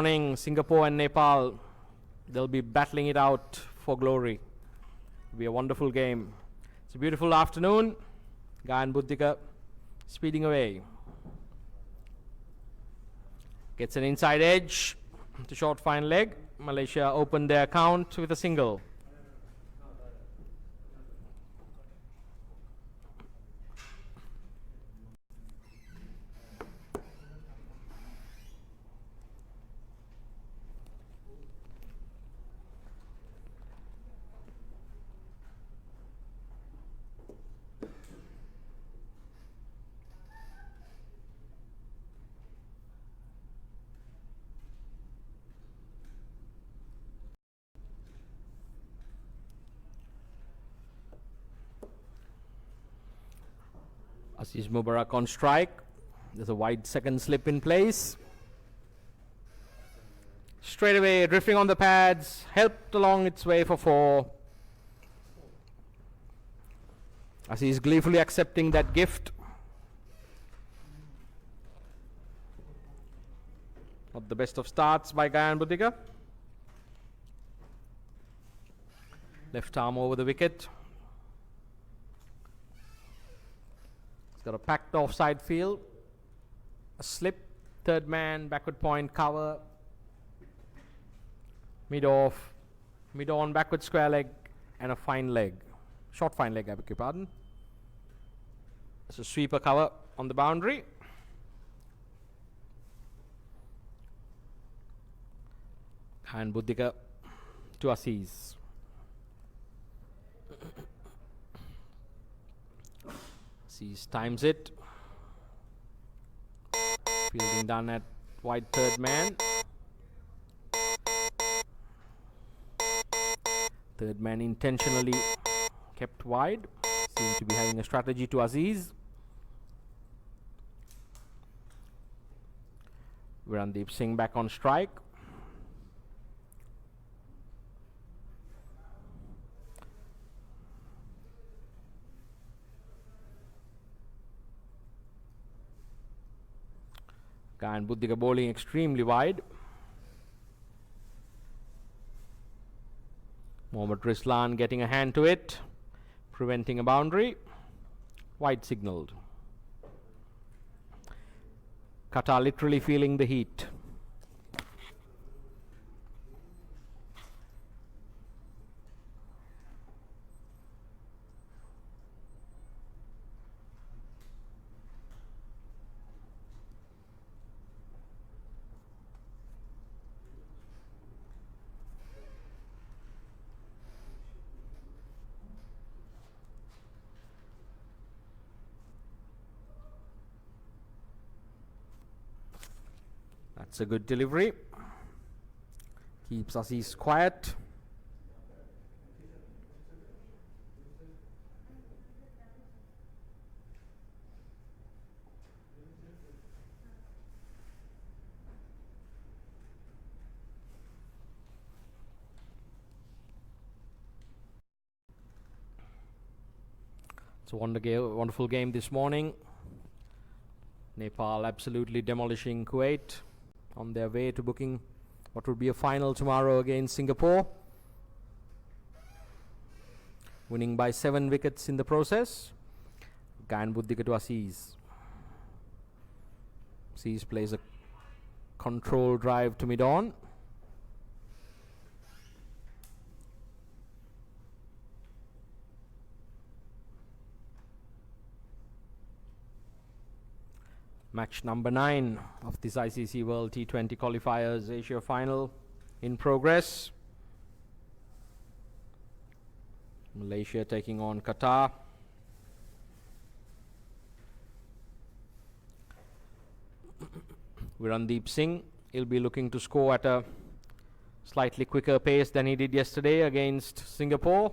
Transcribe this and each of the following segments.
Morning, Singapore and Nepal, they'll be battling it out for glory. It'll be a wonderful game. It's a beautiful afternoon. Gayan Munaweera speeding away. Gets an inside edge to short fine leg. Malaysia opened their account with a single. Aziz Mubarak on strike. There's a wide second slip in place. Straight away, drifting on the pads, helped along its way for 4. Aziz gleefully accepting that gift. Not the best of starts by Gayan Munaweera. Left arm over the wicket. He's got a packed offside field. A slip, third man, backward point, cover. Mid off, mid on, backward square leg, and a fine leg. Short fine leg, I beg your pardon. It's a sweeper cover on the boundary. And Munaweera to Aziz. Aziz times it. Fielding done at wide third man. Third man intentionally kept wide. Seems to be having a strategy to Aziz. Virandeep Singh back on strike. Gayan Munaweera bowling extremely wide. Mohammed Rizlan getting a hand to it, preventing a boundary. Wide signalled. Qatar literally feeling the heat. That's a good delivery. Keeps Aziz quiet. It's a wonderful game this morning. Nepal absolutely demolishing Kuwait on their way to booking what would be a final tomorrow against Singapore. Winning by 7 wickets in the process. Gayan Munaweera to Aziz. Aziz plays a control drive to mid-on. Match number 9 of this ICC World T20 Qualifiers Asia Final in progress. Malaysia taking on Qatar. Virandeep Singh, he'll be looking to score at a slightly quicker pace than he did yesterday against Singapore.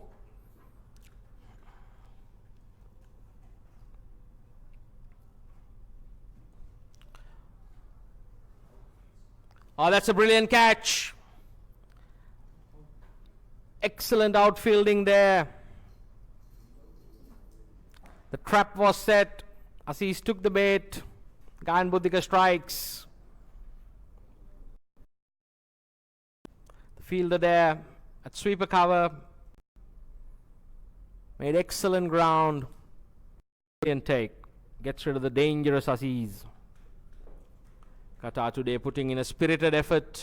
Oh, that's a brilliant catch. Excellent outfielding there. The trap was set. Aziz took the bait. Gayan Munaweera strikes. Fielder there at sweeper cover. Made excellent ground. And take. Gets rid of the dangerous Aziz. Qatar today putting in a spirited effort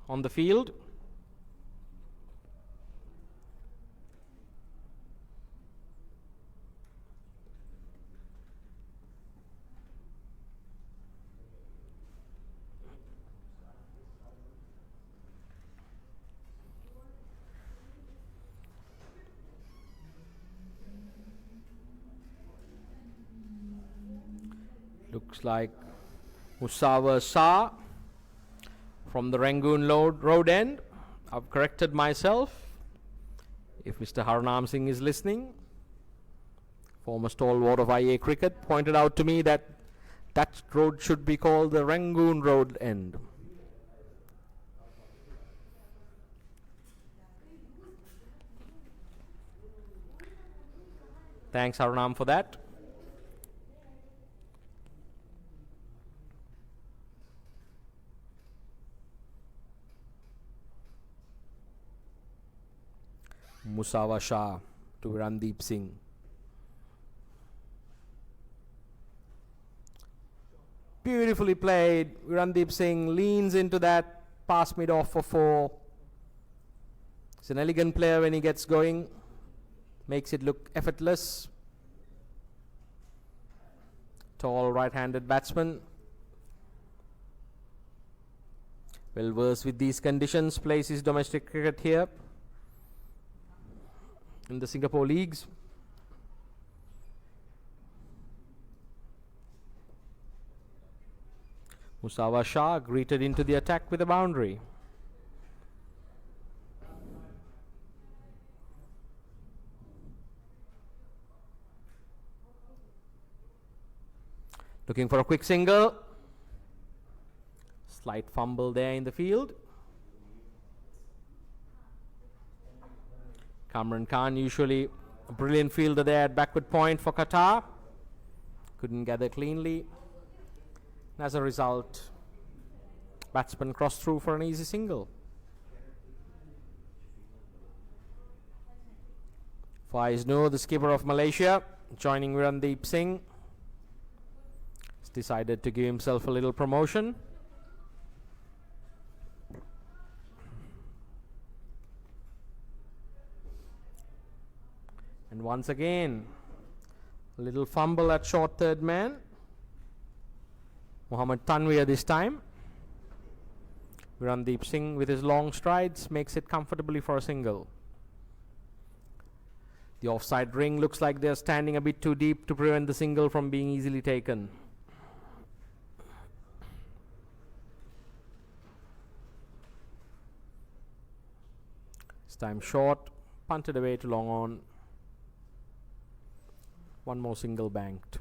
on the field. Looks like Musawar Shah from the Rangoon road end. I've corrected myself. If Mr. Harnam Singh is listening, former stalwart of IA cricket, pointed out to me that that road should be called the Rangoon road end. Thanks, Harnam, for that. Musawar Shah to Virandeep Singh. Beautifully played. Virandeep Singh leans into that, pass mid off for 4. He's an elegant player when he gets going. Makes it look effortless. Tall right-handed batsman. Well versed with these conditions. Plays his domestic cricket here in the Singapore leagues. Musawar Shah greeted into the attack with a boundary. Looking for a quick single. Slight fumble there in the field. Kamran Khan, usually a brilliant fielder there at backward point for Qatar. Couldn't gather cleanly. And as a result, batsman crossed through for an easy single. Faiz Noor, the skipper of Malaysia, joining Virandeep Singh, has decided to give himself a little promotion. And once again, a little fumble at short third man. Mohammed Tanveer this time. Virandeep Singh with his long strides makes it comfortably for a single. The offside ring looks like they're standing a bit too deep to prevent the single from being easily taken. This time short, punted away to long on. One more single banked.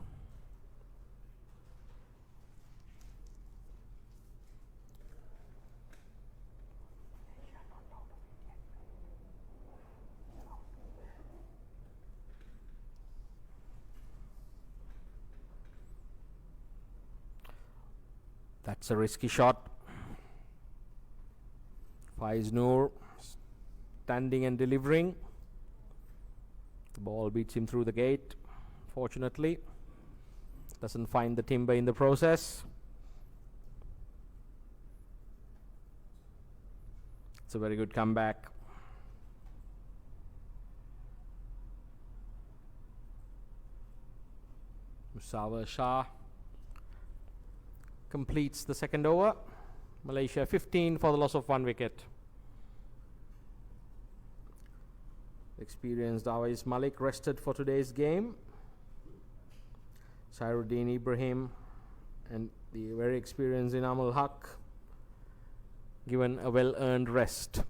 That's a risky shot. Faiz Noor standing and delivering. The ball beats him through the gate. Fortunately, doesn't find the timber in the process. It's a very good comeback. Musawar Shah completes the second over. Malaysia 15 for the loss of 1 wicket. Experienced Awais Malik rested for today's game. Sairuddin Ibrahim and the very experienced Inamul Haq given a well-earned rest.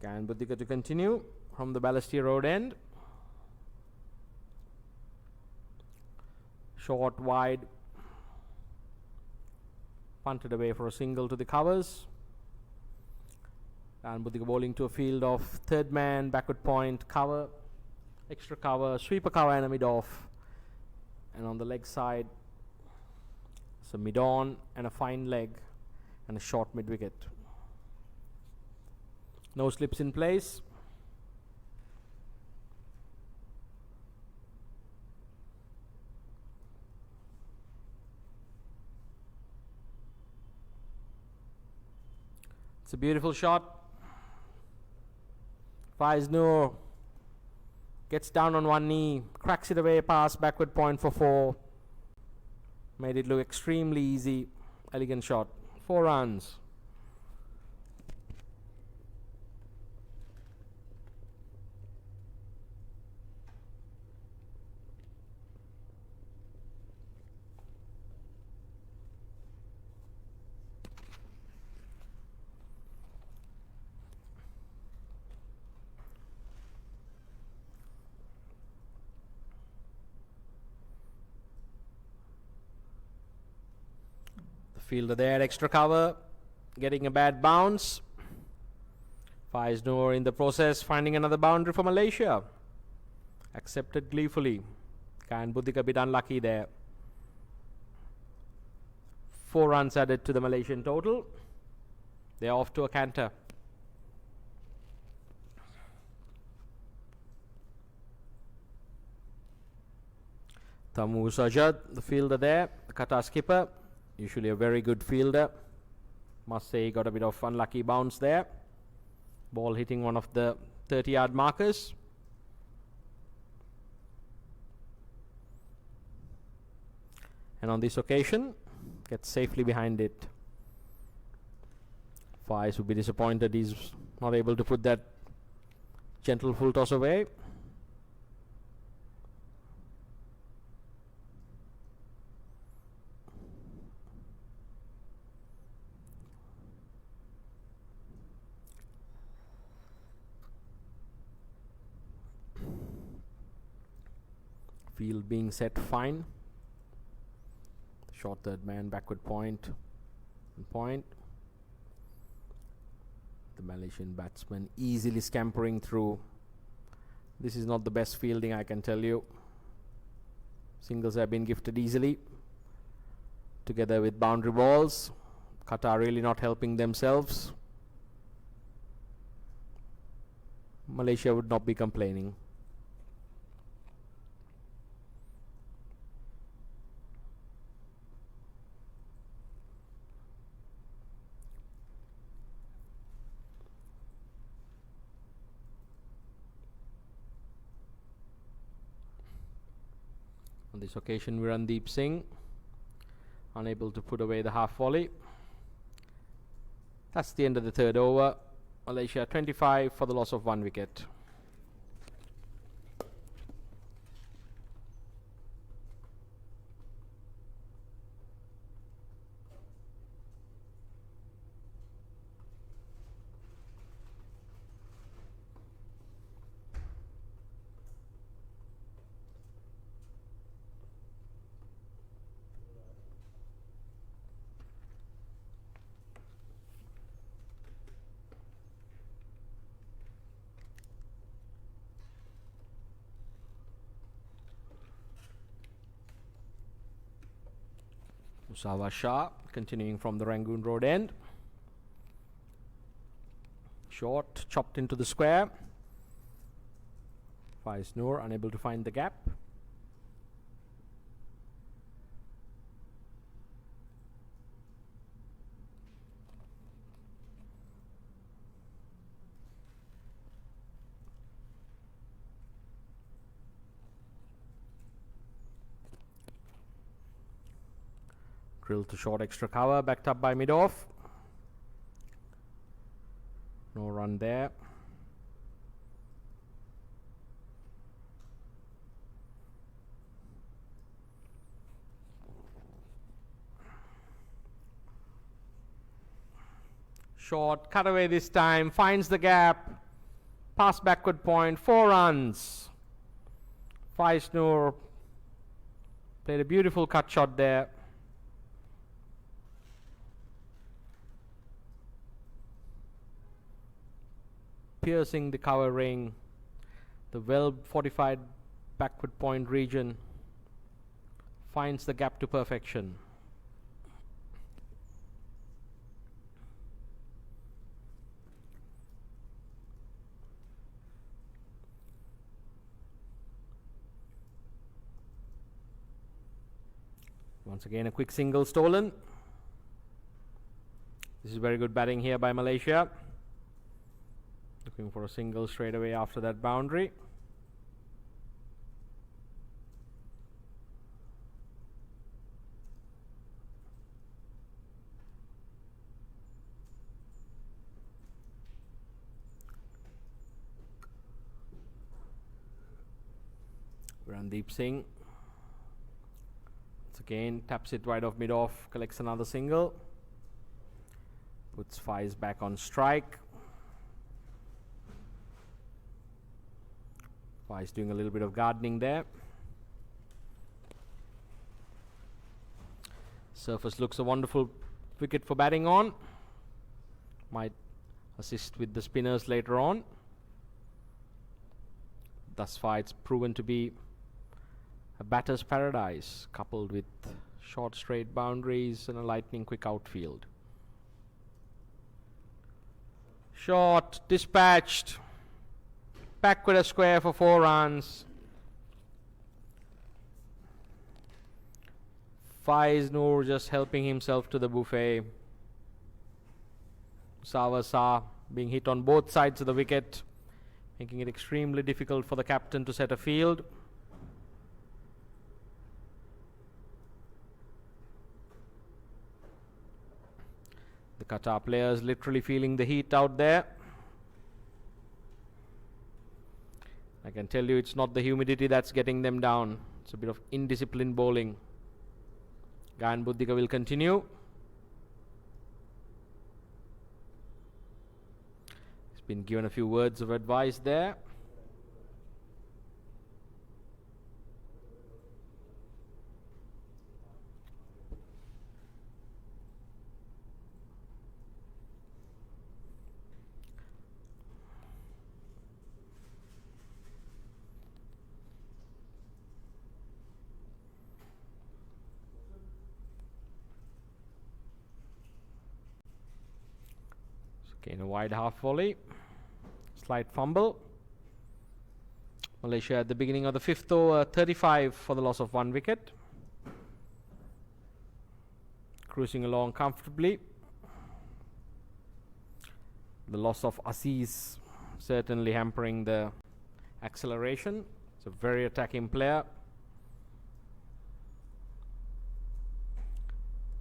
Gayan Munaweera to continue from the Balestier Road end. Short, wide, punted away for a single to the covers. And Munaweera bowling to a field of third man, backward point, cover, extra cover, sweeper cover and a mid off. And on the leg side, it's a mid-on and a fine leg and a short mid-wicket. No slips in place. It's a beautiful shot. Faiz Noor gets down on one knee, cracks it away past backward point for 4. Made it look extremely easy. Elegant shot. 4 runs. Fielder there, extra cover, getting a bad bounce. Faiz Noor in the process, finding another boundary for Malaysia. Accepted gleefully. Kayan Buddhik a bit unlucky there. 4 runs added to the Malaysian total. They're off to a canter. Tamoor Sajjad, the fielder there, the Qatar skipper. Usually a very good fielder. Must say he got a bit of unlucky bounce there. Ball hitting one of the 30-yard markers. And on this occasion, gets safely behind it. Faiz would be disappointed he's not able to put that gentle full toss away. Field being set fine. Short third man, backward point. The Malaysian batsman easily scampering through. This is not the best fielding, I can tell you. Singles have been gifted easily, together with boundary balls. Qatar really not helping themselves. Malaysia would not be complaining. On this occasion, Virandeep Singh unable to put away the half volley. That's the end of the 3rd over. Malaysia 25 for the loss of 1 wicket. Musawar Shah continuing from the Rangoon Road end. Short, chopped into the square. Faiz Noor unable to find the gap. Drilled to short extra cover, backed up by mid-off. No run there. Short, cut away this time, finds the gap. Pass backward point, 4 runs. Faiz Noor played a beautiful cut shot there. Piercing the cover ring, the well fortified backward point region. finds the gap to perfection. Once again, a quick single stolen. This is very good batting here by Malaysia. Looking for a single straight away after that boundary. Virandeep Singh. Once again, taps it wide off mid-off, collects another single. Puts Faiz back on strike. Faiz doing a little bit of gardening there. Surface looks a wonderful wicket for batting on. Might assist with the spinners later on. Thus far it's proven to be a batter's paradise, coupled with short straight boundaries and a lightning quick outfield. Short, dispatched, back with a square for 4 runs. Faiz Noor just helping himself to the buffet. Musawar Shah being hit on both sides of the wicket, making it extremely difficult for the captain to set a field. The Qatar players literally feeling the heat out there. I can tell you it's not the humidity that's getting them down. It's a bit of indisciplined bowling. Gayan Munaweera will continue. He's been given a few words of advice there. Again, a wide half volley. Slight fumble. Malaysia at the beginning of the 5th over, 35 for the loss of 1 wicket. Cruising along comfortably. The loss of Aziz certainly hampering the acceleration. It's a very attacking player.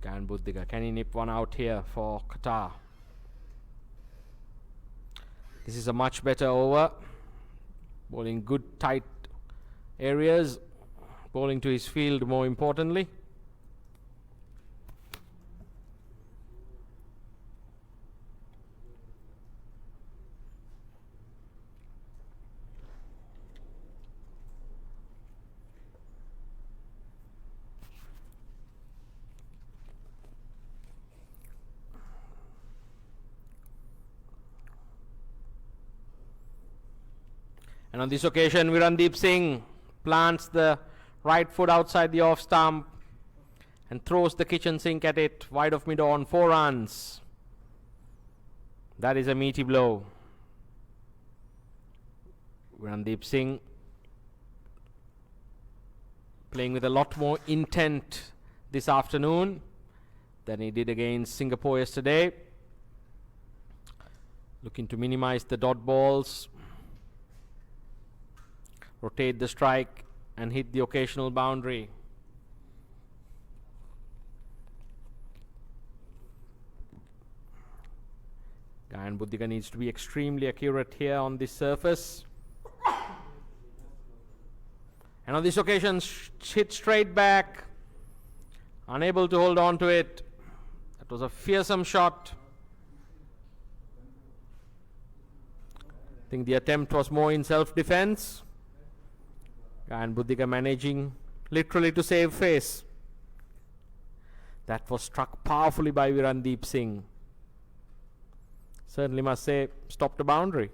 Gayan Munaweera, can he nip one out here for Qatar? This is a much better over. Bowling good tight areas. Bowling to his field more importantly. And on this occasion, Virandeep Singh plants the right foot outside the off stump and throws the kitchen sink at it, wide of mid-on, 4 runs. That is a meaty blow. Virandeep Singh playing with a lot more intent this afternoon than he did against Singapore yesterday. Looking to minimize the dot balls. Rotate the strike and hit the occasional boundary. Gayan Munaweera needs to be extremely accurate here on this surface. And on this occasion, hit straight back. Unable to hold on to it. That was a fearsome shot. I think the attempt was more in self-defense. Gayan Munaweera managing literally to save face. That was struck powerfully by Virandeep Singh. Certainly must say, stopped the boundary.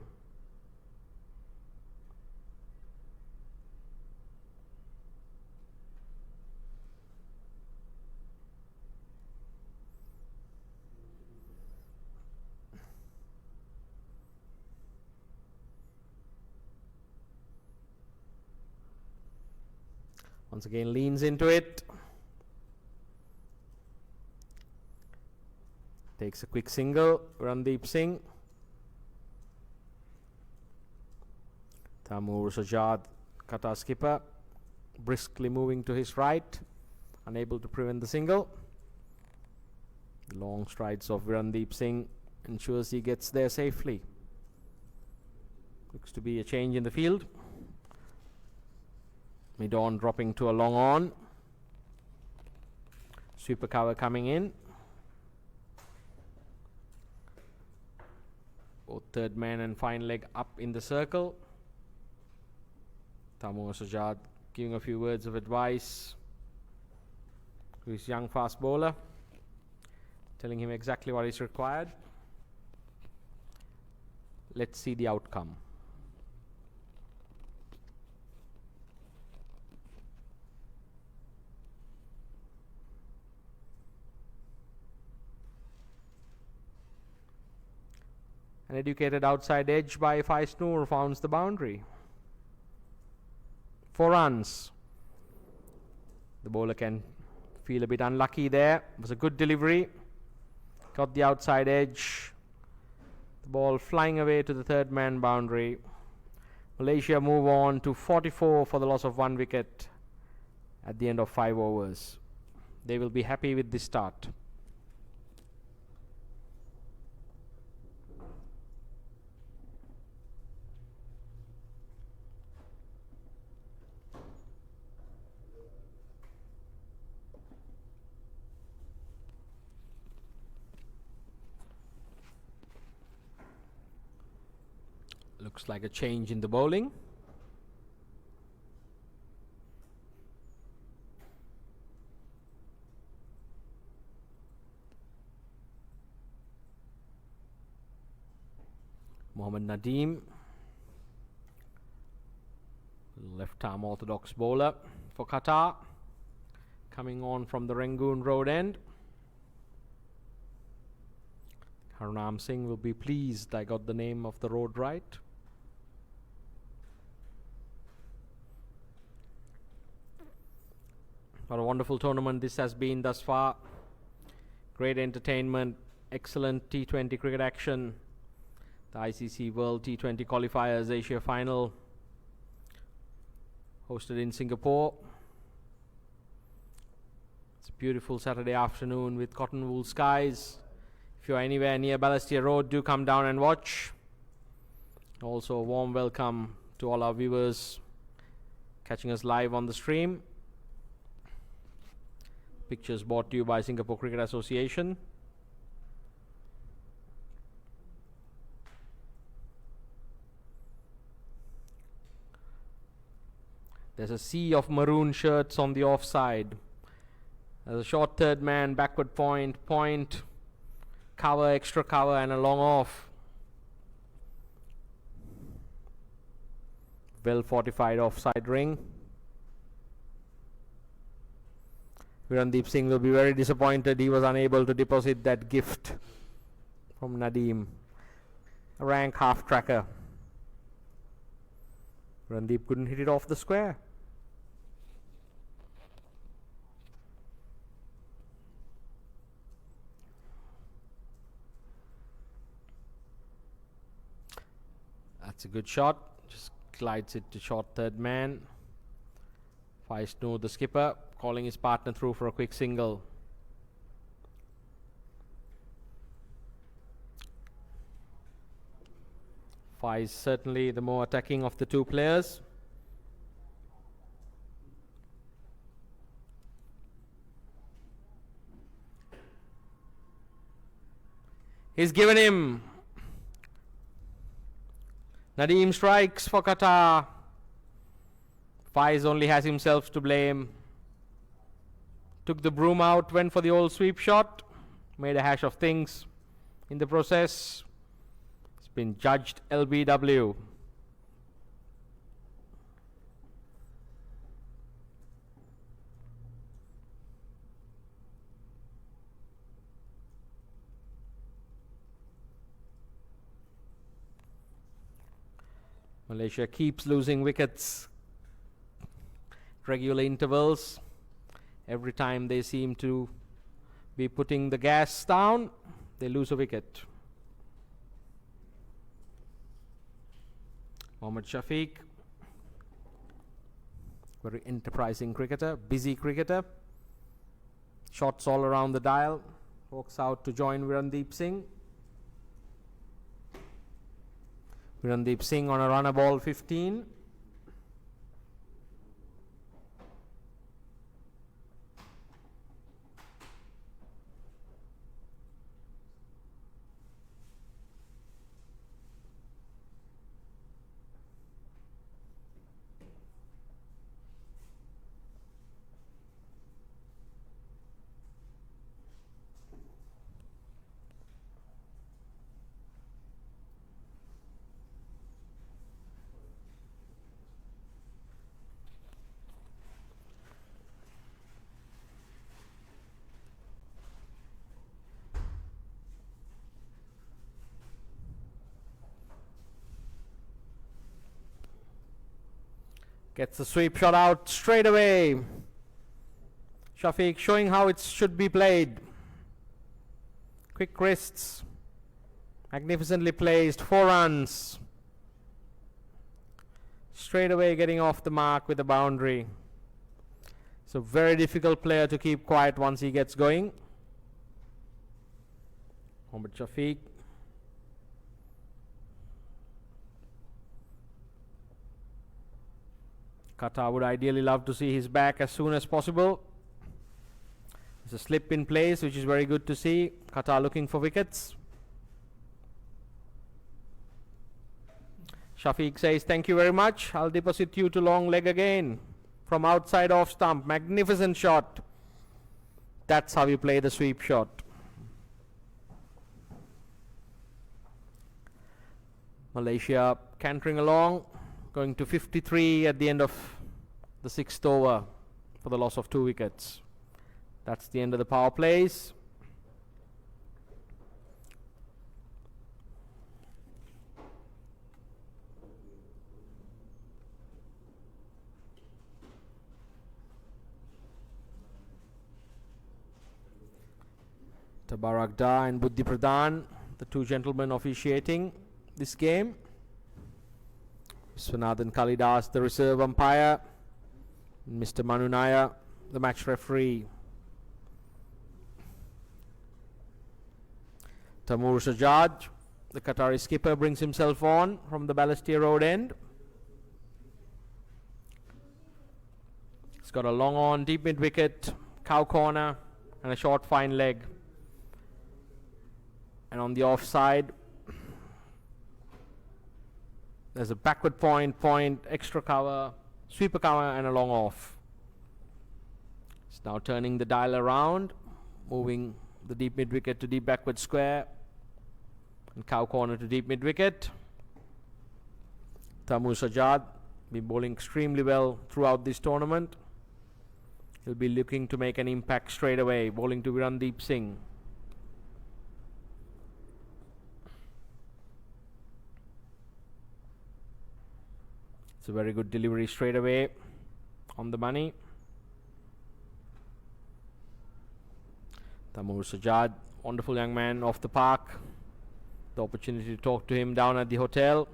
Once again leans into it. Takes a quick single. Virandeep Singh. Tamoor Sajjad, Qatar skipper, briskly moving to his right, unable to prevent the single. The long strides of Virandeep Singh ensures he gets there safely. Looks to be a change in the field. Mid-on dropping to a long on. Super cover coming in. Both third man and fine leg up in the circle. Tamoor Sajjad giving a few words of advice to his young fast bowler, telling him exactly what is required. Let's see the outcome. An educated outside edge by Faisal founds the boundary. 4 runs. The bowler can feel a bit unlucky there. It was a good delivery. Got the outside edge. The ball flying away to the third man boundary. Malaysia move on to 44 for the loss of 1 wicket at the end of 5 overs. They will be happy with this start. Looks like a change in the bowling. Mohammed Nadeem, left arm orthodox bowler for Qatar, coming on from the Rangoon road end. Harnam Singh will be pleased I got the name of the road right. What a wonderful tournament this has been thus far. Great entertainment, excellent T20 cricket action. The ICC World T20 Qualifiers Asia Final, hosted in Singapore. It's a beautiful Saturday afternoon with cotton wool skies. If you're anywhere near Balestier Road, do come down and watch. Also a warm welcome to all our viewers catching us live on the stream. Pictures brought to you by Singapore Cricket Association. There's a sea of maroon shirts on the offside. There's a short third man, backward point, cover, extra cover, and a long off. Well fortified offside ring. Virandeep Singh will be very disappointed he was unable to deposit that gift from Nadeem. A rank half tracker. Virandeep couldn't hit it off the square. That's a good shot. Just glides it to short third man. Faisal, the skipper, calling his partner through for a quick single. Faiz certainly the more attacking of the two players. He's given him. Nadeem strikes for Qatar. Faiz only has himself to blame. Took the broom out, went for the old sweep shot. Made a hash of things in the process. It's been judged LBW. Malaysia keeps losing wickets. regular intervals. Every time they seem to be putting the gas down, they lose a wicket. Mohammad Shafiq, very enterprising cricketer, busy cricketer. Shots all around the dial. Walks out to join Virandeep Singh. Virandeep Singh on a runner ball 15. Gets the sweep shot out straight away. Shafiq showing how it should be played. Quick wrists. Magnificently placed. 4 runs. Straight away getting off the mark with a boundary. It's a very difficult player to keep quiet once he gets going. Mohammad Shafiq. Qatar would ideally love to see his back as soon as possible. There's a slip in place, which is very good to see. Qatar looking for wickets. Shafiq says, thank you very much. I'll deposit you to long leg again. From outside off stump. Magnificent shot. That's how you play the sweep shot. Malaysia cantering along. Going to 53 at the end of the 6th over for the loss of 2 wickets. That's the end of the power plays. Tabarakda and Buddhi Pradhan, the 2 gentlemen officiating this game. Swanathan Kalidas, the reserve umpire. Mr. Manu Nair, the match referee. Tamoor Sajjad, the Qatari skipper, brings himself on from the Balestier Road end. He's got a long on, deep mid wicket, cow corner, and a short fine leg. And on the offside, there's a backward point, extra cover, sweeper cover, and a long off. It's now turning the dial around, moving the deep mid wicket to deep backward square, and cow corner to deep mid wicket. Tamoor Sajjad been bowling extremely well throughout this tournament. He'll be looking to make an impact straight away, bowling to Virandeep Singh. It's a very good delivery straight away on the money. Tamoor Sajjad, wonderful young man off the park. The opportunity to talk to him down at the hotel.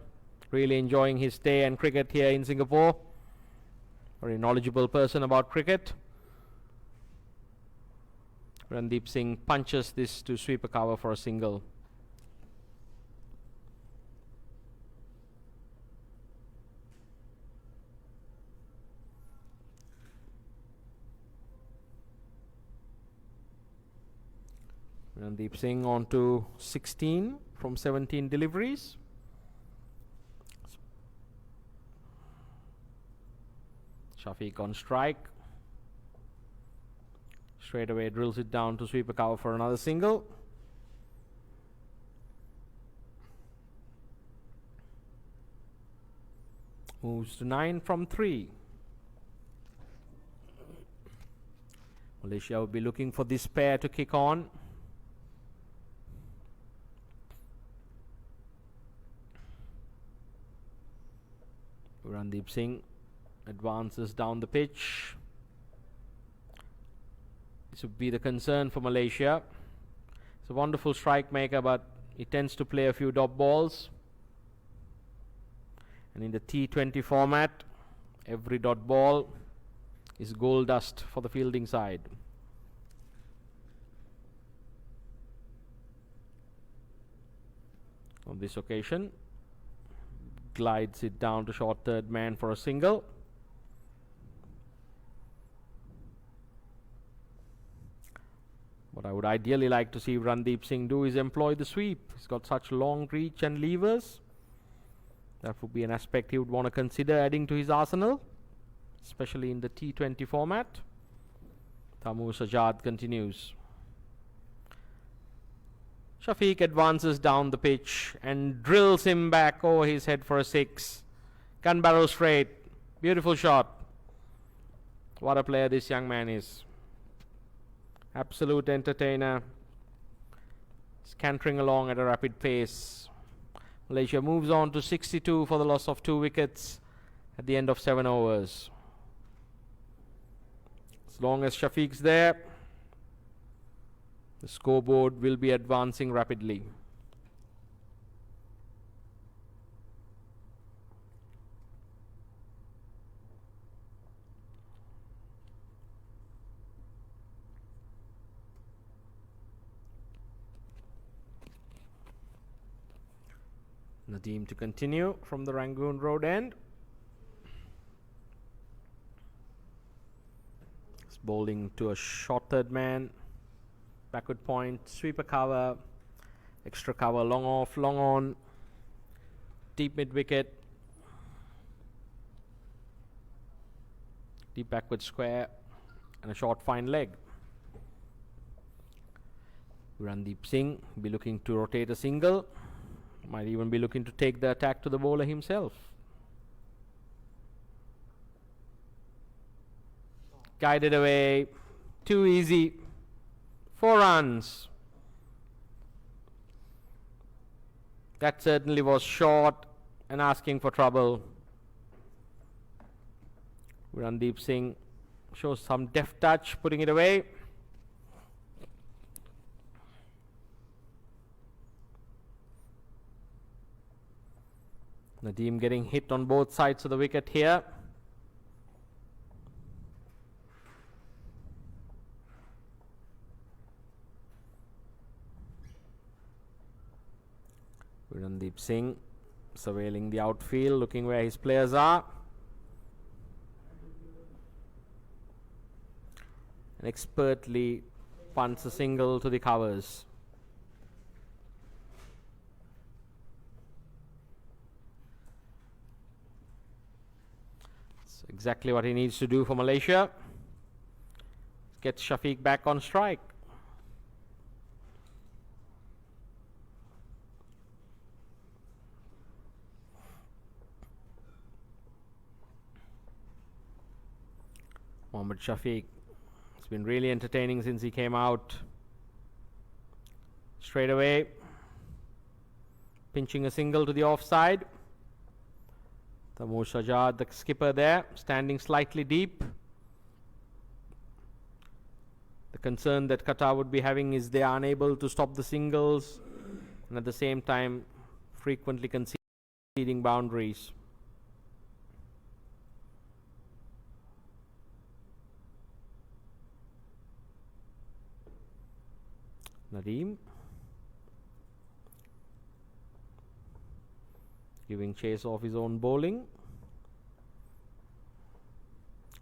Really enjoying his stay and cricket here in Singapore. Very knowledgeable person about cricket. Virandeep Singh punches this to sweep a cover for a single. Virandeep Singh on to 16 from 17 deliveries. Shafiq on strike. Straight away drills it down to sweep a cover for another single. Moves to 9 from 3. Malaysia will be looking for this pair to kick on. Virandeep Singh advances down the pitch. This would be the concern for Malaysia. He's a wonderful strike maker, but he tends to play a few dot balls. And in the T20 format, every dot ball is gold dust for the fielding side. On this occasion, glides it down to short third man for a single. What I would ideally like to see Virandeep Singh do is employ the sweep. He's got such long reach and levers. That would be an aspect he would want to consider adding to his arsenal, especially in the T20 format. Tamoor Sajjad continues. Shafiq advances down the pitch and drills him back over his head for a 6. Gun barrel straight. Beautiful shot. What a player this young man is. Absolute entertainer. Scantering along at a rapid pace. Malaysia moves on to 62 for the loss of 2 wickets at the end of 7 overs. As long as Shafiq's there, the scoreboard will be advancing rapidly. Nadeem to continue from the Rangoon Road end. It's bowling to a short third man. Backward point, sweeper cover, extra cover, long off, long on, deep mid wicket, deep backward square, and a short fine leg. Virandeep Singh be looking to rotate a single. Might even be looking to take the attack to the bowler himself. Guided away. Too easy. 4 runs. That certainly was short and asking for trouble. Virandeep Singh shows some deft touch, putting it away. Nadeem getting hit on both sides of the wicket here. Virandeep Singh surveilling the outfield, looking where his players are. And expertly punts a single to the covers. Exactly what he needs to do for Malaysia. Gets Shafiq back on strike. Mohammed Shafiq has been really entertaining since he came out. Straight away, pinching a single to the offside. Tamoor Sajjad, the skipper there, standing slightly deep. The concern that Qatar would be having is they are unable to stop the singles and at the same time frequently conceding boundaries. Nadeem giving chase off his own bowling.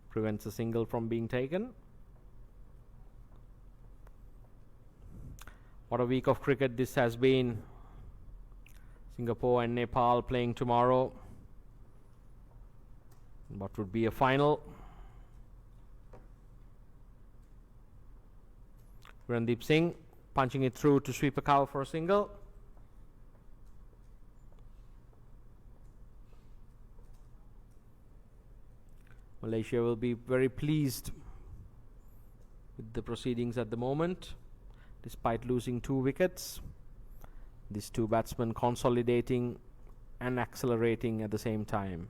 Prevents a single from being taken. What a week of cricket this has been. Singapore and Nepal playing tomorrow. What would be a final? Virandeep Singh punching it through to sweep a cover for a single. Malaysia will be very pleased with the proceedings at the moment, despite losing 2 wickets. These 2 batsmen consolidating and accelerating at the same time.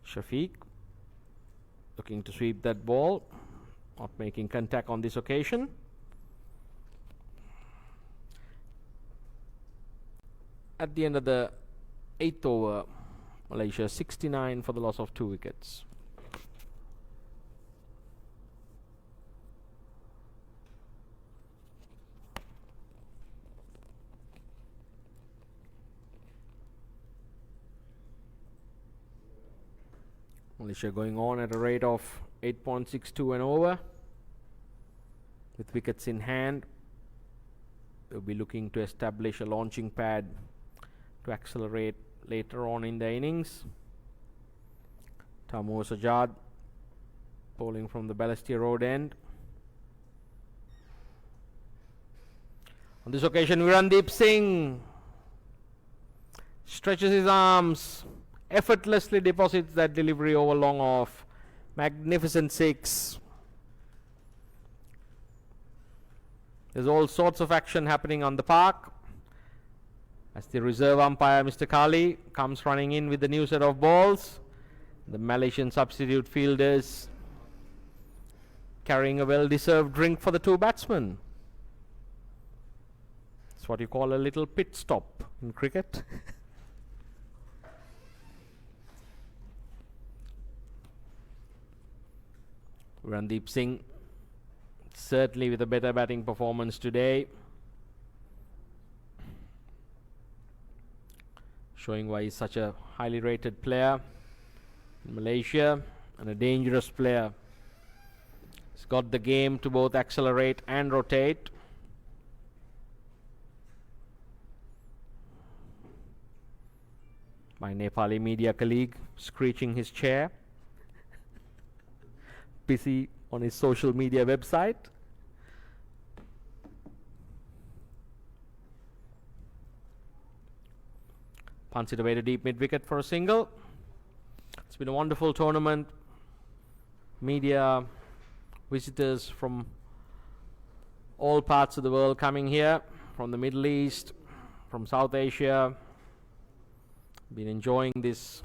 Shafiq looking to sweep that ball, not making contact on this occasion. At the end of the 8th over, Malaysia 69 for the loss of 2 wickets. Malaysia going on at a rate of 8.62 and over. With wickets in hand, they'll be looking to establish a launching pad to accelerate later on in the innings. Tamoor Sajjad bowling from the Balestier Road end. On this occasion, Virandeep Singh stretches his arms, effortlessly deposits that delivery over long off. Magnificent 6. There's all sorts of action happening on the park as the reserve umpire, Mr. Kali, comes running in with the new set of balls. The Malaysian substitute fielders carrying a well-deserved drink for the 2 batsmen. It's what you call a little pit stop in cricket. Virandeep Singh certainly with a better batting performance today, showing why he's such a highly rated player in Malaysia and a dangerous player. He's got the game to both accelerate and rotate. My Nepali media colleague screeching his chair, busy on his social media website. Punts it away to deep mid-wicket for a single. It's been a wonderful tournament. Media visitors from all parts of the world coming here, from the Middle East, from South Asia, been enjoying this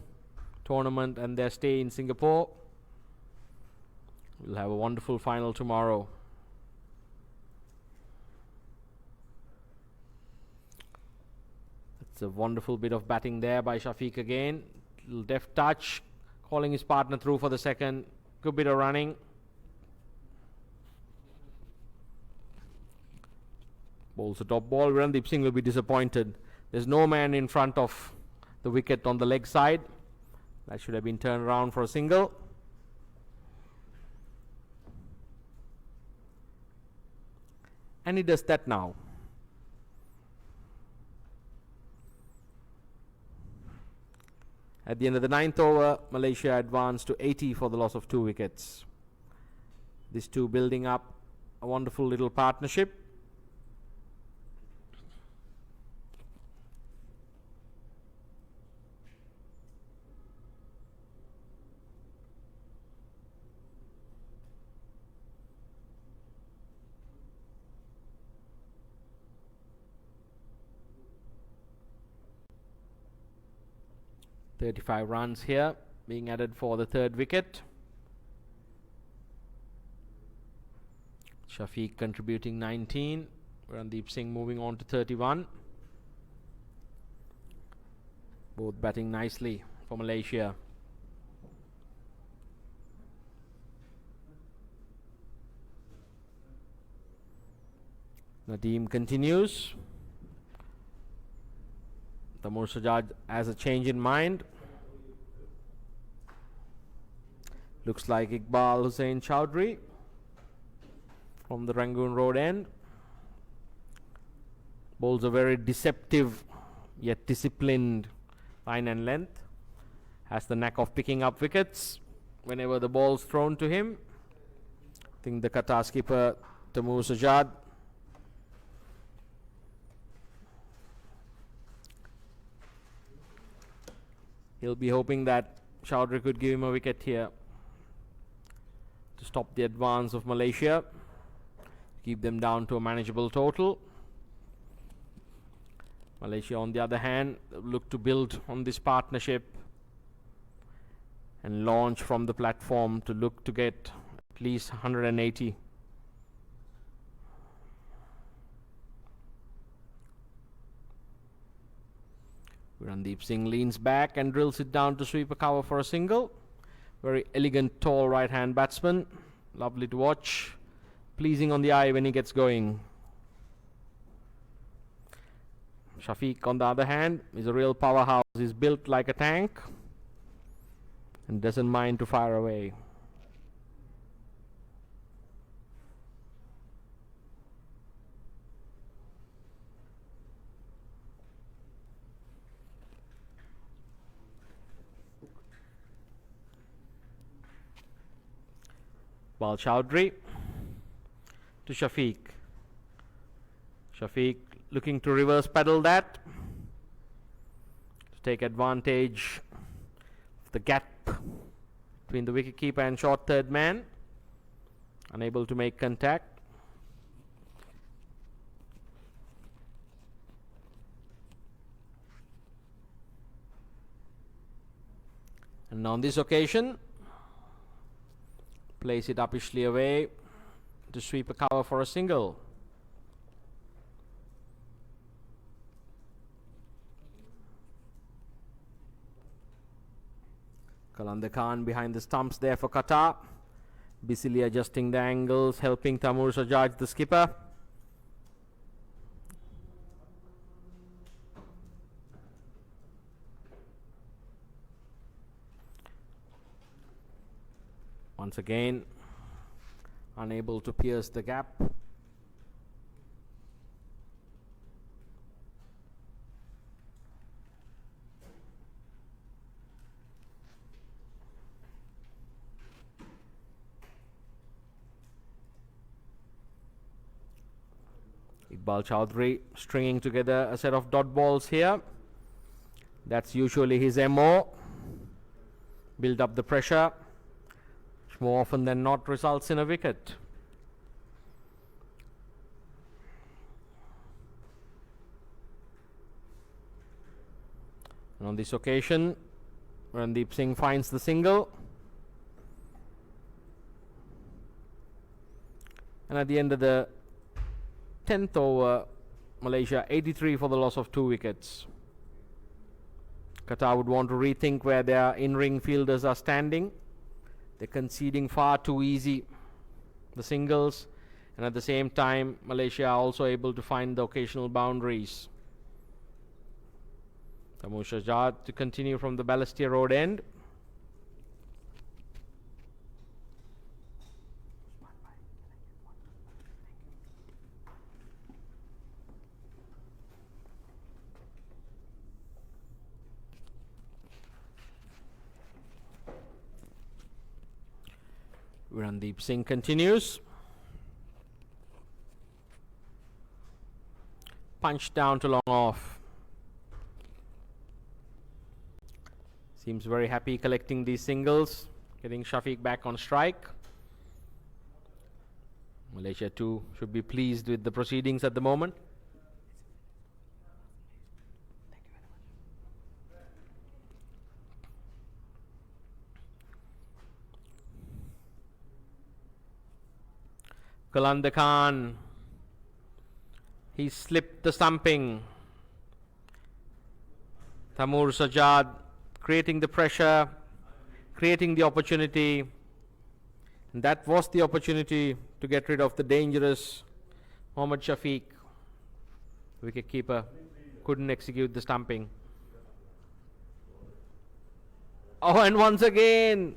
tournament and their stay in Singapore. We'll have a wonderful final tomorrow. It's a wonderful bit of batting there by Shafiq again. Little deft touch, calling his partner through for the second. Good bit of running. Bowls the top ball. Virandeep Singh will be disappointed. There's no man in front of the wicket on the leg side. That should have been turned around for a single. And he does that now. At the end of the 9th over, Malaysia advanced to 80 for the loss of 2 wickets. These two building up a wonderful little partnership. .35 runs here being added for the 3rd wicket. Shafiq contributing 19. Virandeep Singh moving on to 31. Both batting nicely for Malaysia. Nadeem continues. Tamoor Sajjad has a change in mind. Looks like Iqbal Hussain Chowdhury from the Rangoon Road end. Bowls a very deceptive yet disciplined line and length. Has the knack of picking up wickets whenever the ball's thrown to him. I think the Qatar skipper Tamoor Sajjad he'll be hoping that Chowdhury could give him a wicket here to stop the advance of Malaysia, keep them down to a manageable total. Malaysia, on the other hand, look to build on this partnership and launch from the platform to look to get at least 180. Virandeep Singh leans back and drills it down to sweep a cover for a single. Very elegant, tall right-hand batsman. Lovely to watch. Pleasing on the eye when he gets going. Shafiq, on the other hand, is a real powerhouse. He's built like a tank and doesn't mind to fire away. Iqbal Chowdhury to Shafiq. Shafiq looking to reverse pedal that to take advantage of the gap between the wicketkeeper and short third man. Unable to make contact. And on this occasion, plays it uppishly away to sweep a cover for a single. Qalandar Khan behind the stumps there for Qatar, busily adjusting the angles, helping Tamoor Sajjad, the skipper. Once again, unable to pierce the gap. Iqbal Chowdhury stringing together a set of dot balls here. That's usually his MO. Build up the pressure, which more often than not results in a wicket. And on this occasion, Virandeep Singh finds the single. And at the end of the 10th over, Malaysia 83 for the loss of 2 wickets. Qatar would want to rethink where their in-ring fielders are standing. They're conceding far too easy the singles, and at the same time Malaysia are also able to find the occasional boundaries. Tamoor Sajjad to continue from the Balestier Road end. Virandeep Singh continues. Punch down to long off. Seems very happy collecting these singles, getting Shafiq back on strike. Malaysia too should be pleased with the proceedings at the moment. Qalandar Khan, he slipped the stumping. Tamoor Sajjad creating the pressure, creating the opportunity. And that was the opportunity to get rid of the dangerous Mohammed Shafiq. Wicketkeeper couldn't execute the stumping. Oh, and once again,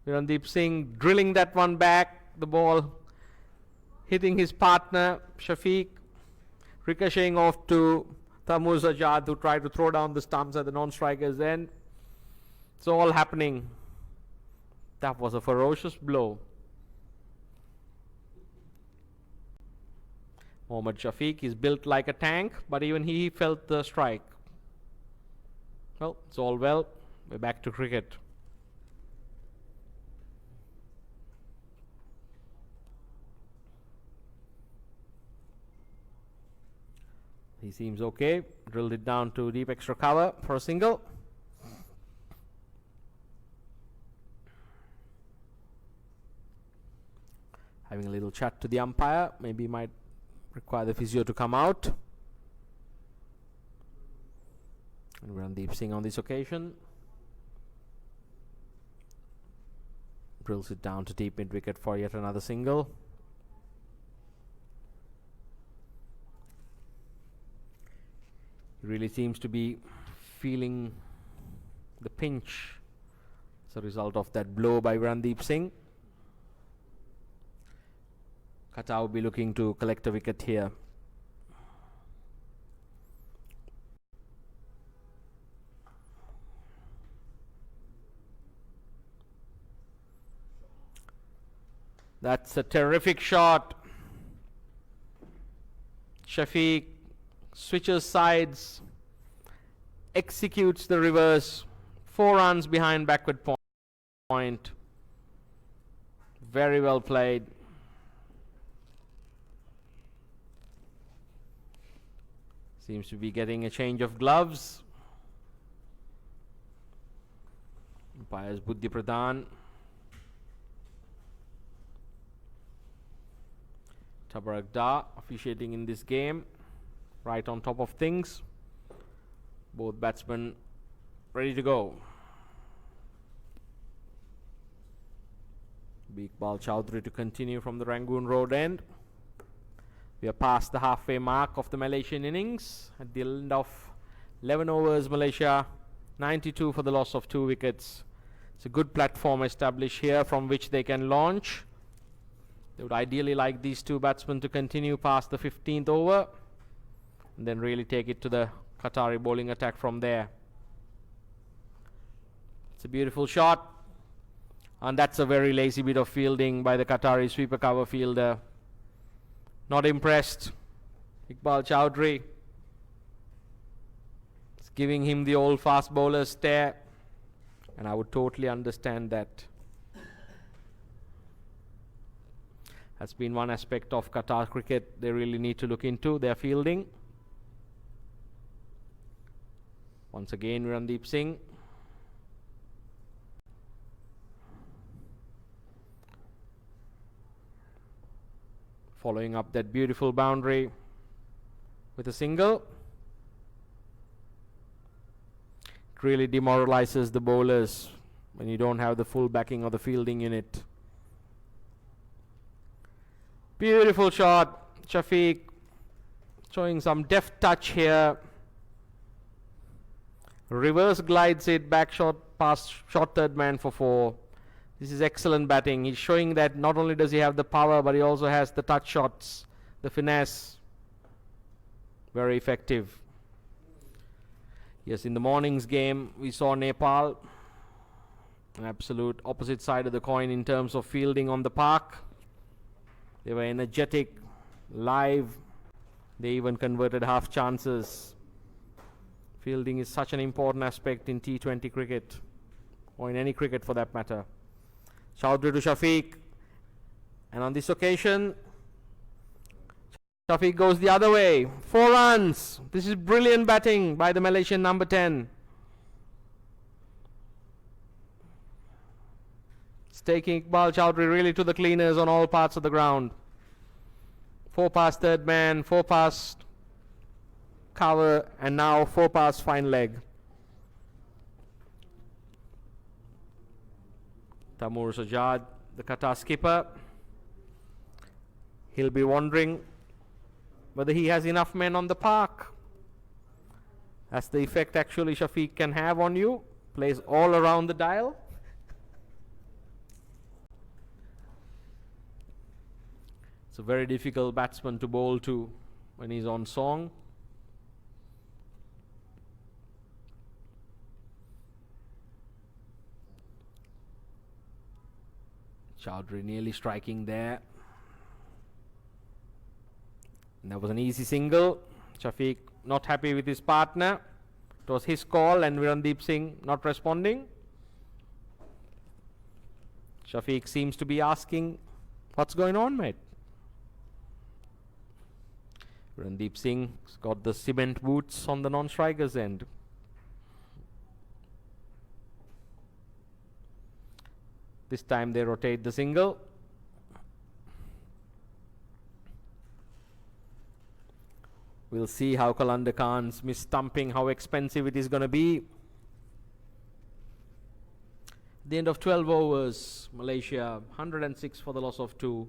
Virandeep Singh drilling that one back, the ball hitting his partner Shafiq, ricocheting off to Tamoor Sajjad, who tried to throw down the stumps at the non-striker's end. It's all happening. That was a ferocious blow. Mohammed Shafiq is built like a tank, but even he felt the strike. Well, it's all well. We're back to cricket. He seems okay. Drilled it down to deep extra cover for a single. having a little chat to the umpire. Maybe might require the physio to come out. And Virandeep Singh on this occasion drills it down to deep mid wicket for yet another single. He really seems to be feeling the pinch as a result of that blow by Virandeep Singh. Qatar will be looking to collect a wicket here. That's a terrific shot. Shafiq switches sides, executes the reverse, 4 runs behind backward point. Very well played. Seems to be getting a change of gloves. Umpires Buddhi Pradhan. Tabarak Da officiating in this game, right on top of things. Both batsmen ready to go. Iqbal Chowdhury to continue from the Rangoon Road end. We are past the halfway mark of the Malaysian innings. At the end of 11 overs, Malaysia 92 for the loss of 2 wickets. It's a good platform established here from which they can launch. They would ideally like these 2 batsmen to continue past the 15th over and then really take it to the Qatari bowling attack from there. It's a beautiful shot, and that's a very lazy bit of fielding by the Qatari sweeper cover fielder. Not impressed. Iqbal Chowdhury. It's giving him the old fast bowler stare, and I would totally understand that. That's been one aspect of Qatar cricket they really need to look into, their fielding. Once again, Virandeep Singh. Following up that beautiful boundary with a single. It really demoralizes the bowlers when you don't have the full backing of the fielding unit. Beautiful shot. Shafiq showing some deft touch here. Reverse glides it, back shot past short third man for 4. This is excellent batting. He's showing that not only does he have the power, but he also has the touch shots, the finesse. Very effective. Yes, in the morning's game, we saw Nepal, an absolute opposite side of the coin in terms of fielding on the park. They were energetic, live. They even converted half chances. Fielding is such an important aspect in T20 cricket, or in any cricket for that matter. Chowdhury to Shafiq. And on this occasion, Shafiq goes the other way. 4 runs. This is brilliant batting by the Malaysian number 10. It's taking Iqbal Chowdhury really to the cleaners on all parts of the ground. 4 past third man, 4 past cover, and now 4 past fine leg. Tamoor Sajjad, the Qatar skipper. He'll be wondering whether he has enough men on the park. That's the effect actually Shafiq can have on you. Plays all around the dial. It's a very difficult batsman to bowl to when he's on song. Chowdhury nearly striking there. And that was an easy single. Shafiq not happy with his partner. It was his call, and Virandeep Singh not responding. Shafiq seems to be asking, what's going on, mate? Virandeep Singh's got the cement boots on the non-striker's end. This time they rotate the single. We'll see how Qalandar Khan's miss-stumping, how expensive it is going to be. At the end of 12 overs, Malaysia 106 for the loss of 2.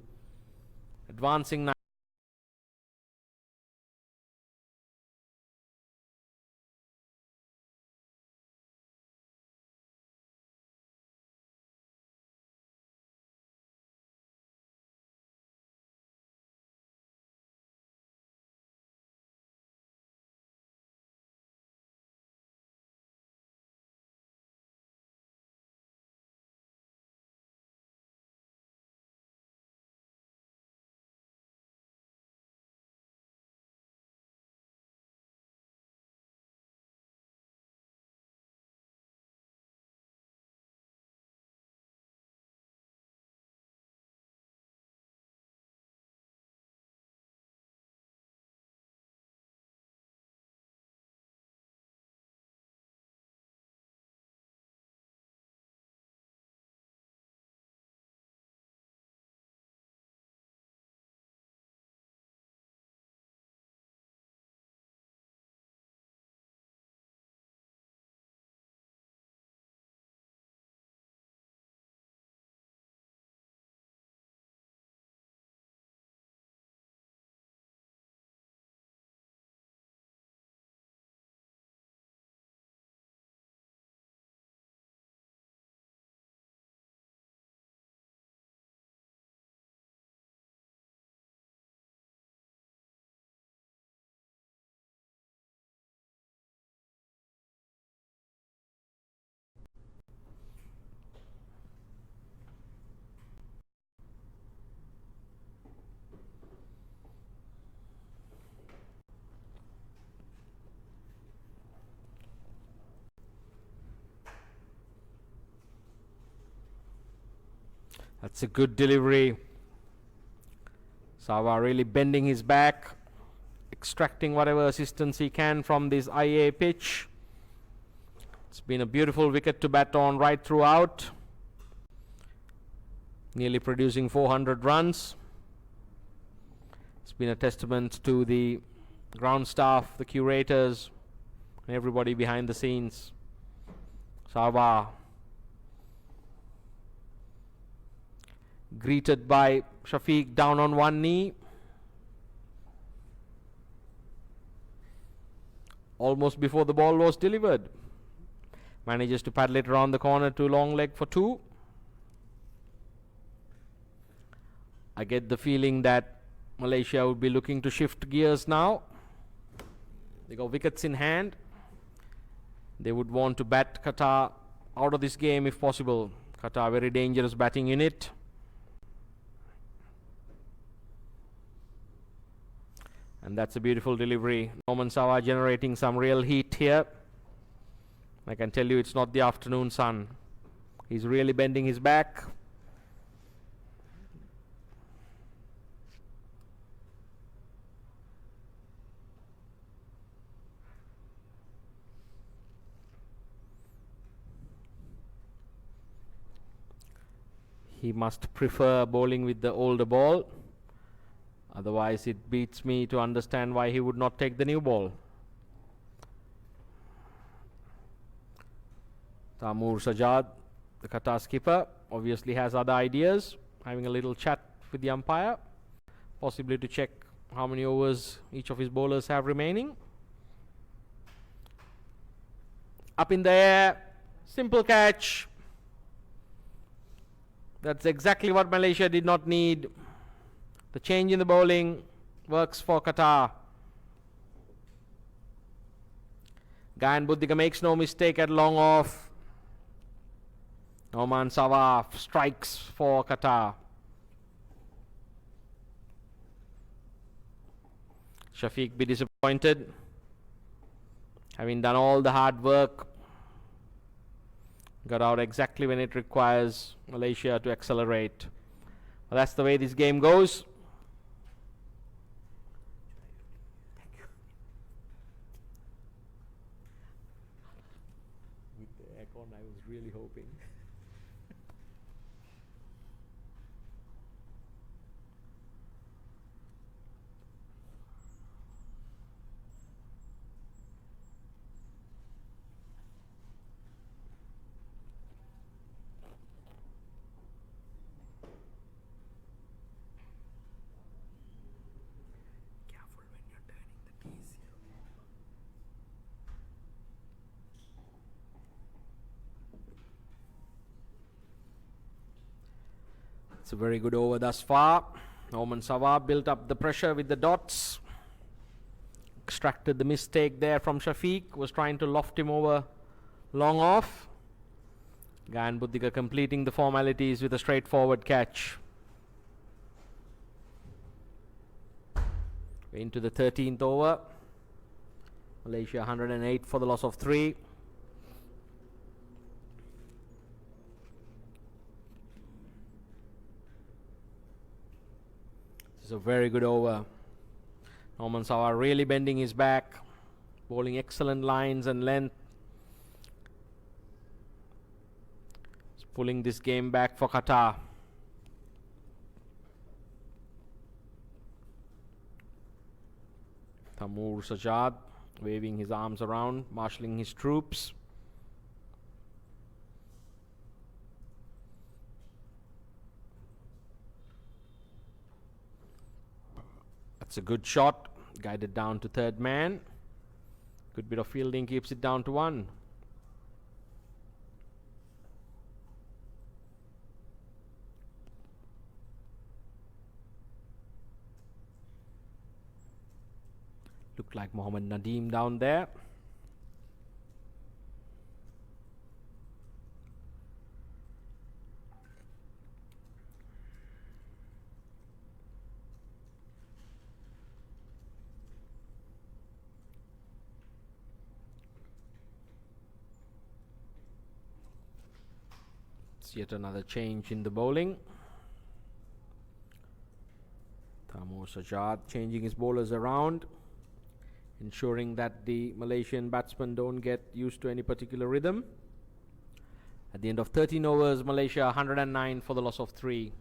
Advancing 9. That's a good delivery. Sarwar really bending his back, extracting whatever assistance he can from this IA pitch. It's been a beautiful wicket to bat on right throughout. Nearly producing 400 runs. It's been a testament to the ground staff, the curators, and everybody behind the scenes. Sarwar greeted by Shafiq down on one knee. Almost before the ball was delivered. Manages to paddle it around the corner to long leg for 2. I get the feeling that Malaysia would be looking to shift gears now. They got wickets in hand. They would want to bat Qatar out of this game if possible. Qatar, very dangerous batting unit. And that's a beautiful delivery. Nouman Sarwar generating some real heat here. I can tell you it's not the afternoon sun. He's really bending his back. He must prefer bowling with the older ball. Otherwise, it beats me to understand why he would not take the new ball. Tamoor Sajjad, the Qatar skipper, obviously has other ideas. Having a little chat with the umpire. Possibly to check how many overs each of his bowlers have remaining. Up in the air. Simple catch. That's exactly what Malaysia did not need. The change in the bowling works for Qatar. Gayan Munaweera makes no mistake at long off. Nouman Sarwar strikes for Qatar. Shafiq be disappointed. Having done all the hard work. Got out exactly when it requires Malaysia to accelerate. Well, that's the way this game goes. I was really hoping. It's a very good over thus far. Nouman Sarwar built up the pressure with the dots. Extracted the mistake there from Shafiq. Was trying to loft him over long off. Gayan Munaweera completing the formalities with a straightforward catch. Into the 13th over. Malaysia 108 for the loss of 3. This is a very good over. Nouman Sarwar really bending his back, bowling excellent lines and length. He's pulling this game back for Qatar. Tamoor Sajjad waving his arms around, marshalling his troops. That's a good shot, guided down to third man. Good bit of fielding keeps it down to 1. Looked like Mohammed Nadeem down there. It's yet another change in the bowling. Tamoor Sajjad changing his bowlers around, ensuring that the Malaysian batsmen don't get used to any particular rhythm. At the end of 13 overs, Malaysia 109 for the loss of 3.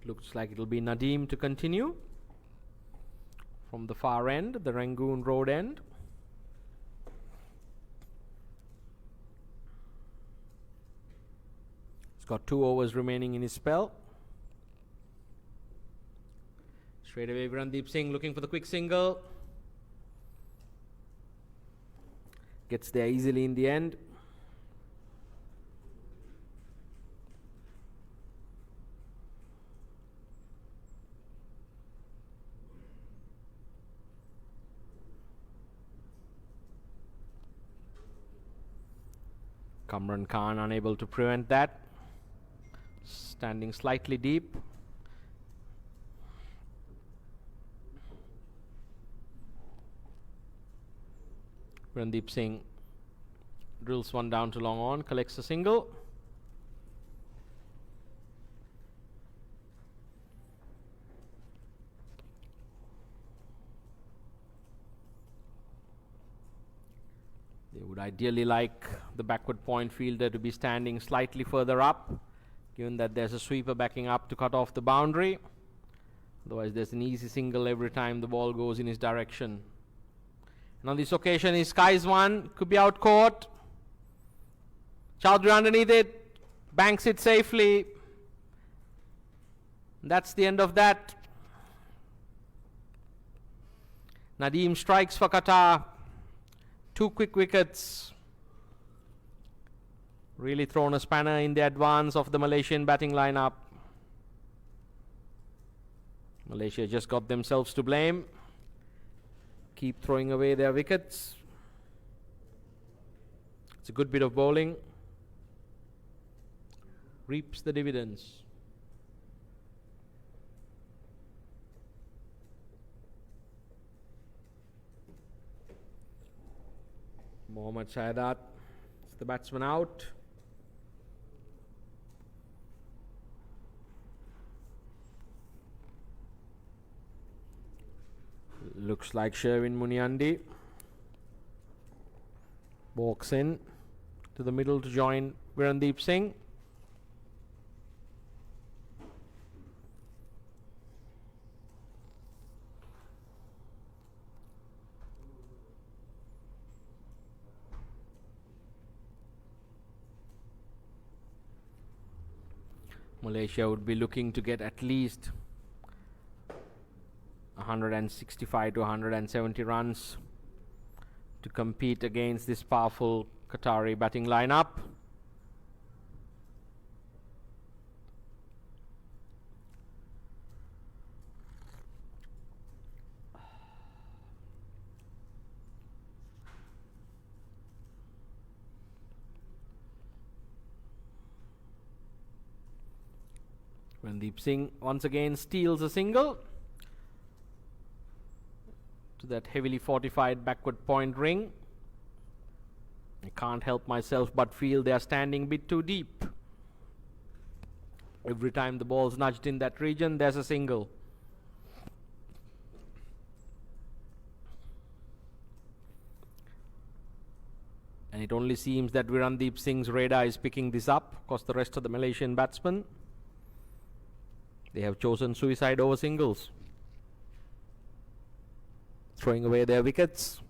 Looks like it'll be Nadeem to continue from the far end, the Rangoon Road end. He's got 2 overs remaining in his spell. Straight away, Virandeep Singh looking for the quick single. Gets there easily in the end. Kamran Khan unable to prevent that. Standing slightly deep. Virandeep Singh drills one down to long on, collects a single. They would ideally like the backward point fielder to be standing slightly further up, given that there's a sweeper backing up to cut off the boundary. Otherwise there's an easy single every time the ball goes in his direction. And on this occasion he skies one, could be out caught. Chowdhury underneath it, banks it safely. That's the end of that. Nadeem strikes for Qatar. 2 quick wickets. Really thrown a spanner in the advance of the Malaysian batting lineup. Malaysia just got themselves to blame. Keep throwing away their wickets. It's a good bit of bowling. Reaps the dividends. Mohammed Syahadat is the batsman out. Looks like Sharvin Muniandy walks in to the middle to join Virandeep Singh. Malaysia would be looking to get at least 165 to 170 runs to compete against this powerful Qatari batting lineup. Virandeep Singh once again steals a single to that heavily fortified backward point ring. I can't help myself but feel they are standing a bit too deep. Every time the ball's nudged in that region, there's a single. And it only seems that Virandeep Singh's radar is picking this up, because the rest of the Malaysian batsmen, they have chosen suicide over singles, throwing away their wickets.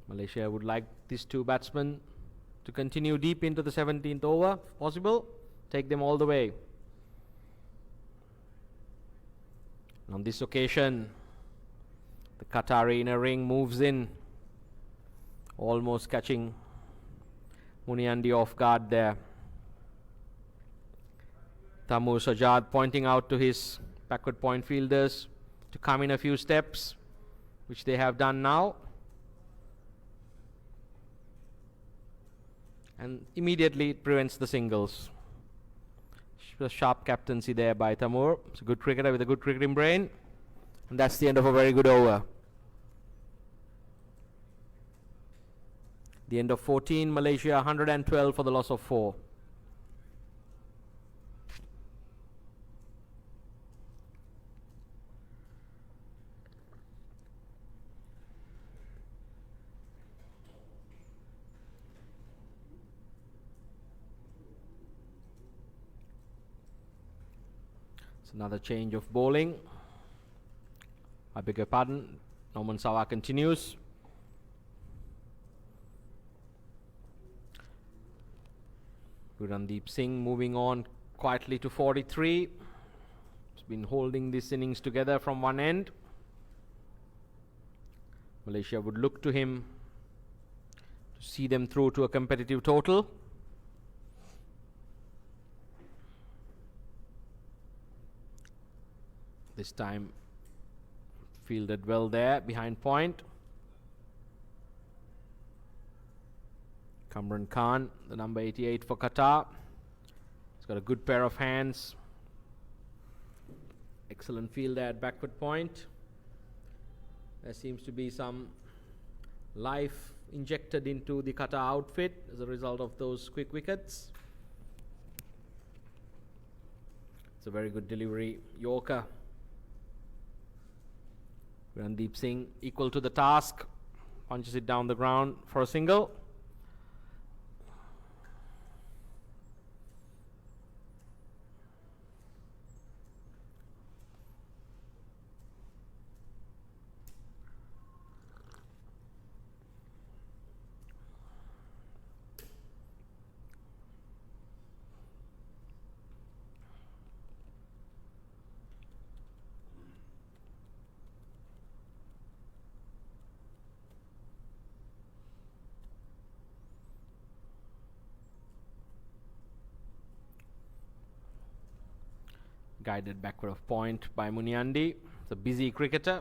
Malaysia would like these two batsmen to continue deep into the 17th over, if possible. Take them all the way. And on this occasion, the Qatari inner ring moves in, almost catching Muniandy off guard there. Tamoor Sajjad pointing out to his backward point fielders to come in a few steps, which they have done now. And immediately it prevents the singles. A sharp captaincy there by Tamoor. It's a good cricketer with a good cricketing brain. And that's the end of a very good over. The end of 14, Malaysia 112 for the loss of 4. Another change of bowling. I beg your pardon. Nouman Sarwar continues. Virandeep Singh moving on quietly to 43. He's been holding this innings together from one end. Malaysia would look to him to see them through to a competitive total. This time fielded well there behind point. Kamran Khan, the number 88 for Qatar. He's got a good pair of hands. Excellent field there at backward point. There seems to be some life injected into the Qatar outfit as a result of those quick wickets. It's a very good delivery. Yorker. Virandeep Singh equal to the task, punches it down the ground for a single. Guided backward of point by Muniandy. It's a busy cricketer.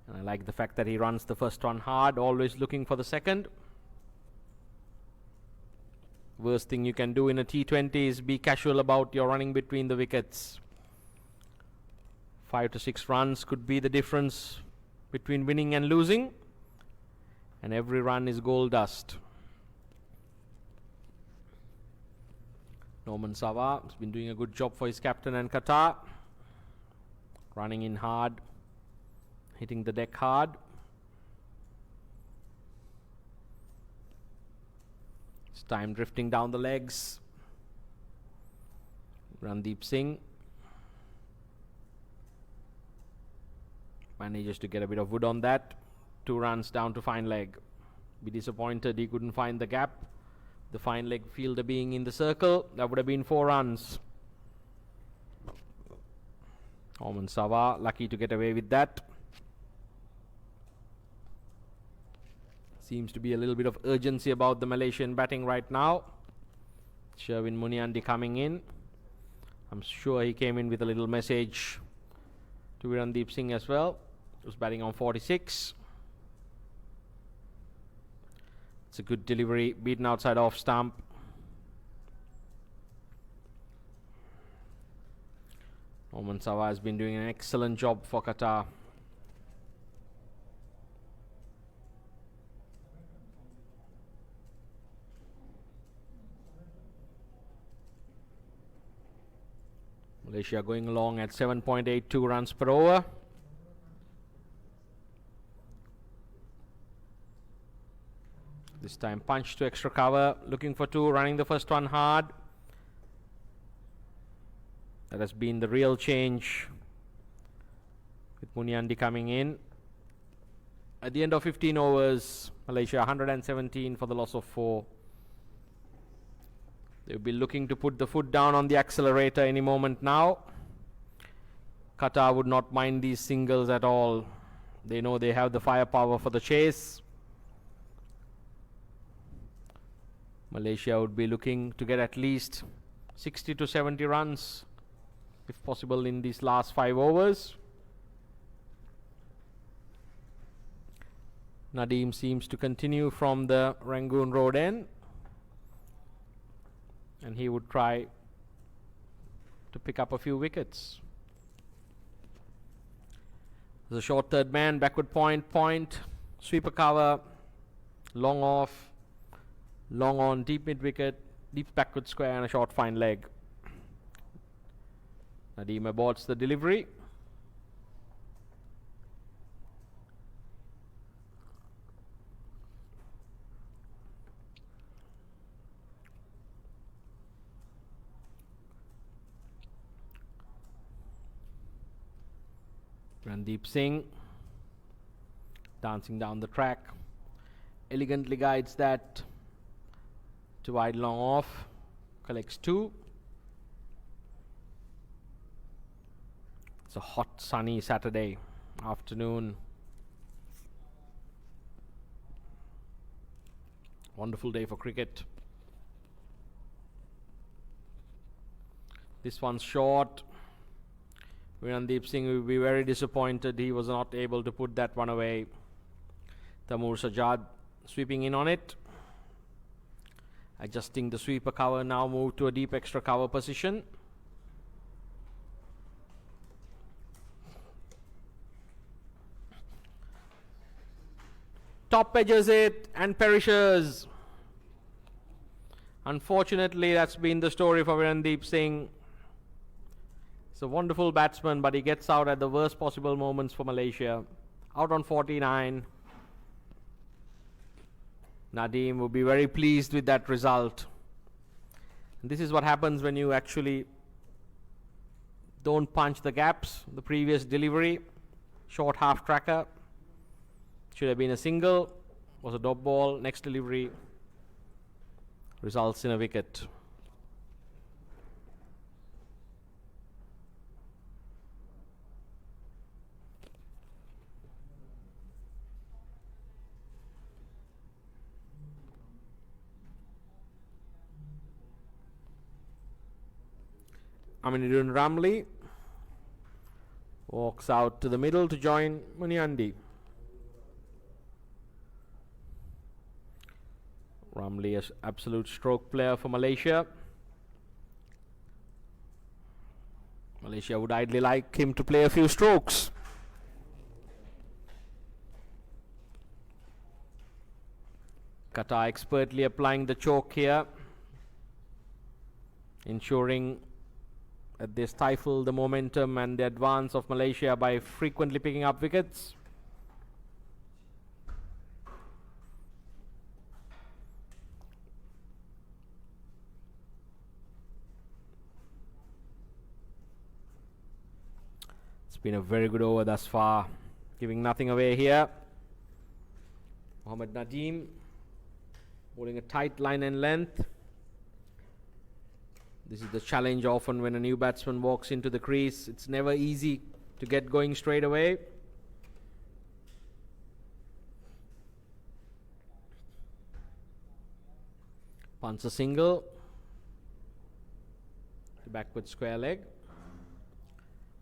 And I like the fact that he runs the first one hard, always looking for the second. Worst thing you can do in a T20 is be casual about your running between the wickets. 5 to 6 runs could be the difference between winning and losing. And every run is gold dust. Nouman Sarwar has been doing a good job for his captain and Qatar. Running in hard, hitting the deck hard. It's time drifting down the legs. Virandeep Singh manages to get a bit of wood on that. 2 runs down to fine leg. Be disappointed he couldn't find the gap. The fine leg fielder being in the circle, that would have been 4 runs. Nouman Sarwar lucky to get away with that. Seems to be a little bit of urgency about the Malaysian batting right now. Sharvin Muniandy coming in. I'm sure he came in with a little message to Virandeep Singh as well. He was batting on 46. It's a good delivery, beaten outside off stump. Nouman Sarwar has been doing an excellent job for Qatar. Malaysia going along at 7.82 runs per over. This time punch to extra cover, looking for two, running the first one hard. That has been the real change, with Muniandy coming in. At the end of 15 overs, Malaysia 117 for the loss of 4. They'll be looking to put the foot down on the accelerator any moment now. Qatar would not mind these singles at all. They know they have the firepower for the chase. Malaysia would be looking to get at least 60 to 70 runs, if possible, in these last 5 overs. Nadeem seems to continue from the Rangoon Road end, and he would try to pick up a few wickets. There's a short third man, backward point, sweeper cover, long off, long on, deep mid wicket, deep backward square, and a short fine leg. Nadeem aborts the delivery. Virandeep Singh dancing down the track, elegantly guides that to wide long off, collects 2. It's a hot sunny Saturday afternoon. Wonderful day for cricket. This one's short. Virandeep Singh will be very disappointed he was not able to put that one away. Tamoor Sajjad sweeping in on it. Adjusting the sweeper cover, now move to a deep extra cover position. Top edges it and perishes. Unfortunately, that's been the story for Virandeep Singh. He's a wonderful batsman, but he gets out at the worst possible moments for Malaysia. Out on 49. Nadeem will be very pleased with that result. And this is what happens when you actually don't punch the gaps. The previous delivery, short half tracker, should have been a single, was a dot ball. Next delivery results in a wicket. Aminuddin Ramli walks out to the middle to join Muniandy. Ramli is absolute stroke player for Malaysia. Malaysia would ideally like him to play a few strokes. Qatar expertly applying the choke here, ensuring that they stifle the momentum and the advance of Malaysia by frequently picking up wickets. It's been a very good over thus far, giving nothing away here. Mohammed Nadeem holding a tight line and length. This is the challenge often when a new batsman walks into the crease. It's never easy to get going straight away. Punts a single. Backward square leg.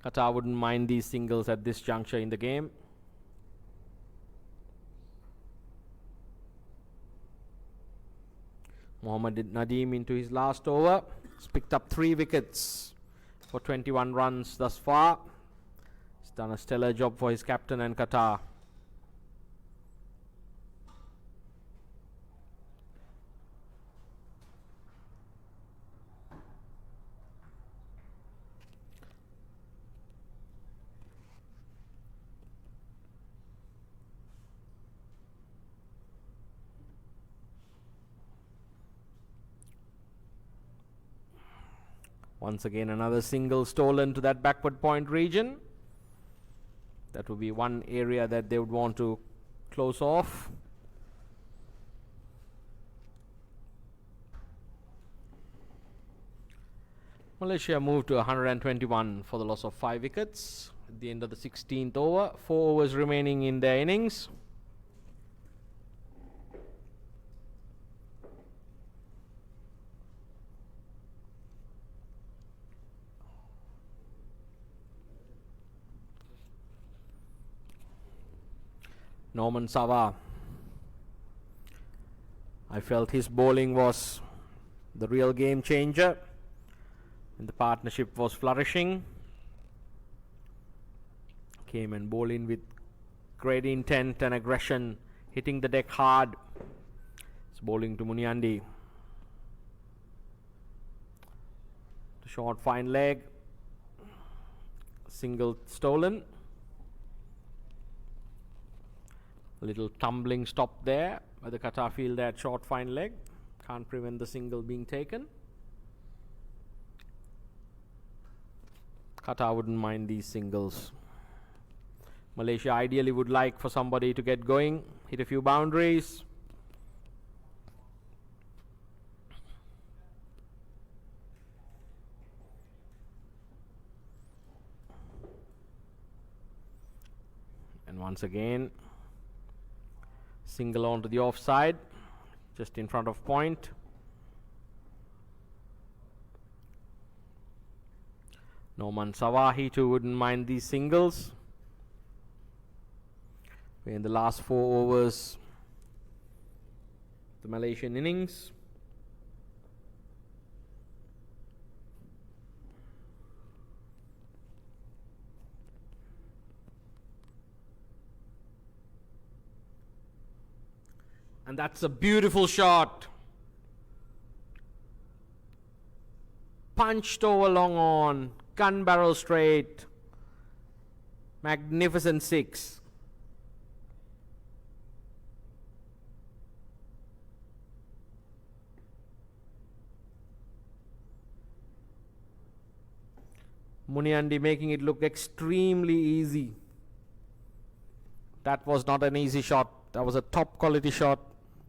Qatar wouldn't mind these singles at this juncture in the game. Mohammed Nadeem into his last over. He's picked up 3 wickets for 21 runs thus far. He's done a stellar job for his captain and Qatar. Once again, another single stolen to that backward point region. That would be one area that they would want to close off. Malaysia moved to 121 for the loss of 5 wickets at the end of the 16th over. 4 overs remaining in their innings. Nouman Sarwar. I felt his bowling was the real game changer, and the partnership was flourishing. Came and bowled in with great intent and aggression, hitting the deck hard. It's bowling to Muniandy. The short fine leg. Single stolen. A little tumbling stop there by the Qatar field at short fine leg. Can't prevent the single being taken. Qatar wouldn't mind these singles. Malaysia ideally would like for somebody to get going, hit a few boundaries. And once again, single onto the offside, just in front of point. Nouman Sarwar, he too wouldn't mind these singles. In the last 4 overs, the Malaysian innings. And that's a beautiful shot. Punched over long on. Gun barrel straight. Magnificent 6. Muniandy making it look extremely easy. That was not an easy shot. That was a top quality shot.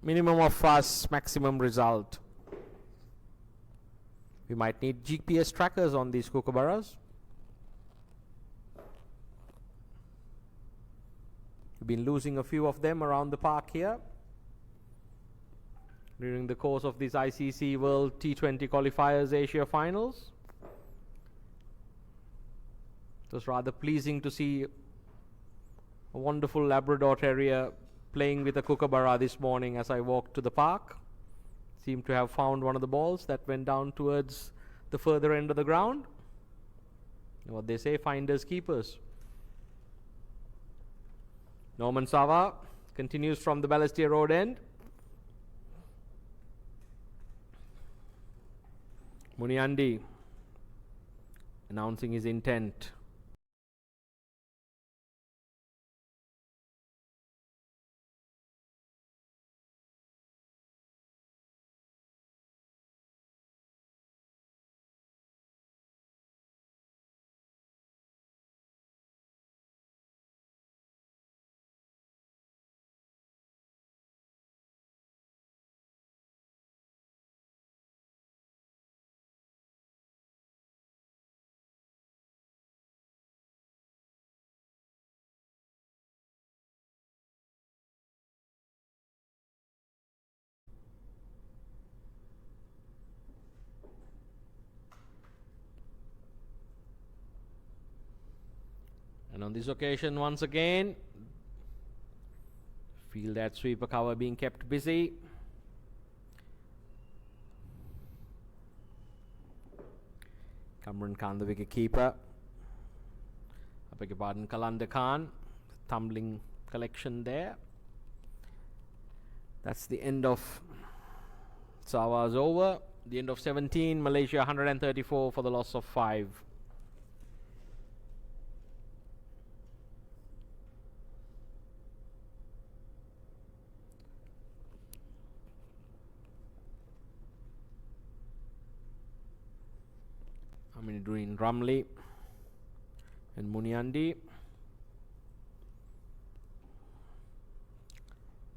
Minimum of fuss, maximum result. We might need GPS trackers on these kookaburras. We've been losing a few of them around the park here during the course of these ICC World T20 qualifiers Asia finals. It was rather pleasing to see a wonderful Labrador Terrier playing with a kookaburra this morning as I walked to the park. Seemed to have found one of the balls that went down towards the further end of the ground. What they say, finders keepers. Nouman Sarwar continues from the Balestier Road end. Muniandy announcing his intent. on this occasion, once again, feel that sweeper cover being kept busy. Kamran Khan, the wicketkeeper. I beg your pardon, Qalandar Khan. Tumbling collection there. That's the end of Sawar's over. The end of 17. Malaysia 134 for the loss of 5. Aminuddin, Ramli and Muniandy.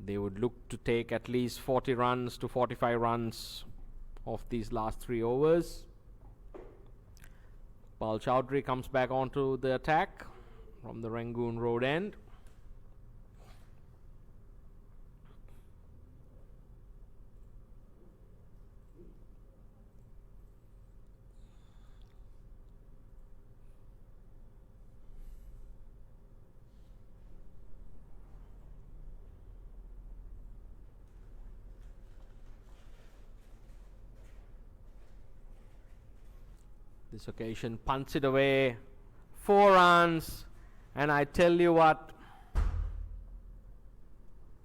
They would look to take at least 40 runs to 45 runs of these last 3 overs. Paul Chowdhury comes back onto the attack from the Rangoon road end. This occasion punts it away, 4 runs, and I tell you what,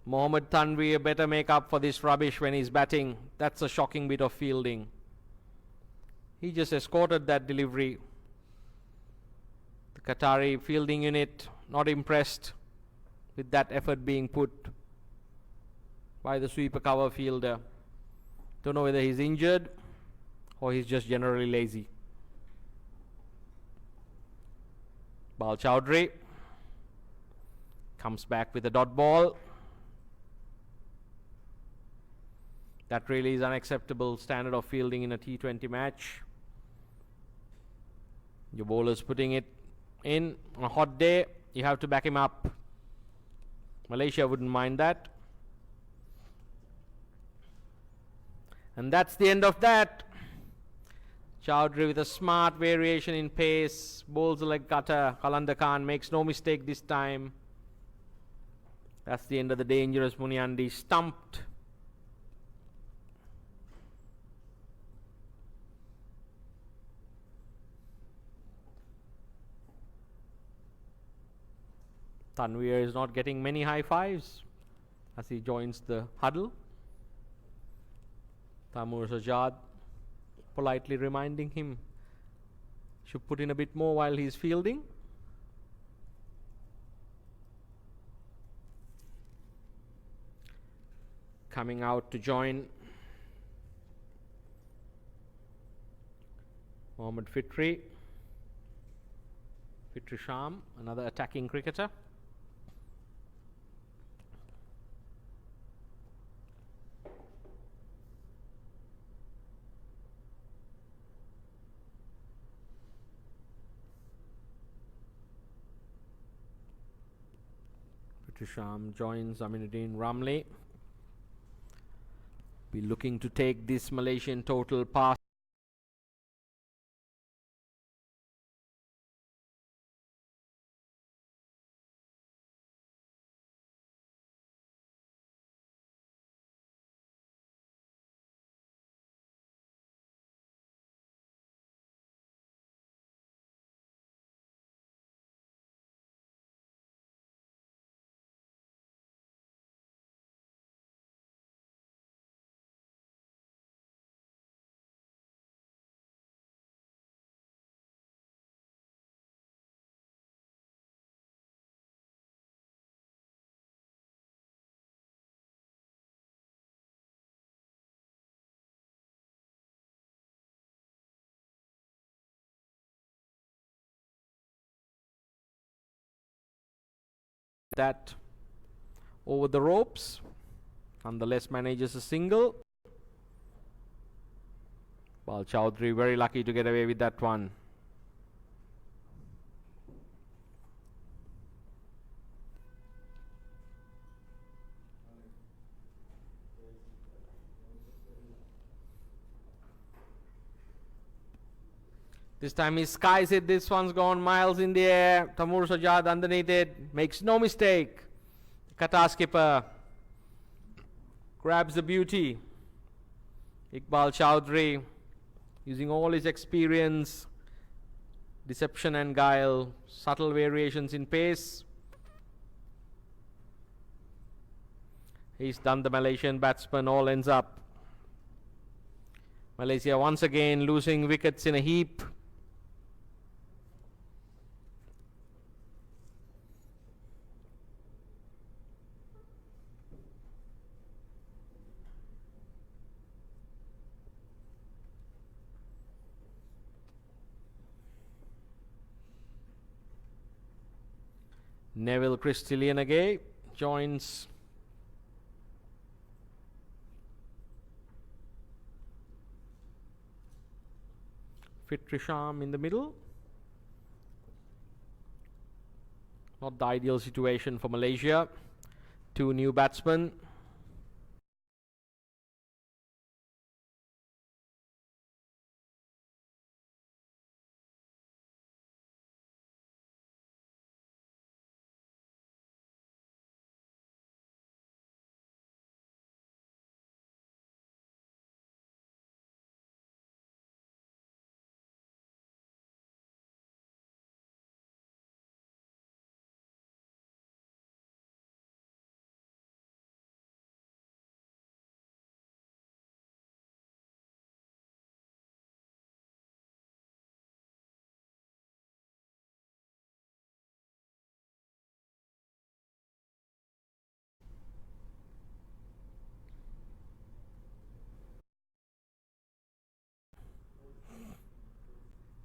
Mohammed Tanveer better make up for this rubbish when he's batting. That's a shocking bit of fielding. He just escorted that delivery. The Qatari fielding unit not impressed with that effort being put by the sweeper cover fielder. Don't know whether he's injured or he's just generally lazy. Bal Chowdhury comes back with a dot ball. That really is unacceptable standard of fielding in a T20 match. Your bowler's putting it in on a hot day. You have to back him up. Malaysia wouldn't mind that. And that's the end of that. Chowdhury with a smart variation in pace, bowls like gutter. Qalandar Khan makes no mistake this time. That's the end of the dangerous Muniandy, stumped. Tanveer is not getting many high fives as he joins the huddle. Tamoor Sajjad politely reminding him should put in a bit more while he's fielding. Coming out to join Mohammed Fitri. Fitri Sham, another attacking cricketer. Sham joins Aminuddin, Ramli. Be looking to take this Malaysian total past that over the ropes, nonetheless manages a single. Bal Chowdhury very lucky to get away with that one. This time he skies it. This one's gone miles in the air. Tamoor Sajjad underneath it. Makes no mistake. Qatar skipper grabs the beauty. Iqbal Chowdhury, using all his experience, deception and guile, subtle variations in pace. He's done the Malaysian batsman all ends up. Malaysia once again losing wickets in a heap. Neville Liyanage joins Fitri Sham in the middle. Not the ideal situation for Malaysia. Two new batsmen.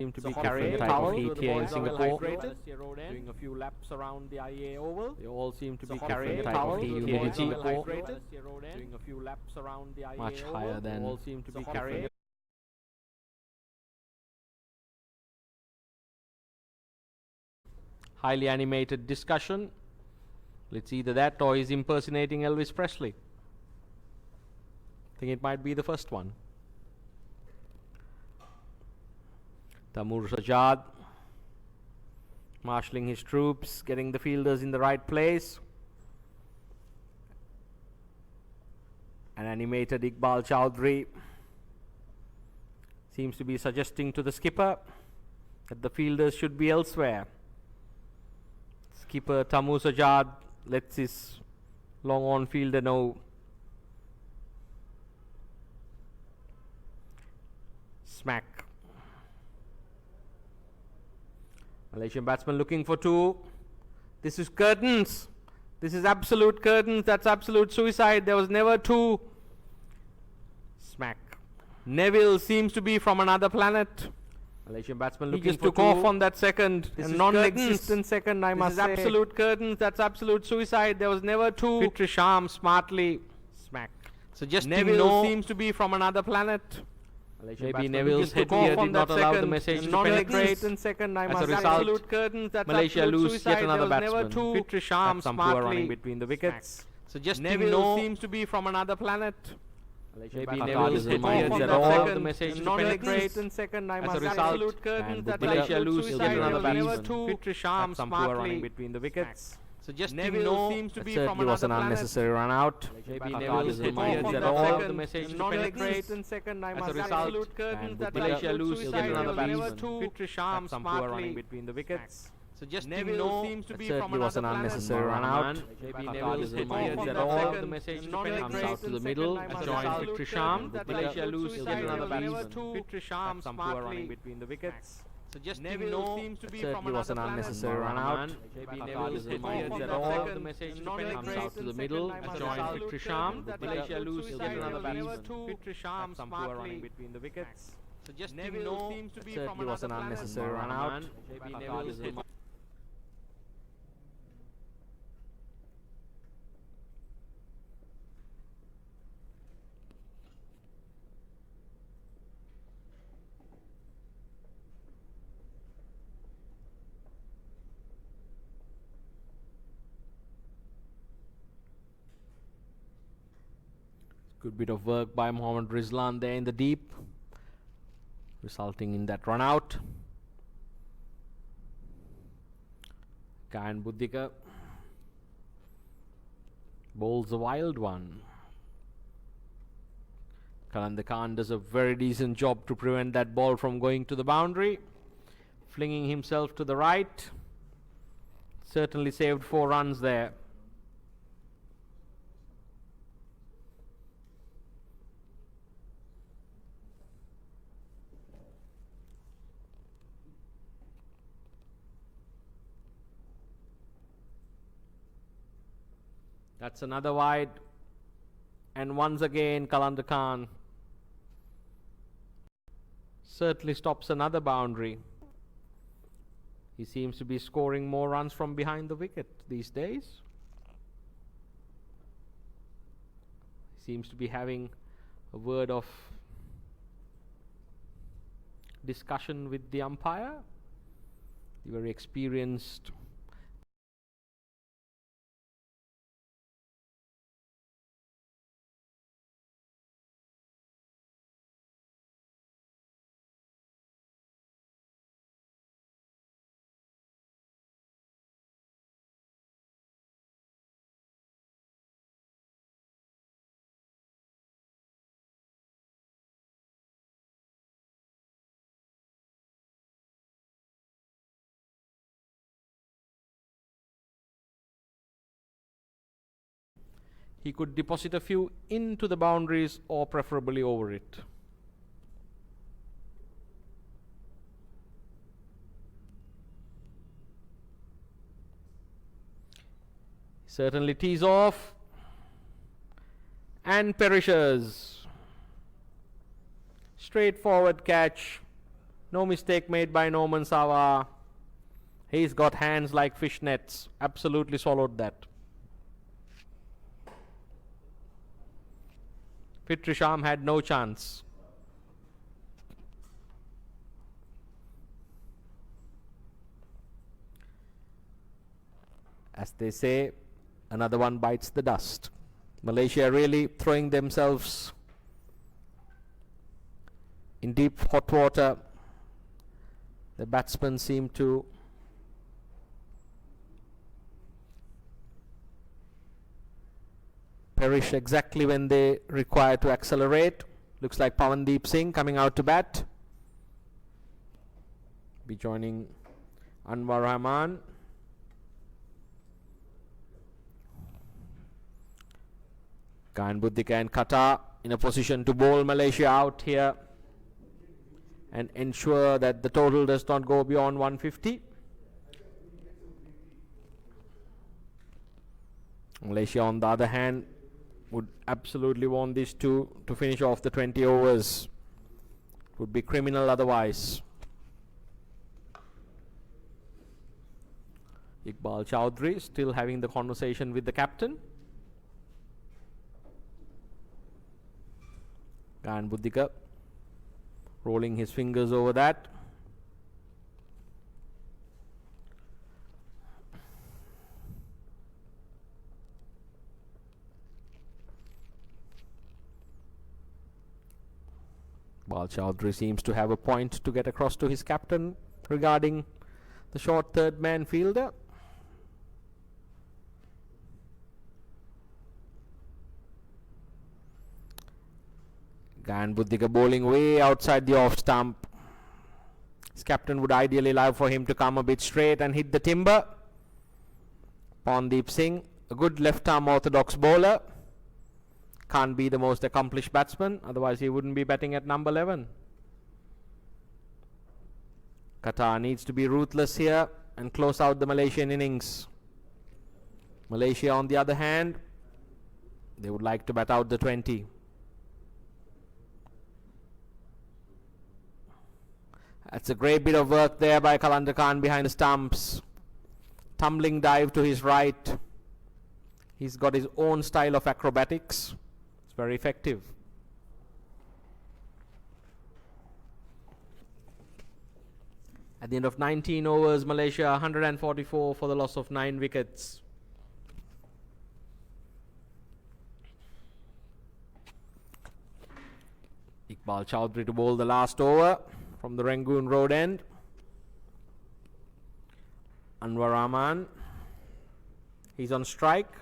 Seem to be carrying type of heat here in Singapore. Doing a few laps around the IEA Oval. They all seem to be carrying type of heat here in Singapore. Doing a few laps around the IEA much higher than all seem to be carrying. Highly animated discussion. It's either that or he's impersonating Elvis Presley. I think it might be the first one. Tamoor Sajjad marshalling his troops, getting the fielders in the right place. An animated Iqbal Chowdhury seems to be suggesting to the skipper that the fielders should be elsewhere. Skipper Tamoor Sajjad lets his long on fielder know. Smack. Malaysian batsman looking for two. This is curtains. This is absolute curtains. That's absolute suicide. There was never two. Smack. Neville seems to be from another planet. Malaysian batsman looking for two. He just took off on that second. This is non-existent second, I must say. This is absolute curtains. That's absolute suicide. There was never two. Fitri Sham smartly. Smack. Suggesting Neville seems to be from another planet. Maybe Neville's headgear did not allow the message to penetrate. As a result, Malaysia lose yet another batsman. Fitri Sham smartly running between the wickets. Suggesting Neville seems to be from another planet. Maybe Neville's headgear did not allow the message to penetrate. As a result, Malaysia lose yet another batsman. Fitri Sham smartly running between the wickets. Suggesting Neville seems to be from another was an unnecessary run out. Maybe Neville's headgear did not allow the message to penetrate. As a result, Malaysia lose yet another batsman. Fitri Sham smartly running between the wickets. Suggesting Neville seems to be from was an unnecessary run out. Maybe Neville's headgear did not allow the message to penetrate. Comes out to the middle, join Fitri Sham. Malaysia lose yet another batsman. Fitri Sham smartly running between the wickets. Suggesting Neville seems to be from was an unnecessary run out. Maybe Neville's headgear did not allow the message to penetrate. Comes out to the middle, join Fitri Sham. Malaysia lose yet another batsman. Fitri Sham smartly running between the wickets. Suggesting Neville seems to be from was an unnecessary run out. Maybe Neville's headgear. Good bit of work by Mohammed Rizlan there in the deep, resulting in that run out. Gayan Munaweera bowls a wild one. Qalandar Khan does a very decent job to prevent that ball from going to the boundary. Flinging himself to the right. Certainly saved 4 runs there. That's another wide. And once again, Qalandar Khan certainly stops another boundary. He seems to be scoring more runs from behind the wicket these days. Seems to be having a word of discussion with the umpire. The very experienced he could deposit a few into the boundaries or preferably over it. Certainly tees off and perishes. Straightforward catch. No mistake made by Nouman Sarwar. He's got hands like fish nets. Absolutely swallowed that. Fitri Sham had no chance. As they say, another one bites the dust. Malaysia really throwing themselves in deep hot water. The batsmen seem to perish exactly when they require to accelerate. Looks like Pavandeep Singh coming out to bat. Be joining Anwar Rahman. Gayan Munaweera and Qatar in a position to bowl Malaysia out here and ensure that the total does not go beyond 150. Malaysia, on the other hand, would absolutely want these two to finish off the 20 overs. Would be criminal otherwise. Iqbal Chowdhury still having the conversation with the captain. Gayan Munaweera rolling his fingers over that. Iqbal Chowdhury seems to have a point to get across to his captain regarding the short third man fielder. Gayan Munaweera bowling way outside the off stump. His captain would ideally like for him to come a bit straight and hit the timber. Pavandeep Singh, a good left arm orthodox bowler. Can't be the most accomplished batsman, otherwise he wouldn't be batting at number 11. Qatar needs to be ruthless here and close out the Malaysian innings. Malaysia, on the other hand, they would like to bat out the 20. That's a great bit of work there by Qalandar Khan behind the stumps. Tumbling dive to his right. He's got his own style of acrobatics. It's very effective. At the end of 19 overs, Malaysia 144 for the loss of 9 wickets. Iqbal Chowdhury to bowl the last over from the Rangoon Road end. Anwar Rahman He's on strike.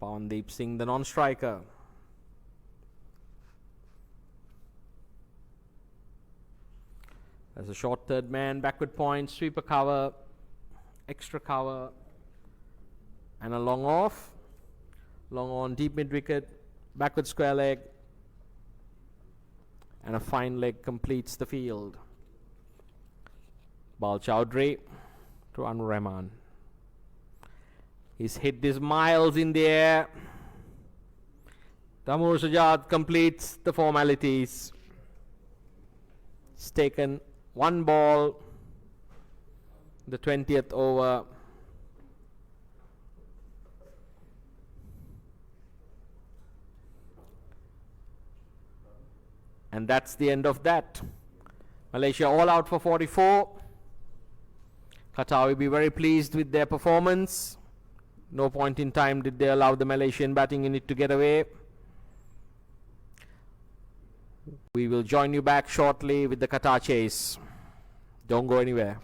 Pavandeep Singh, the non-striker. There's a short third man, backward point, sweeper cover, extra cover, and a long off. Long on, deep mid wicket, backward square leg, and a fine leg completes the field. Bal Chowdhury to Anur Rahman. He's hit this miles in the air. Tamoor Sajjad completes the formalities. It's taken one ball, the 20th over. And that's the end of that. Malaysia all out for 44. Qatar will be very pleased with their performance. No point in time did they allow the Malaysian batting unit to get away. We will join you back shortly with the Qatar chase. Don't go anywhere.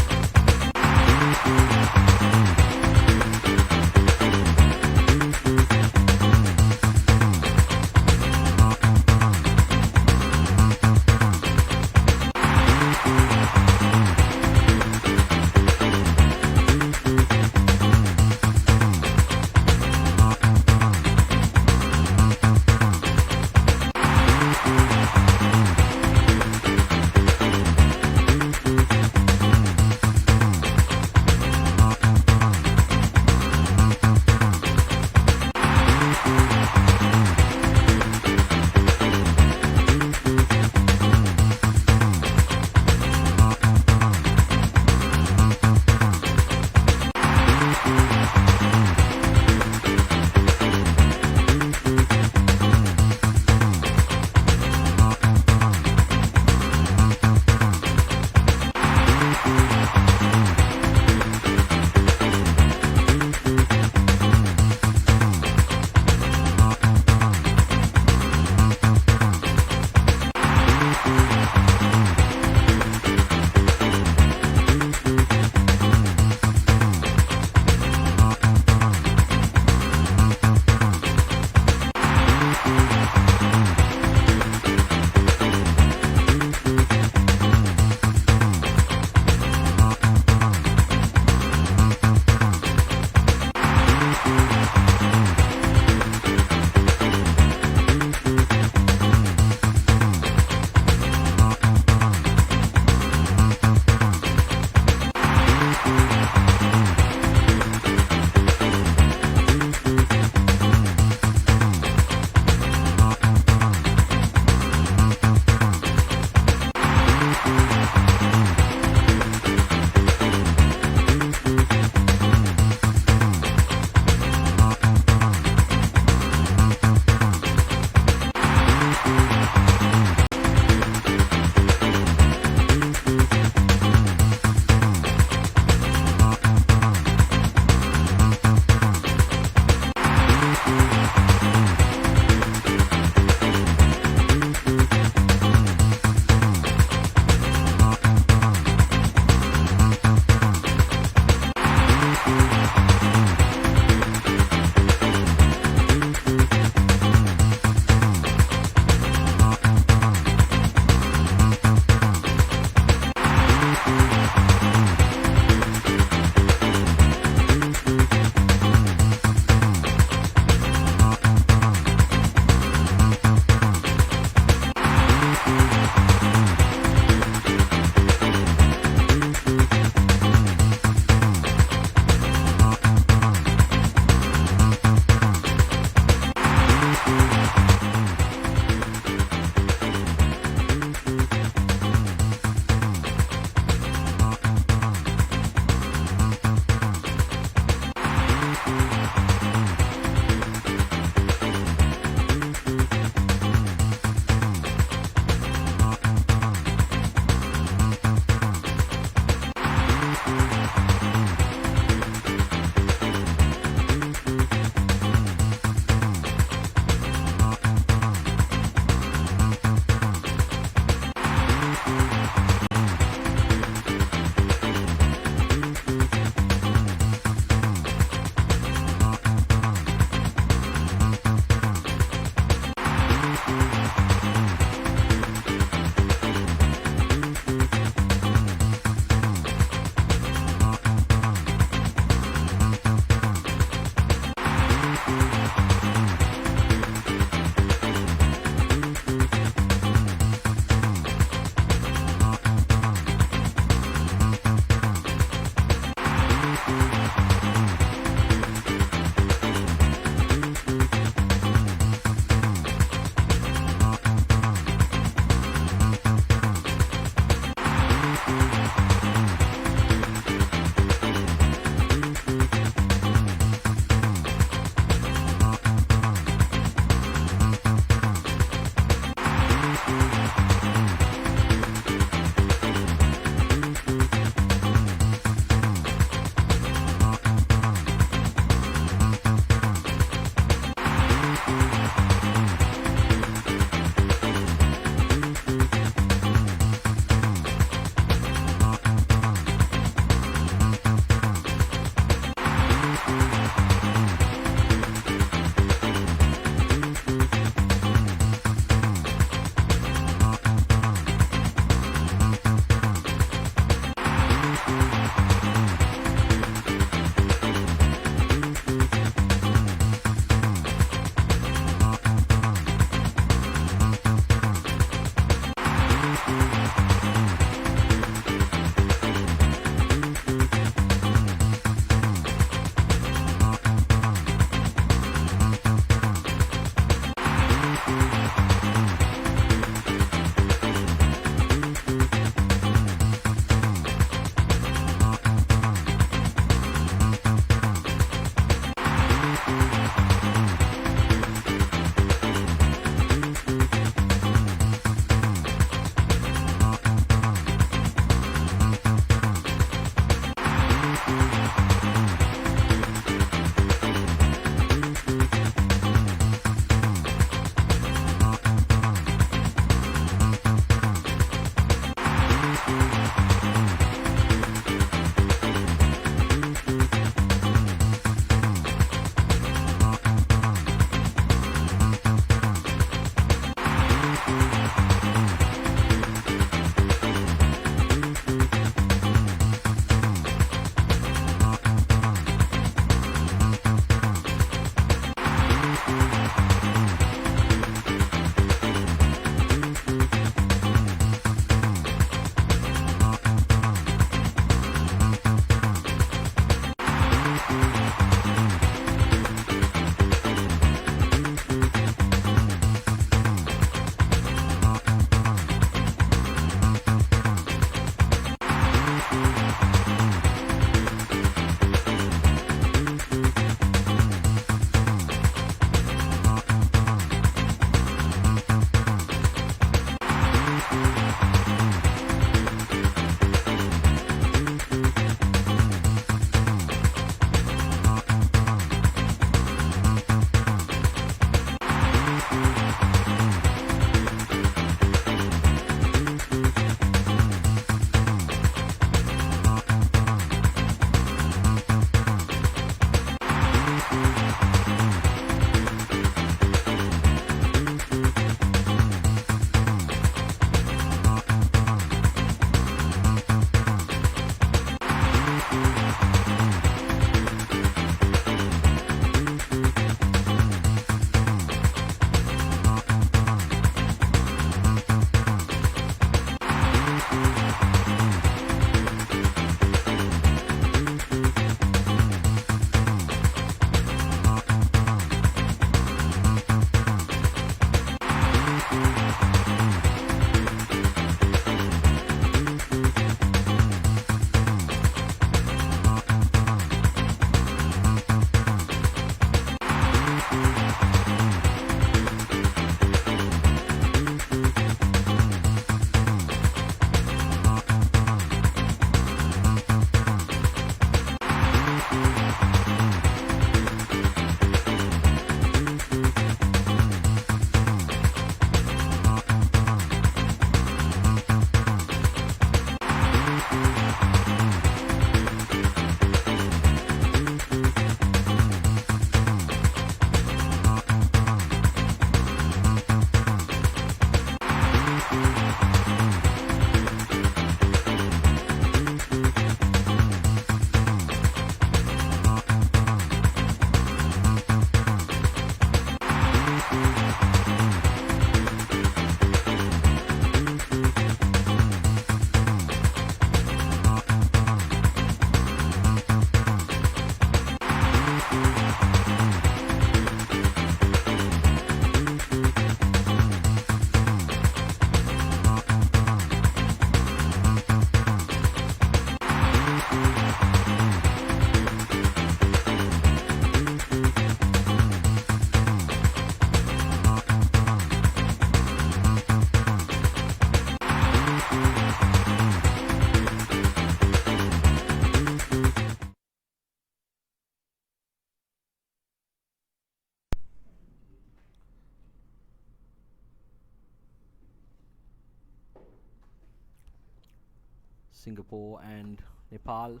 Singapore and Nepal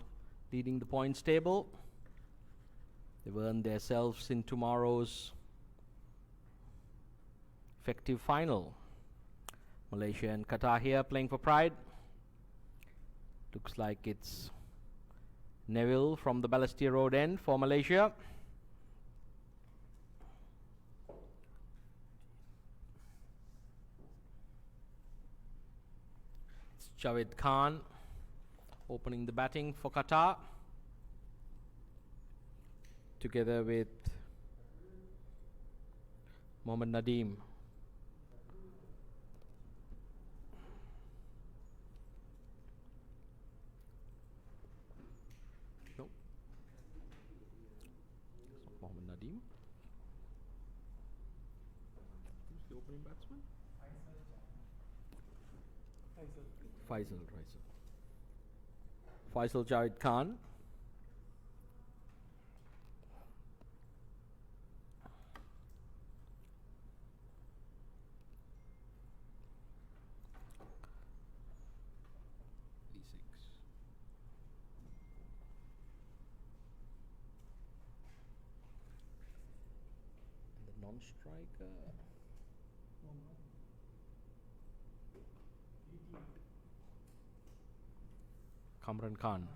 leading the points table. They've earned themselves in tomorrow's effective final. Malaysia and Qatar here playing for pride. Looks like it's Neville from the Balestier Road end for Malaysia. It's Javed Khan opening the batting for Qatar, together with Mohammed Nadeem. No, it's not Mohammed Nadeem. Who's the opening batsman? Faisal. Faisal Javed Khan. Non-striker Kamran Khan.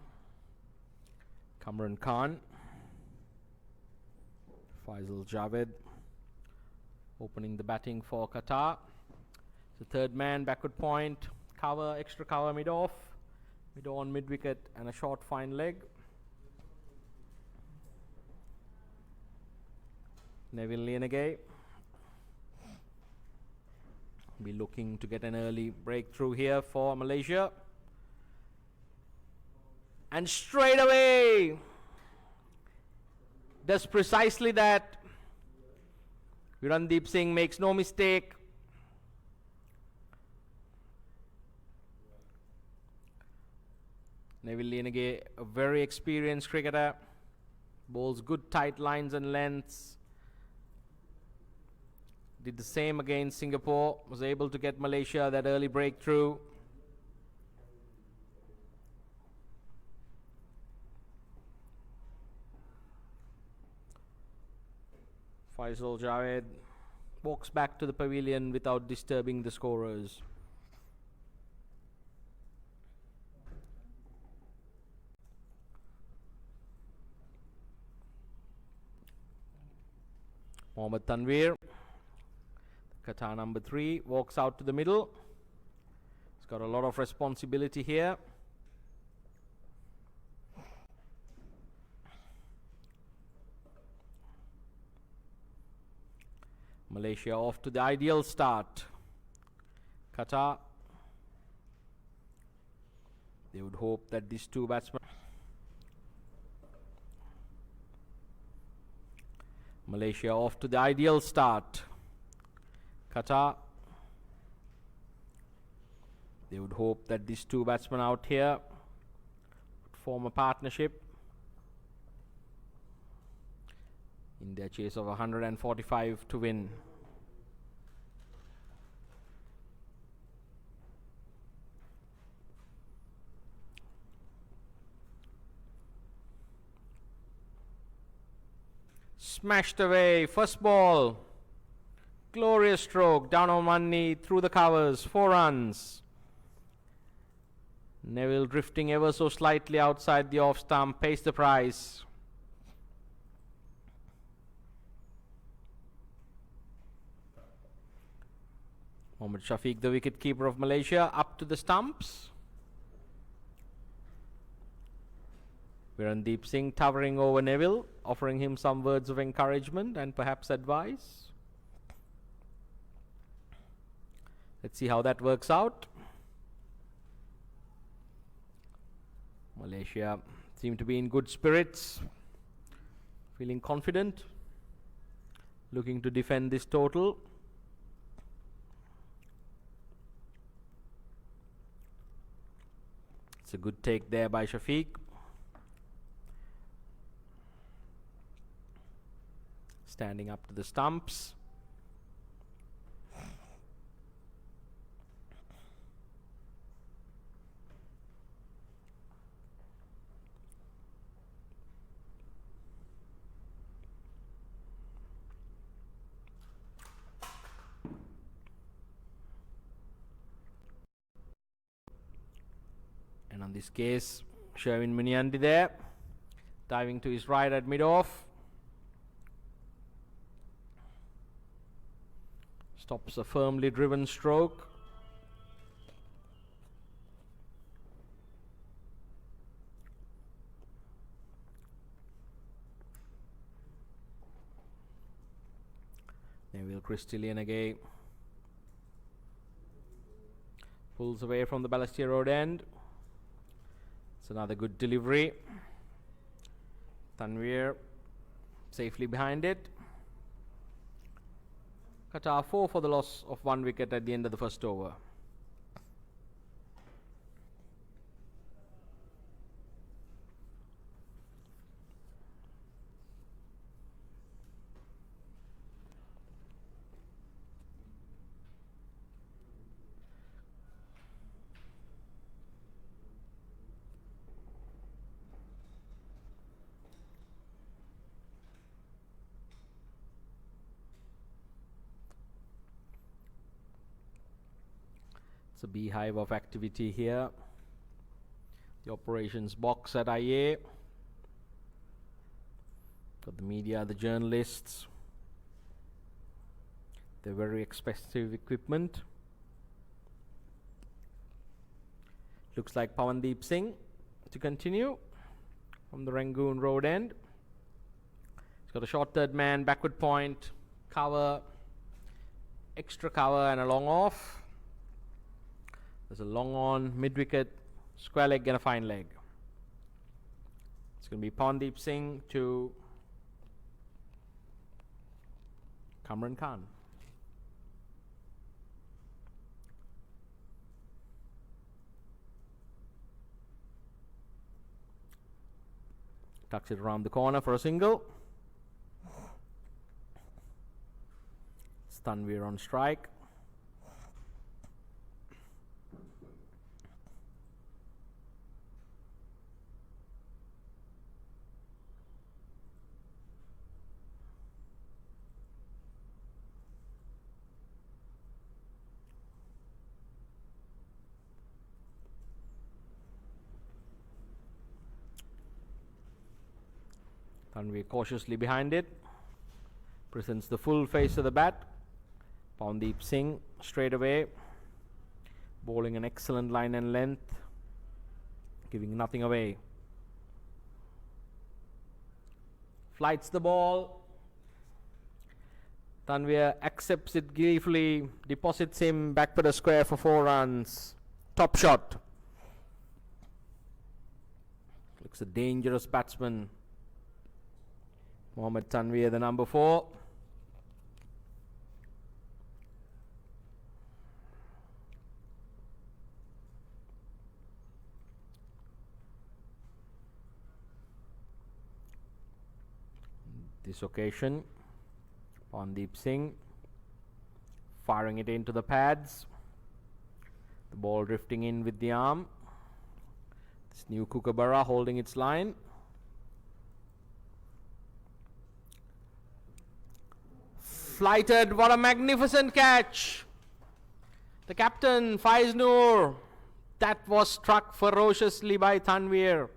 Faisal Javed opening the batting for Qatar. The third man, backward point, cover, extra cover mid-off, mid-on, mid-wicket and a short fine leg. Neville Liyanage be looking to get an early breakthrough here for Malaysia. And straight away does precisely that. Virandeep Singh makes no mistake. Neville Liyanage, a very experienced cricketer, bowls good tight lines and lengths. Did the same against Singapore, was able to get Malaysia that early breakthrough. Faisal Javed walks back to the pavilion without disturbing the scorers. Mohammed Tanveer, Qatar number 3, walks out to the middle. He's got a lot of responsibility here. Malaysia off to the ideal start. Qatar, they would hope that these two batsmen. Malaysia off to the ideal start. Qatar, they would hope that these two batsmen out here would form a partnership in their chase of 145 to win. Smashed away, first ball. Glorious stroke, down on one knee, through the covers, 4 runs. Neville drifting ever so slightly outside the off stump, pays the price. Mohammed Shafiq, the wicket-keeper of Malaysia, up to the stumps. Virandeep Singh towering over Neville, offering him some words of encouragement and perhaps advice. Let's see how that works out. Malaysia seem to be in good spirits, feeling confident, looking to defend this total. It's a good take there by Shafiq. Standing up to the stumps. And on this case, Sharvin Muniandy there, diving to his right at mid-off. Stops a firmly driven stroke. Neville Liyanage pulls away from the Balestier Road end. It's another good delivery. Tanveer safely behind it. Qatar 4 for the loss of 1 wicket at the end of the first over. It's a beehive of activity here. The operations box at IA. Got the media, the journalists. They're very expensive equipment. Looks like Pavandeep Singh to continue from the Rangoon Road end. He's got a short third man, backward point, cover, extra cover and a long off. There's a long on, mid-wicket, square leg and a fine leg. It's going to be Pavandeep Singh to Kamran Khan. Tucks it around the corner for a single. Tanveer on strike. Tanveer cautiously behind it, presents the full face of the bat. Pavandeep Singh straight away, bowling an excellent line and length, giving nothing away. Flights the ball. Tanveer accepts it gleefully, deposits him back for the square for 4 runs. Top shot. Looks a dangerous batsman. Mohammed Tanveer, the number 4. This occasion, Pavandeep Singh firing it into the pads. The ball drifting in with the arm. This new Kookaburra holding its line. Flighted, what a magnificent catch. The captain, Faiz Noor. That was struck ferociously by Tanveer.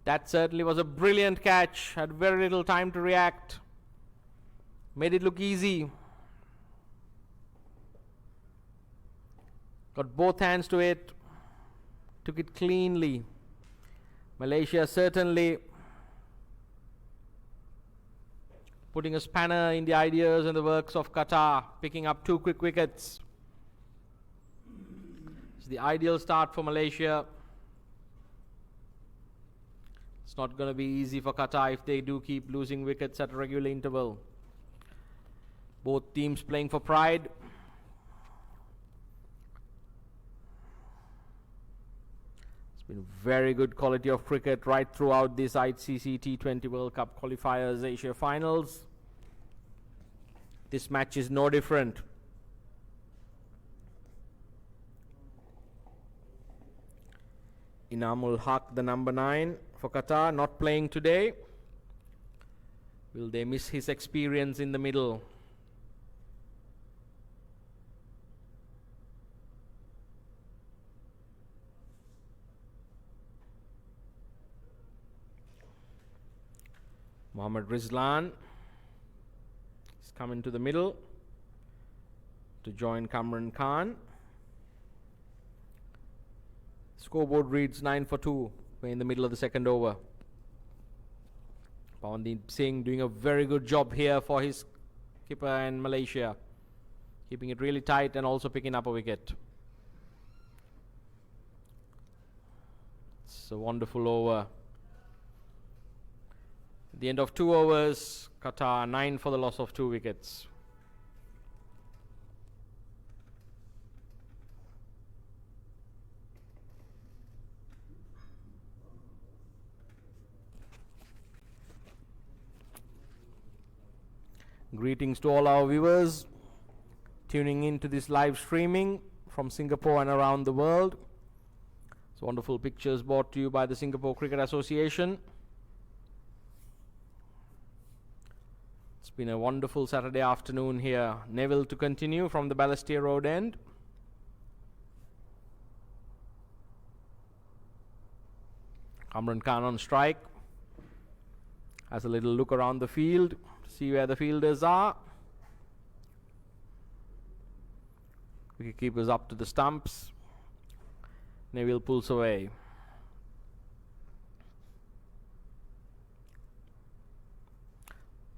That certainly was a brilliant catch. Had very little time to react. Made it look easy. Got both hands to it. Took it cleanly. Malaysia certainly putting a spanner in the ideas and the works of Qatar, picking up 2 quick wickets. It's the ideal start for Malaysia. It's not going to be easy for Qatar if they do keep losing wickets at a regular interval. Both teams playing for pride. It's been very good quality of cricket right throughout this Icc-T20 World Cup qualifiers Asia finals. This match is no different. Inamul Haq, the number 9 for Qatar, not playing today. Will they miss his experience in the middle? Mohammed Rizlan is coming to the middle to join Kamran Khan. Scoreboard reads 9 for 2. We're in the middle of the second over. Pavandeep Singh doing a very good job here for his keeper and Malaysia. Keeping it really tight and also picking up a wicket. It's a wonderful over. At the end of 2 overs, Qatar 9 for the loss of 2 wickets. Greetings to all our viewers tuning in to this live streaming from Singapore and around the world. It's wonderful pictures brought to you by the Singapore Cricket Association. It's been a wonderful Saturday afternoon here. Neville to continue from the Balestier Road end. Kamran Khan on strike. Has a little look around the field. See where the fielders are. Wicketkeepers up to the stumps. Neville pulls away.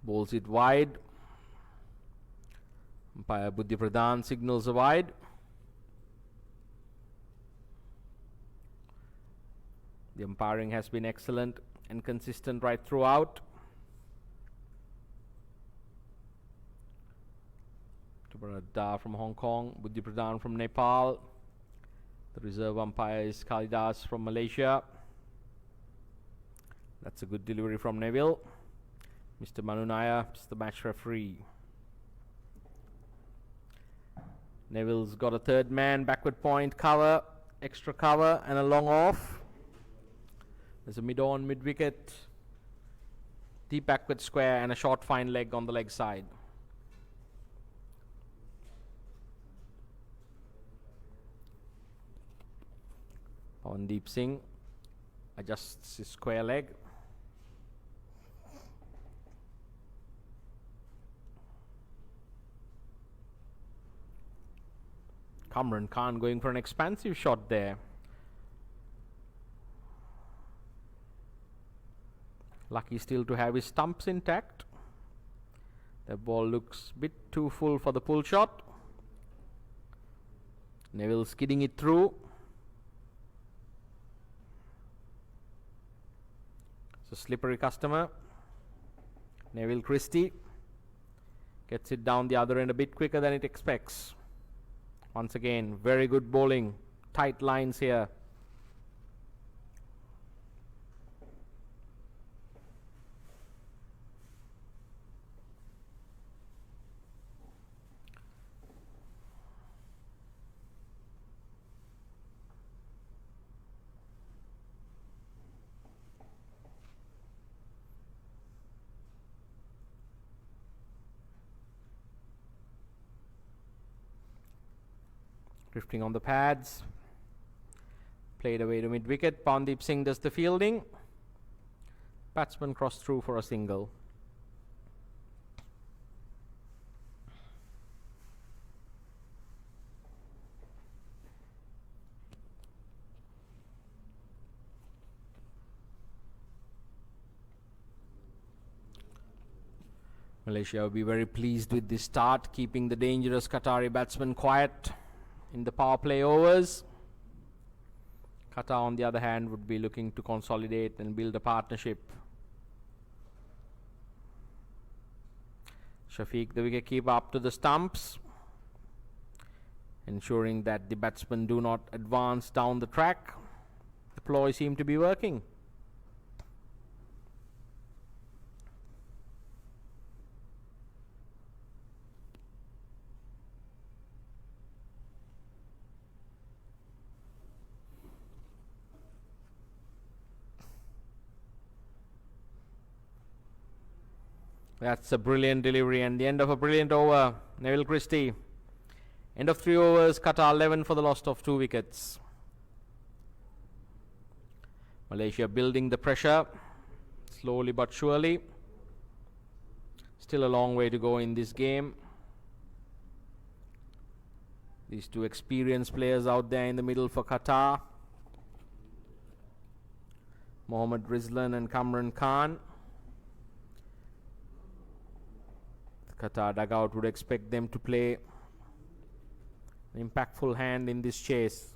Bowls it wide. Umpire Buddhi Pradhan signals a wide. The umpiring has been excellent and consistent right throughout. Tubarada from Hong Kong, Buddhi Pradhan from Nepal. The reserve umpire is Khalidas from Malaysia. That's a good delivery from Neville. Mr. Manunaya is the match referee. Neville's got a third man, backward point, cover, extra cover, and a long off. There's a mid-on, mid-wicket, deep backward square, and a short fine leg on the leg side. Pavandeep Singh adjusts his square leg. Kamran Khan going for an expansive shot there. Lucky still to have his stumps intact. The ball looks a bit too full for the pull shot. Neville skidding it through. It's a slippery customer. Neville Christie gets it down the other end a bit quicker than it expects. Once again, very good bowling. Tight lines here. Drifting on the pads. Played away to mid-wicket. Pavandeep Singh does the fielding. Batsman crossed through for a single. Malaysia will be very pleased with this start, keeping the dangerous Qatari batsman quiet in the power play overs. Qatar, on the other hand, would be looking to consolidate and build a partnership. Shafiq, the wicketkeeper, up to the stumps, ensuring that the batsmen do not advance down the track. The ploy seemed to be working. That's a brilliant delivery and the end of a brilliant over. Neville Christie. End of 3 overs, Qatar 11 for the loss of 2 wickets. Malaysia building the pressure, slowly but surely. Still a long way to go in this game. These two experienced players out there in the middle for Qatar. Mohammed Rizlan and Kamran Khan. The Qatar dugout would expect them to play an impactful hand in this chase.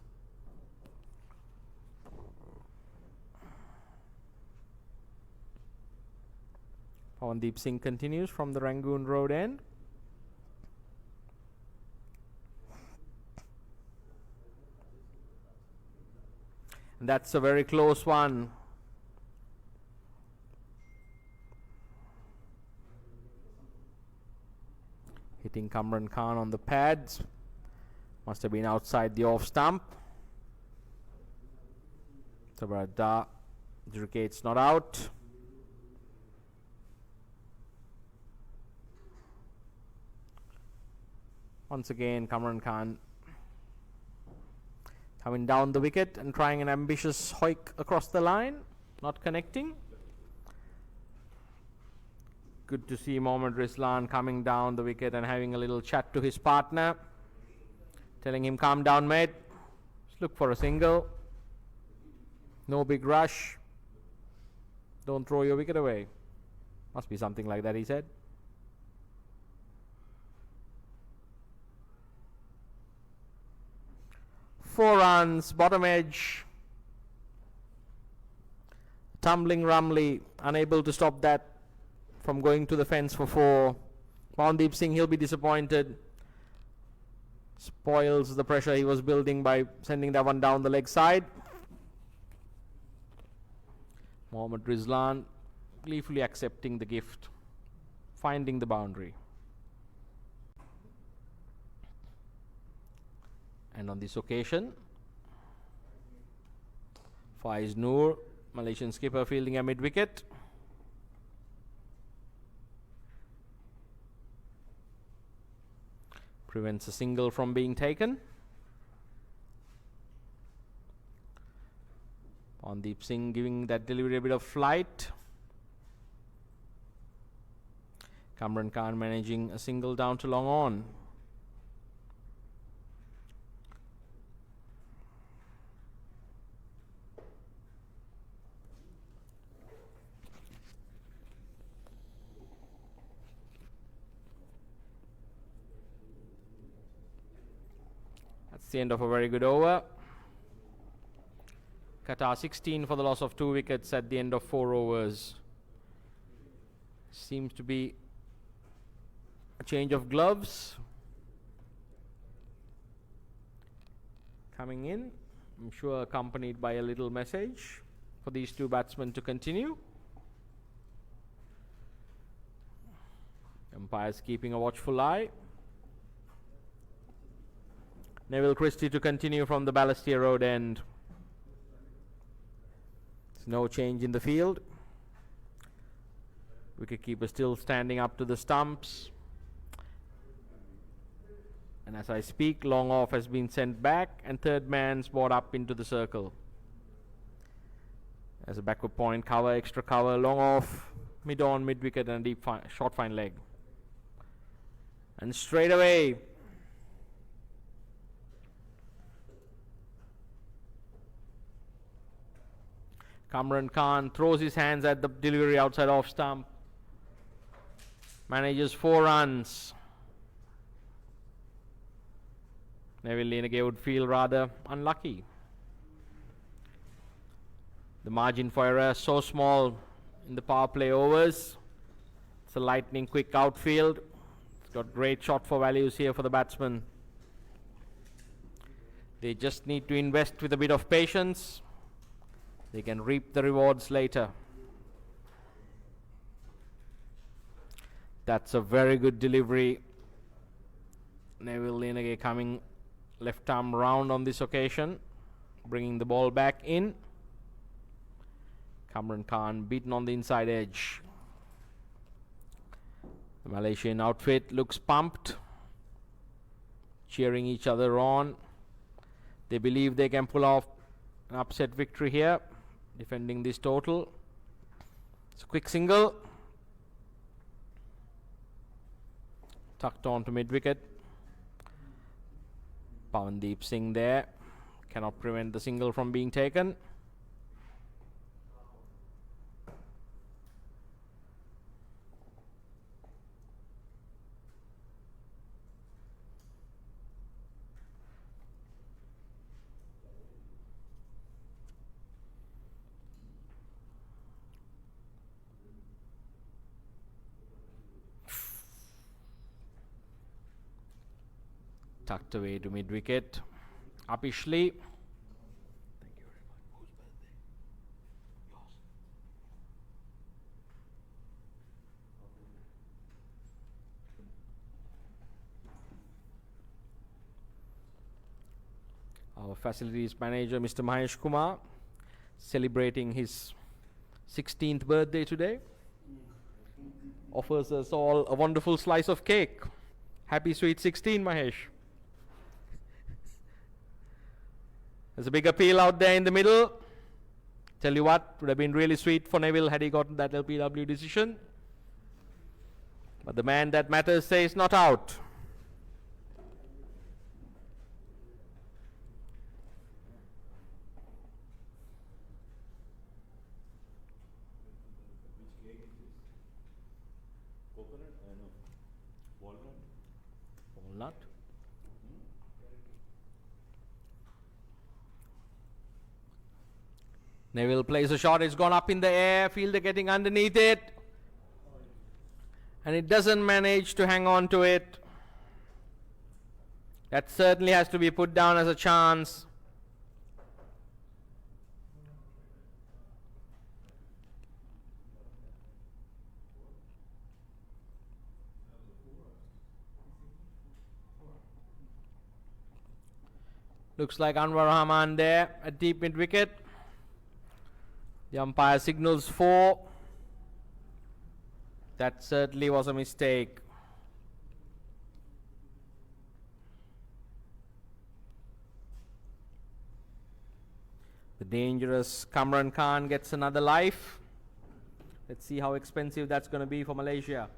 Pavandeep Singh continues from the Rangoon Road end. And that's a very close one. Hitting Kamran Khan on the pads. Must have been outside the off stump. Syahadat adjudicates not out. Once again, Kamran Khan coming down the wicket and trying an ambitious hoik across the line, not connecting. Good to see Mohammed Rizlan coming down the wicket and having a little chat to his partner, telling him, calm down, mate. Just look for a single. No big rush. Don't throw your wicket away. Must be something like that, he said. Four runs, bottom edge. Tumbling Rumley, unable to stop that from going to the fence for four. Pavandeep Singh, he'll be disappointed. Spoils the pressure he was building by sending that one down the leg side. Mohammed Rizlan gleefully accepting the gift, finding the boundary. And on this occasion, Faiz Noor, Malaysian skipper, fielding a mid-wicket. Prevents a single from being taken. Pavandeep Singh giving that delivery a bit of flight. Kamran Khan managing a single down to long on. That's the end of a very good over. Qatar 16 for the loss of 2 wickets at the end of 4 overs. Seems to be a change of gloves coming in. I'm sure accompanied by a little message for these two batsmen to continue. Umpires keeping a watchful eye. Neville Christie to continue from the Balestier Road end. There's no change in the field. Wicketkeeper still standing up to the stumps. And as I speak, long off has been sent back and third man's brought up into the circle. As a backward point, cover, extra cover, long off, mid on, mid wicket and a deep short fine leg. And straight away, Kamran Khan throws his hands at the delivery outside off stump. Manages 4 runs. Neville Liyanage would feel rather unlucky. The margin for error so small in the power play overs. It's a lightning quick outfield. It's got great shot for values here for the batsman. They just need to invest with a bit of patience. They can reap the rewards later. That's a very good delivery. Neville Liyanage coming left arm round on this occasion, bringing the ball back in. Kamran Khan beaten on the inside edge. The Malaysian outfit looks pumped, cheering each other on. They believe they can pull off an upset victory here, defending this total. It's a quick single. Tucked on to mid-wicket. Pavandeep Singh there. Cannot prevent the single from being taken. Tucked away to mid-wicket. Upishly. Our facilities manager, Mr. Mahesh Kumar, celebrating his 16th birthday today. Offers us all a wonderful slice of cake. Happy sweet 16, Mahesh. There's a big appeal out there in the middle. Tell you what, would have been really sweet for Neville had he gotten that LPW decision. But the man that matters says not out. Walnut. Neville plays a shot, it's gone up in the air, fielder getting underneath it. And it doesn't manage to hang on to it. That certainly has to be put down as a chance. Looks like Anwar Rahman there at deep mid-wicket. The umpire signals 4. That certainly was a mistake. The dangerous Kamran Khan gets another life. Let's see how expensive that's going to be for Malaysia.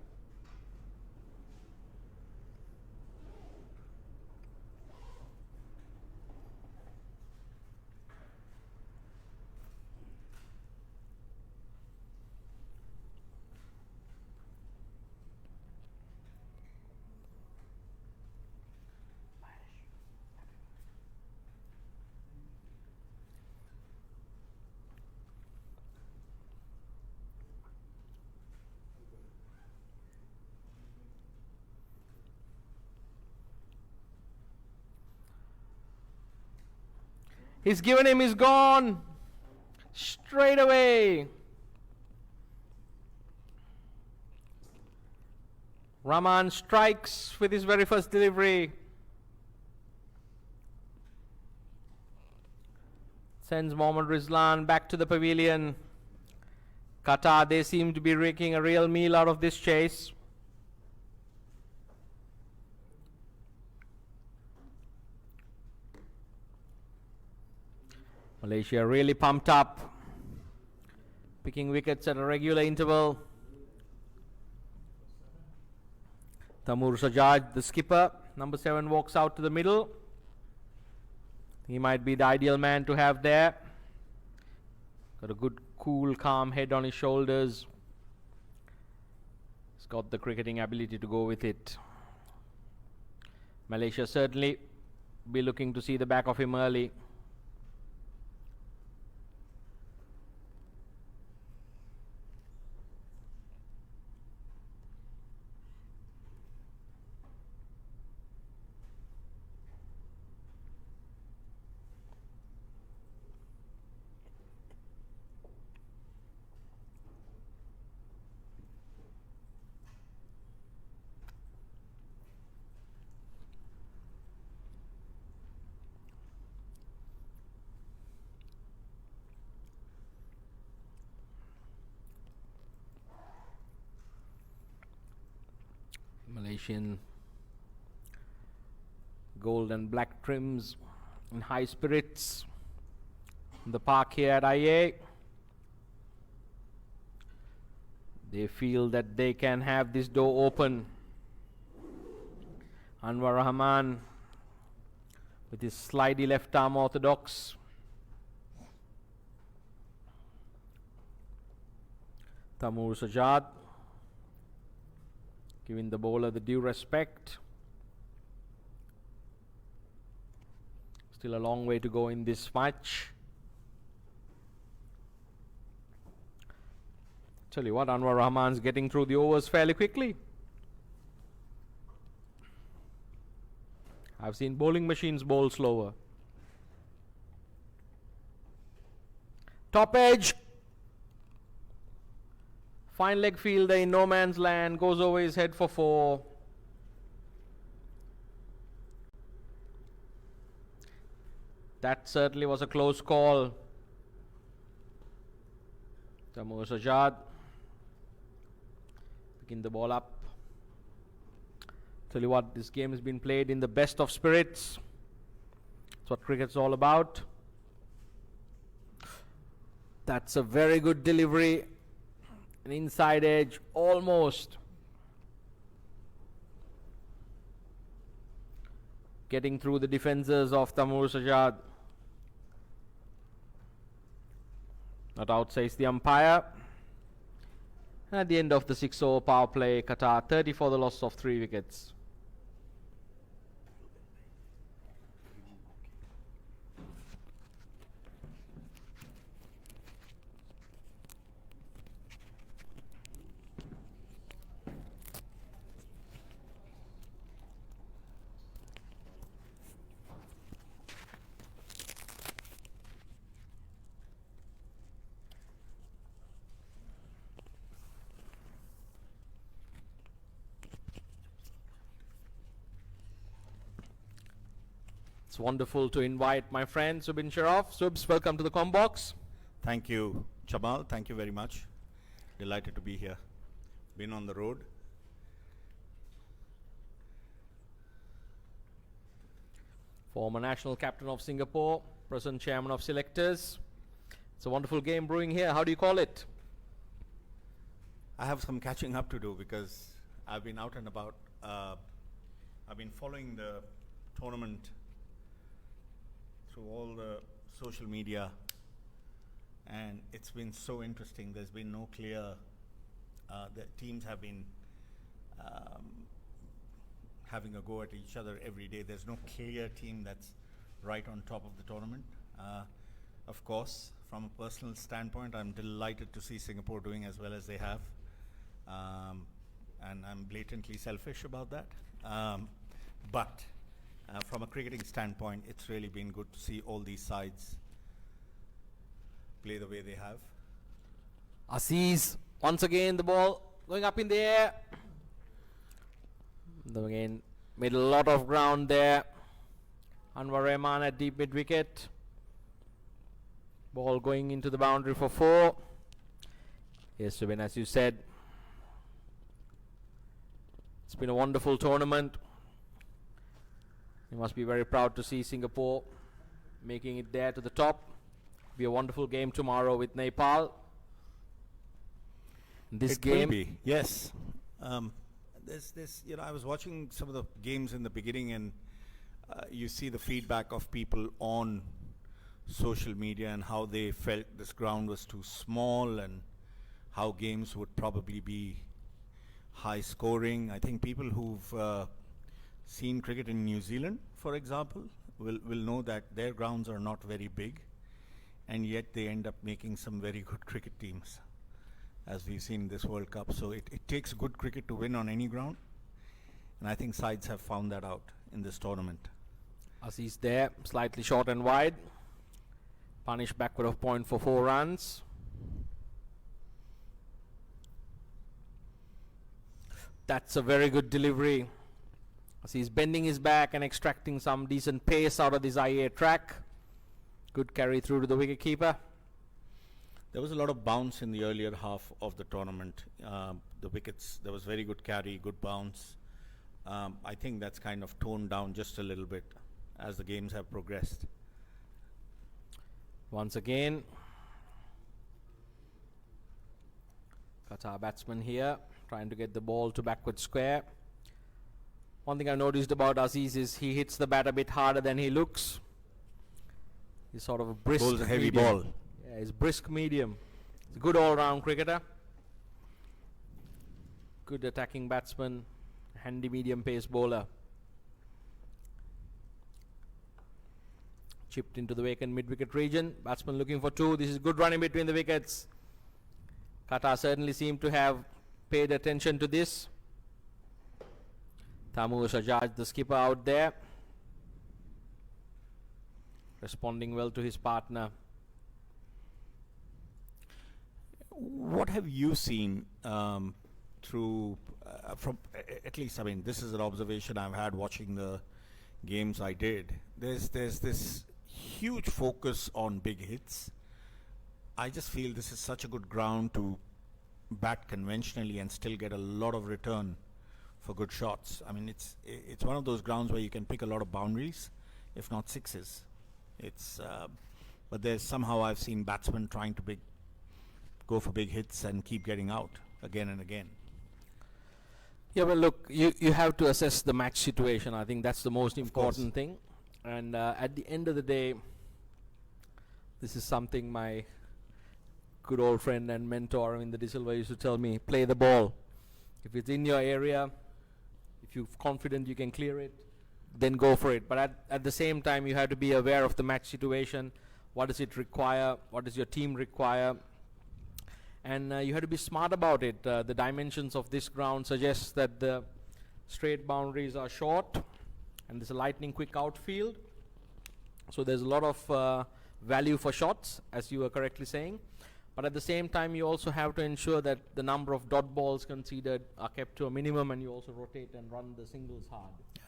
He's given him, he's gone. Straight away. Rahman strikes with his very first delivery. Sends Mohammad Rizlan back to the pavilion. Qatar, they seem to be making a real meal out of this chase. Malaysia really pumped up, picking wickets at a regular interval. Tamoor Sajjad, the skipper, number 7, walks out to the middle. He might be the ideal man to have there. Got a good, cool, calm head on his shoulders. He's got the cricketing ability to go with it. Malaysia certainly be looking to see the back of him early. Malaysian gold and black trims in high spirits in the park here at IA. They feel that they can have this door open. Anwar Rahman with his slidey left arm orthodox. Tamoor Sajjad giving the bowler the due respect. Still a long way to go in this match. Tell you what, Anwar Rahman's getting through the overs fairly quickly. I've seen bowling machines bowl slower. Top edge. Fine leg fielder in no man's land. Goes over his head for 4. That certainly was a close call. Tamoor Sajjad picking the ball up. Tell you what, this game has been played in the best of spirits. That's what cricket's all about. That's a very good delivery. An inside edge, almost. Getting through the defences of Tamoor Sajjad. Not out, says the umpire. At the end of the 6-over power play, Qatar 30 for the loss of 3 wickets. It's wonderful to invite my friend Subin Sharaf. Subs, welcome to the Combox. Thank you, Jamal. Thank you very much. Delighted to be here. Been on the road. Former national captain of Singapore, present chairman of selectors. It's a wonderful game brewing here. How do you call it? I have some catching up to do because I've been out and about. I've been following the tournament through all the social media, and it's been so interesting. There's been no clear, the teams have been having a go at each other every day. There's no clear team that's right on top of the tournament. Of course, from a personal standpoint, I'm delighted to see Singapore doing as well as they have, and I'm blatantly selfish about that. But from a cricketing standpoint, it's really been good to see all these sides play the way they have. Aziz, once again the ball going up in the air. Again, made a lot of ground there. Anwar Rahman at deep mid wicket. Ball going into the boundary for 4. Yes, Subin, as you said, it's been a wonderful tournament. You must be very proud to see Singapore making it there to the top. Be a wonderful game tomorrow with Nepal. This It game, will be, yes. This, I was watching some of the games in the beginning, and you see the feedback of people on social media and how they felt this ground was too small and how games would probably be high scoring. I think people who've seen cricket in New Zealand, for example, will know that their grounds are not very big, and yet they end up making some very good cricket teams, as we've seen in this World Cup. So it takes good cricket to win on any ground, and I think sides have found that out in this tournament. Aziz there, slightly short and wide. Punish backward of point for 4 runs. That's a very good delivery. As he's bending his back and extracting some decent pace out of this IA track. Good carry through to the wicketkeeper. There was a lot of bounce in the earlier half of the tournament. The wickets, there was very good carry, good bounce. I think that's kind of toned down just a little bit as the games have progressed. Once again, Qatar batsman here trying to get the ball to backward square. One thing I noticed about Aziz is he hits the bat a bit harder than he looks. He's sort of a brisk Bowls a heavy medium. ball. Yeah, he's brisk medium. He's a good all-round cricketer. Good attacking batsman. Handy medium pace bowler. Chipped into the vacant mid-wicket region. Batsman looking for 2. This is good running between the wickets. Qatar certainly seem to have paid attention to this. Tamoor Sajjad, the skipper, out there, responding well to his partner. What have you seen through, from at least, I mean, this is an observation I've had watching the games I did. There's this huge focus on big hits. I just feel this is such a good ground to bat conventionally and still get a lot of return for good shots. I mean, it's one of those grounds where you can pick a lot of boundaries, if not sixes. But there's somehow I've seen batsmen trying to go for big hits and keep getting out again and again. Yeah, well, look, you have to assess the match situation. I think that's the most important thing. And at the end of the day, this is something my good old friend and mentor Aminuddin De Silva used to tell me: play the ball. If it's in your area, if you're confident you can clear it, then go for it. But at the same time, you have to be aware of the match situation. What does it require? What does your team require? And you have to be smart about it. The dimensions of this ground suggest that the straight boundaries are short and there's a lightning quick outfield. So there's a lot of value for shots, as you were correctly saying. But at the same time, you also have to ensure that the number of dot balls conceded are kept to a minimum, and you also rotate and run the singles hard. Yeah.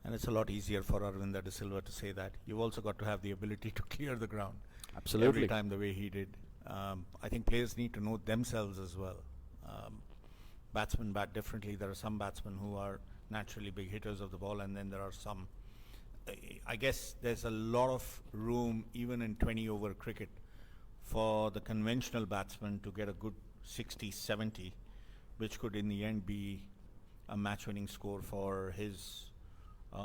And it's a lot easier for Arvinder De Silva to say that. You've also got to have the ability to clear the ground. Absolutely. Every time the way he did. I think players need to know themselves as well. Batsmen bat differently. There are some batsmen who are naturally big hitters of the ball, and then there are some. I guess there's a lot of room, even in 20 over cricket, for the conventional batsman to get a good 60-70, which could in the end be a match winning score for his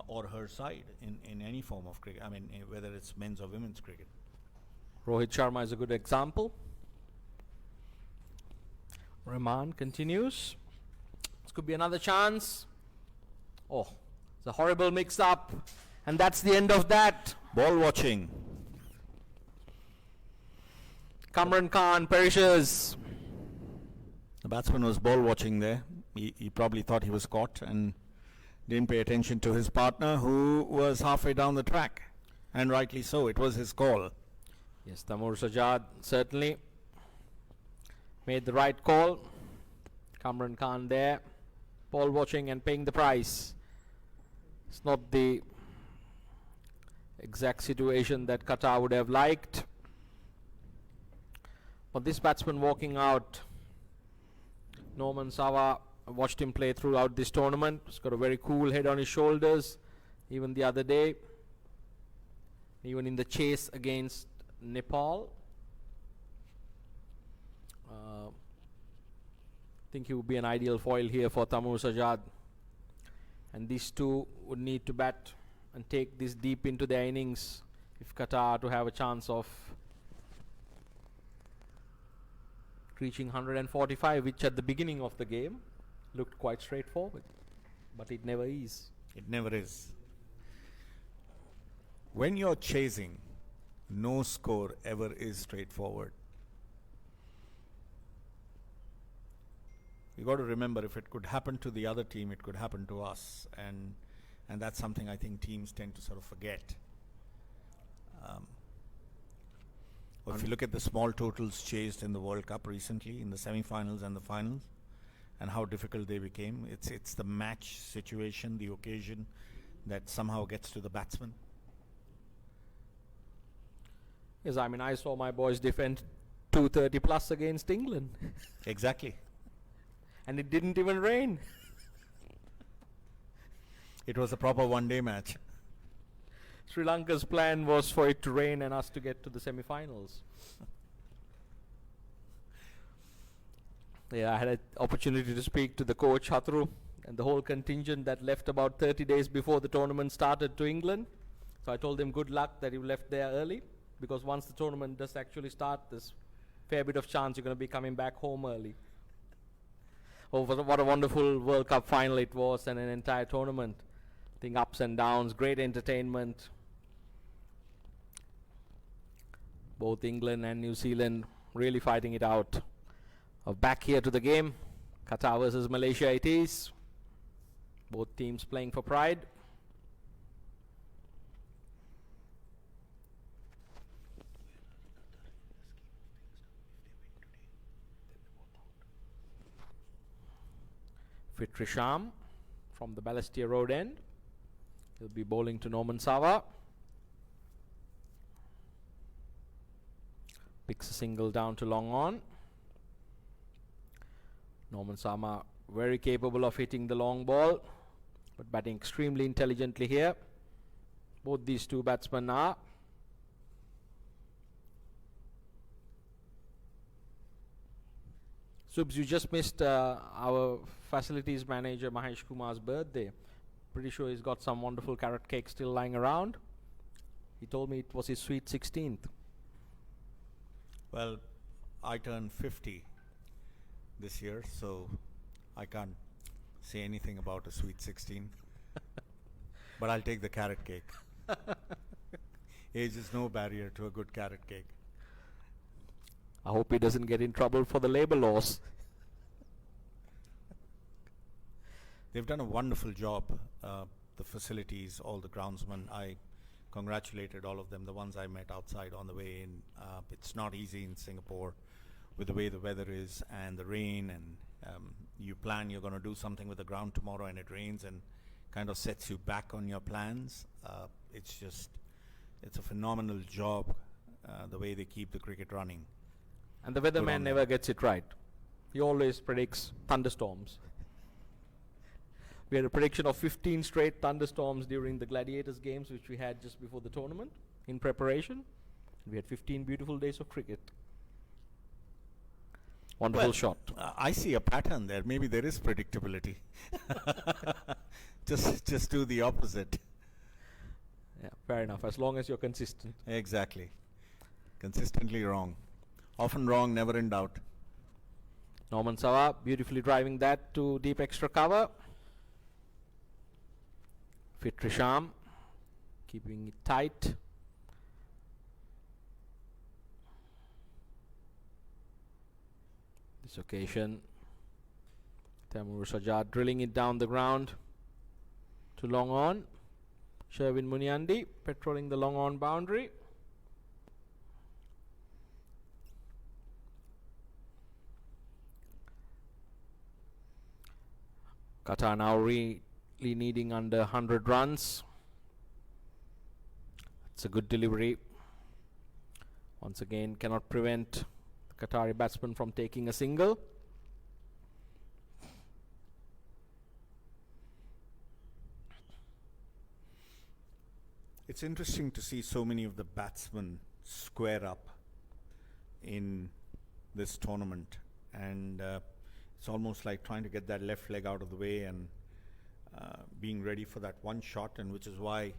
or her side in any form of cricket. I mean, whether it's men's or women's cricket. Rohit Sharma is a good example. Rahman continues. This could be another chance. Oh, it's a horrible mix-up. And that's the end of that. Ball watching. Kamran Khan perishes. The batsman was ball watching there. He probably thought he was caught and didn't pay attention to his partner, who was halfway down the track. And rightly so. It was his call. Yes, Tamoor Sajjad certainly made the right call. Kamran Khan there, ball watching and paying the price. It's not the exact situation that Qatar would have liked. But this batsman walking out, Nouman Sarwar, I watched him play throughout this tournament. He's got a very cool head on his shoulders. Even the other day, even in the chase against Nepal, I think he would be an ideal foil here for Tamoor Sajjad. And these two would need to bat and take this deep into their innings if Qatar are to have a chance of reaching 145, which at the beginning of the game looked quite straightforward. But it never is. It never is. When you're chasing, no score ever is straightforward. You got to remember, if it could happen to the other team, it could happen to us, and that's something I think teams tend to sort of forget. If you look at the small totals chased in the World Cup recently, in the semi-finals and the finals, and how difficult they became, it's the match situation, the occasion, that somehow gets to the batsman. Yes, I mean, I saw my boys defend 230 plus against England. Exactly. And it didn't even rain. It was a proper one-day match. Sri Lanka's plan was for it to rain and us to get to the semi-finals. Yeah, I had an opportunity to speak to the coach, Hatru, and the whole contingent that left about 30 days before the tournament started to England. So I told him good luck that you left there early, because once the tournament does actually start, there's fair bit of chance you're going to be coming back home early. Oh, what a wonderful World Cup final it was, and an entire tournament. I think ups and downs, great entertainment. Both England and New Zealand really fighting it out. Back here to the game. Qatar versus Malaysia it is. Both teams playing for pride. Fitri Sham from the Balestier Road end. He'll be bowling to Nouman Sarwar. Picks a single down to long on. Nouman Sarwar very capable of hitting the long ball, but batting extremely intelligently here. Both these two batsmen are. Subs, you just missed our facilities manager Mahesh Kumar's birthday. Pretty sure he's got some wonderful carrot cake still lying around. He told me it was his sweet 16th. Well, I turned 50 this year, so I can't say anything about a sweet 16. But I'll take the carrot cake. Age is no barrier to a good carrot cake. I hope he doesn't get in trouble for the labour laws. They've done a wonderful job. The facilities, all the groundsmen, I congratulated all of them, the ones I met outside on the way in. It's not easy in Singapore with the way the weather is and the rain, and you plan you're going to do something with the ground tomorrow and it rains and kind of sets you back on your plans. It's a phenomenal job, the way they keep the cricket running. And the weatherman never gets it right. He always predicts thunderstorms. We had a prediction of 15 straight thunderstorms during the Gladiators games, which we had just before the tournament in preparation. We had 15 beautiful days of cricket. Wonderful shot. I see a pattern there. Maybe there is predictability. just do the opposite. Yeah, fair enough. As long as you're consistent. Exactly. Consistently wrong. Often wrong, never in doubt. Nouman Sarwar beautifully driving that to deep extra cover. Fitri Sham keeping it tight. This occasion, Tamoor Sajjad drilling it down the ground to long on. Sharvin Muniandy patrolling the long on boundary. Qatar now really needing under 100 runs. It's a good delivery. Once again, cannot prevent the Qatari batsman from taking a single. It's interesting to see so many of the batsmen square up in this tournament, and it's almost like trying to get that left leg out of the way and being ready for that one shot, and which is why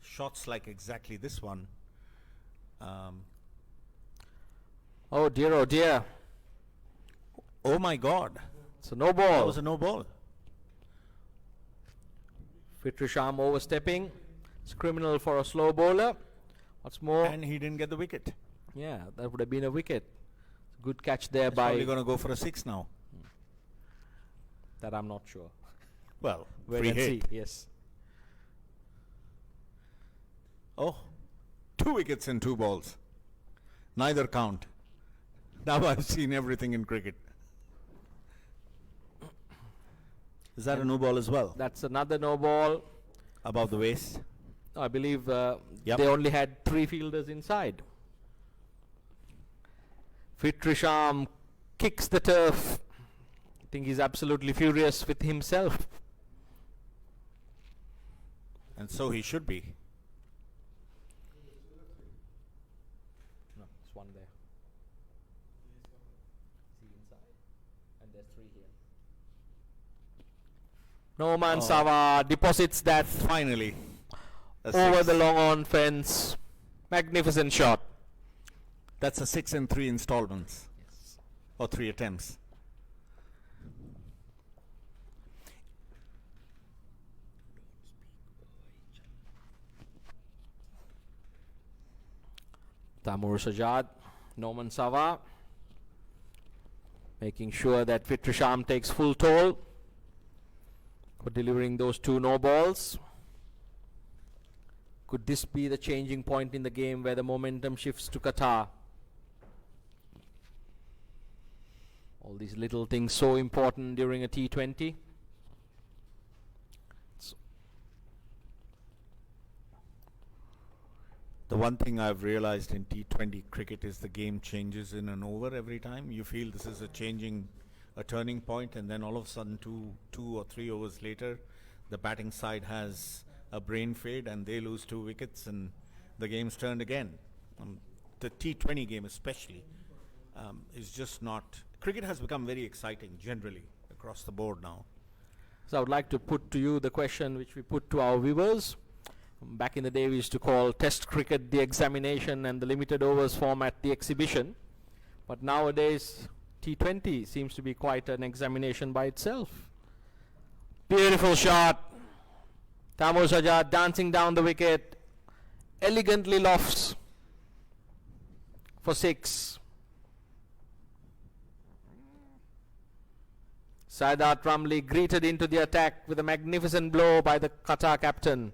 shots like exactly this one. Oh dear, oh dear. Oh my God. It's a no ball. That was a no ball. Fitri Sham overstepping. It's criminal for a slow bowler. What's more, And he didn't get the wicket. yeah, that would have been a wicket. Good catch there He's by. probably going to go for a 6 now. That I'm not sure. Well, Wait free and hit. see. Yes. Oh, 2 wickets and 2 balls. Neither count. Now I've seen everything in cricket. Is that a no ball as well? That's another no ball. Above the waist? I believe Yep. they only had 3 fielders inside. Fitri Sham kicks the turf. I think he's absolutely furious with himself. And so he should be. No, there's one there. See inside. And Nouman Sarwar deposits that Finally. over the long on fence. Magnificent shot. That's a 6 in 3 installments. Yes. Or 3 attempts. Tamoor Sajjad, Nouman Sarwar, making sure that Fitri Sham takes full toll for delivering those 2 no balls. Could this be the changing point in the game where the momentum shifts to Qatar? All these little things so important during a T20. The one thing I've realized in T20 cricket is the game changes in an over every time. You feel this is a turning point, and then all of a sudden, two or three overs later, the batting side has a brain fade and they lose 2 wickets and the game's turned again. The T20 game especially is just not... Cricket has become very exciting generally across the board now. So I would like to put to you the question which we put to our viewers. Back in the day we used to call Test cricket the examination and the limited overs format the exhibition. But nowadays T20 seems to be quite an examination by itself. Beautiful shot. Tamoor Sajjad dancing down the wicket. Elegantly lofts for 6. Syahadat Ramli greeted into the attack with a magnificent blow by the Qatar captain.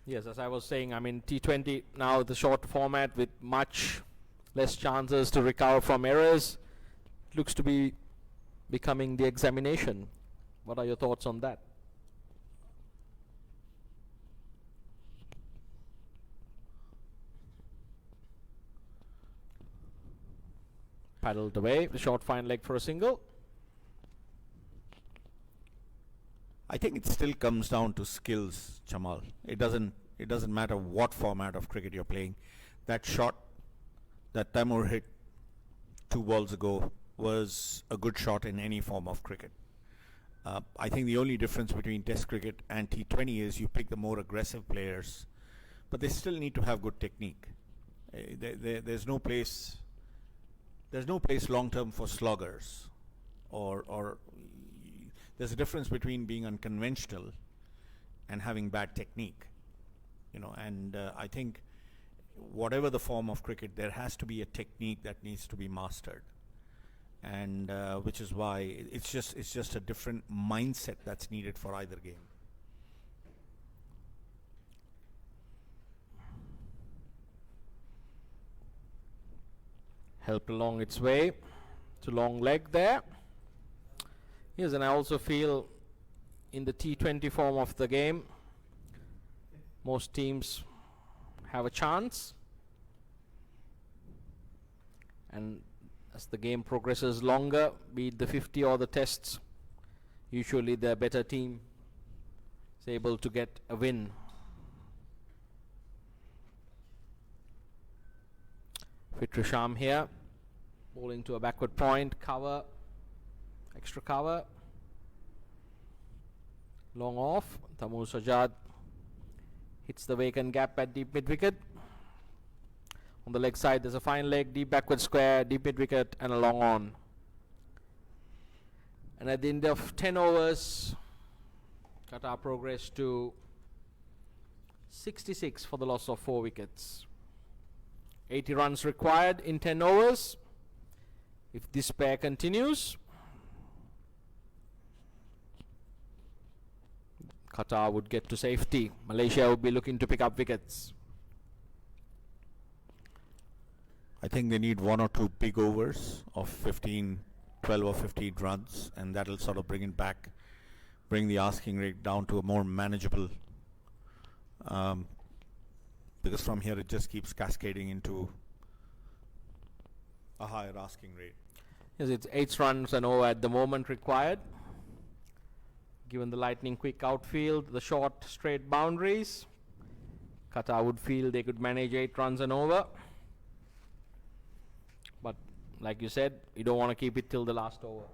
Yes, as I was saying, I mean T20 now the short format with much less chances to recover from errors. Looks to be becoming the examination. What are your thoughts on that? Paddled away, the short fine leg for a single. I think it still comes down to skills, Jamal. It doesn't matter what format of cricket you're playing. That shot that Tamoor hit 2 balls ago was a good shot in any form of cricket. I think the only difference between Test cricket and T20 is you pick the more aggressive players, but they still need to have good technique. There's no place long term for sloggers, or there's a difference between being unconventional and having bad technique, and I think whatever the form of cricket, there has to be a technique that needs to be mastered, and which is why it's just a different mindset that's needed for either game. Helped along its way to long leg there. Yes, and I also feel in the T20 form of the game, most teams have a chance, and as the game progresses longer, be it the 50 or the tests, usually the better team is able to get a win. Fitri Sham here, bowling to a backward point, cover, extra cover, long off. Tamoor Sajjad hits the vacant gap at deep mid wicket. On the leg side there's a fine leg, deep backward square, deep mid wicket and a long on. And at the end of 10 overs, Qatar progressed to 66 for the loss of 4 wickets. 80 runs required in 10 overs. If this pair continues, Qatar would get to safety. Malaysia would be looking to pick up wickets. I think they need 1 or 2 big overs of 12 or 15 runs, and that'll sort of bring it back, bring the asking rate down to a more manageable, because from here it just keeps cascading into a higher asking rate. Yes, it's 8 runs and over at the moment required. Given the lightning quick outfield, the short straight boundaries, Qatar would feel they could manage 8 runs and over. But like you said, you don't want to keep it till the last over.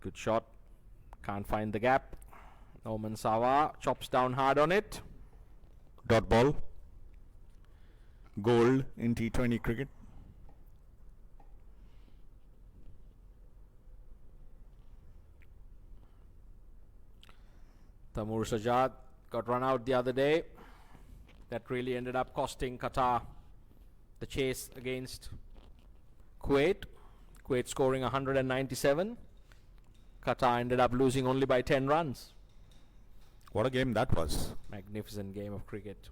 Good shot. Can't find the gap. Nouman Sarwar chops down hard on it. Dot ball. Gold in T20 cricket. Tamoor Sajjad got run out the other day. That really ended up costing Qatar the chase against Kuwait. Kuwait scoring 197. Qatar ended up losing only by 10 runs. What a game that was. Magnificent game of cricket.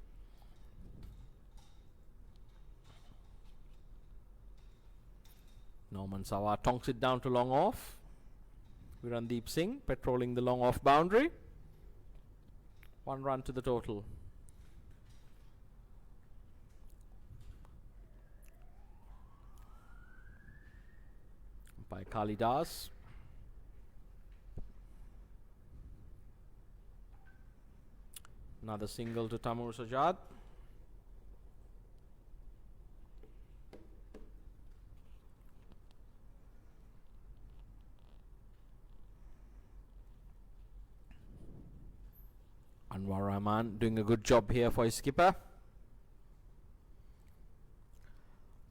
Nouman Sarwar tonks it down to long off. Virandeep Singh patrolling the long off boundary. 1 run to the total. By Kalidas. Another single to Tamoor Sajjad. Anwar Rahman doing a good job here for his skipper.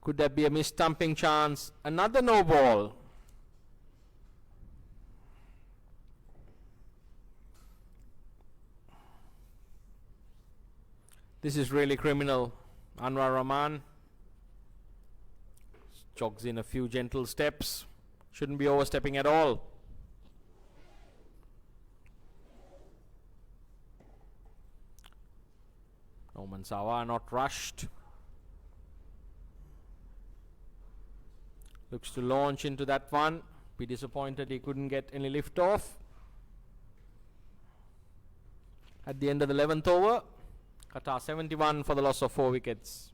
Could that be a missed stumping chance? Another no ball. This is really criminal. Anwar Rahman jogs in a few gentle steps. Shouldn't be overstepping at all. Nouman Sarwar not rushed. Looks to launch into that one. Be disappointed he couldn't get any lift off. At the end of the 11th over, Qatar 71 for the loss of 4 wickets.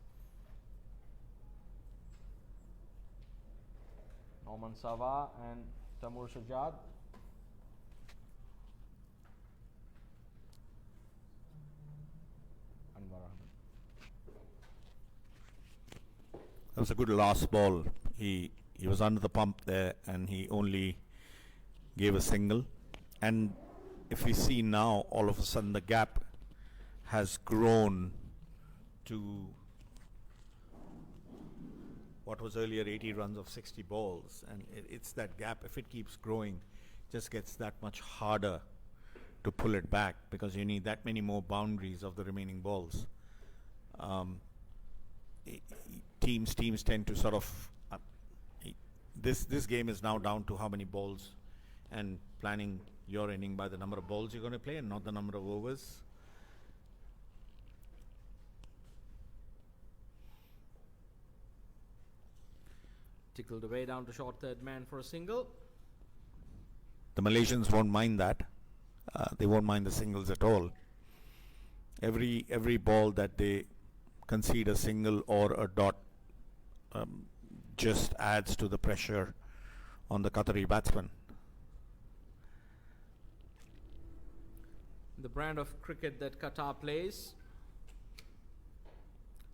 Nouman Sarwar and Tamoor Sajjad. That was a good last ball. He was under the pump there and he only gave a single. And if we see now, all of a sudden the gap has grown to what was earlier 80 runs of 60 balls. And it's that gap, if it keeps growing, just gets that much harder to pull it back because you need that many more boundaries of the remaining balls. Teams tend to sort of this game is now down to how many balls and planning your inning by the number of balls you're going to play and not the number of overs. Tickled away down to short third man for a single. The Malaysians won't mind that. They won't mind the singles at all. Every ball that they concede a single or a dot just adds to the pressure on the Qatari batsman. The brand of cricket that Qatar plays,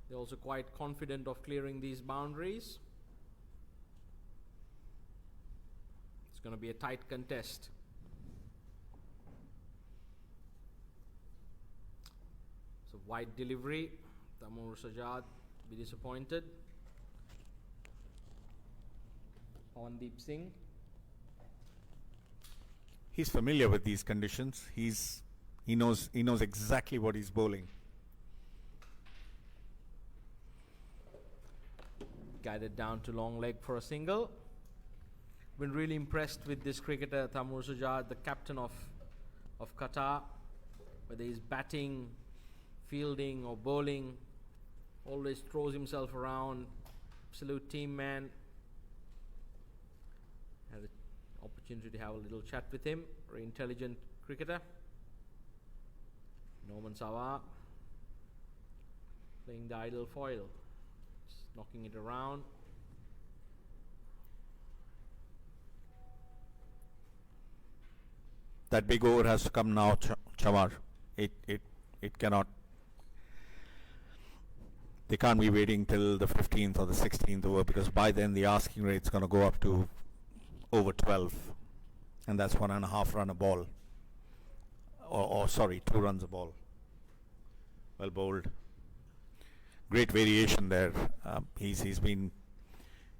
they're also quite confident of clearing these boundaries. It's going to be a tight contest. So wide delivery. Tamoor Sajjad be disappointed. Pavandeep Singh. He's familiar with these conditions. He knows exactly what he's bowling. Guided down to long leg for a single. Been really impressed with this cricketer, Tamoor Sajjad, the captain of Qatar. Whether he's batting, fielding or bowling, always throws himself around. Absolute team man. Had an opportunity to have a little chat with him. Very intelligent cricketer. Nouman Sarwar playing the idle foil, just knocking it around. That big over has to come now, Chamar. It cannot. They can't be waiting till the 15th or the 16th over because by then the asking rate's going to go up to over 12. And that's 1.5 run a ball. Or sorry, 2 runs a ball. Well bowled. Great variation there. He's been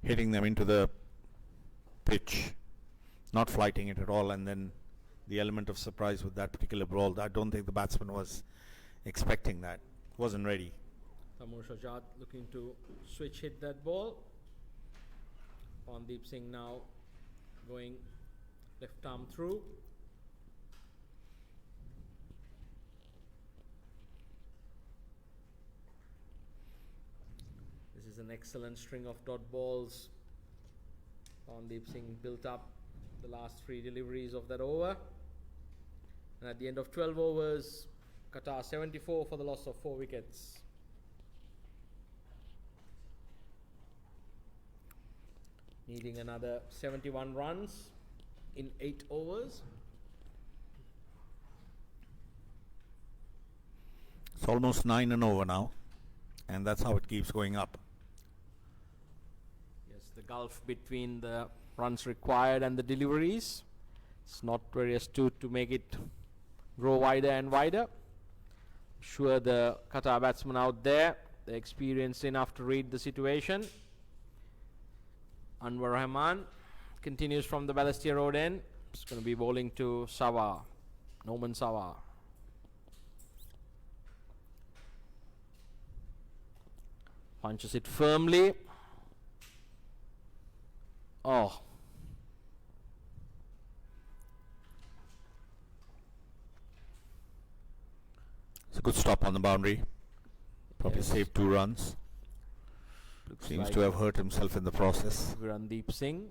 hitting them into the pitch, not flighting it at all, and then the element of surprise with that particular ball. I don't think the batsman was expecting that. Wasn't ready. Tamoor Sajjad looking to switch hit that ball. Pavandeep Singh now going left arm through. This is an excellent string of dot balls. Pavandeep Singh built up the last 3 deliveries of that over. And at the end of 12 overs, Qatar 74 for the loss of 4 wickets. Needing another 71 runs in 8 overs. It's almost 9 and over now, and that's how it keeps going up. Yes, the gulf between the runs required and the deliveries. It's not very astute to make it grow wider and wider. Sure, the Qatar batsmen out there, they're experienced enough to read the situation. Anwar Rahman continues from the Balestier Road end. It's going to be bowling to Sarwar, Nouman Sarwar. Punches it firmly. Oh. It's a good stop on the boundary. Probably Yes. saved 2 runs. Seems like to have hurt himself in the process. Virandeep Singh.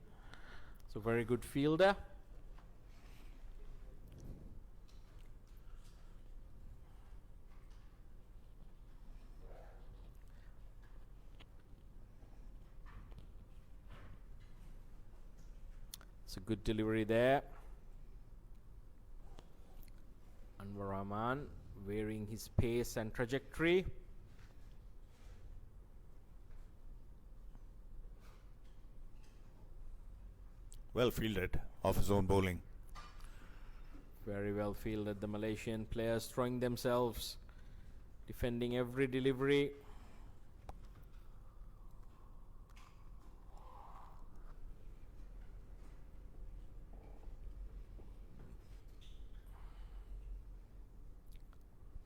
It's a very good fielder. It's a good delivery there. Anwar Rahman varying his pace and trajectory. Well fielded off his own bowling. Very well fielded. The Malaysian players throwing themselves, defending every delivery.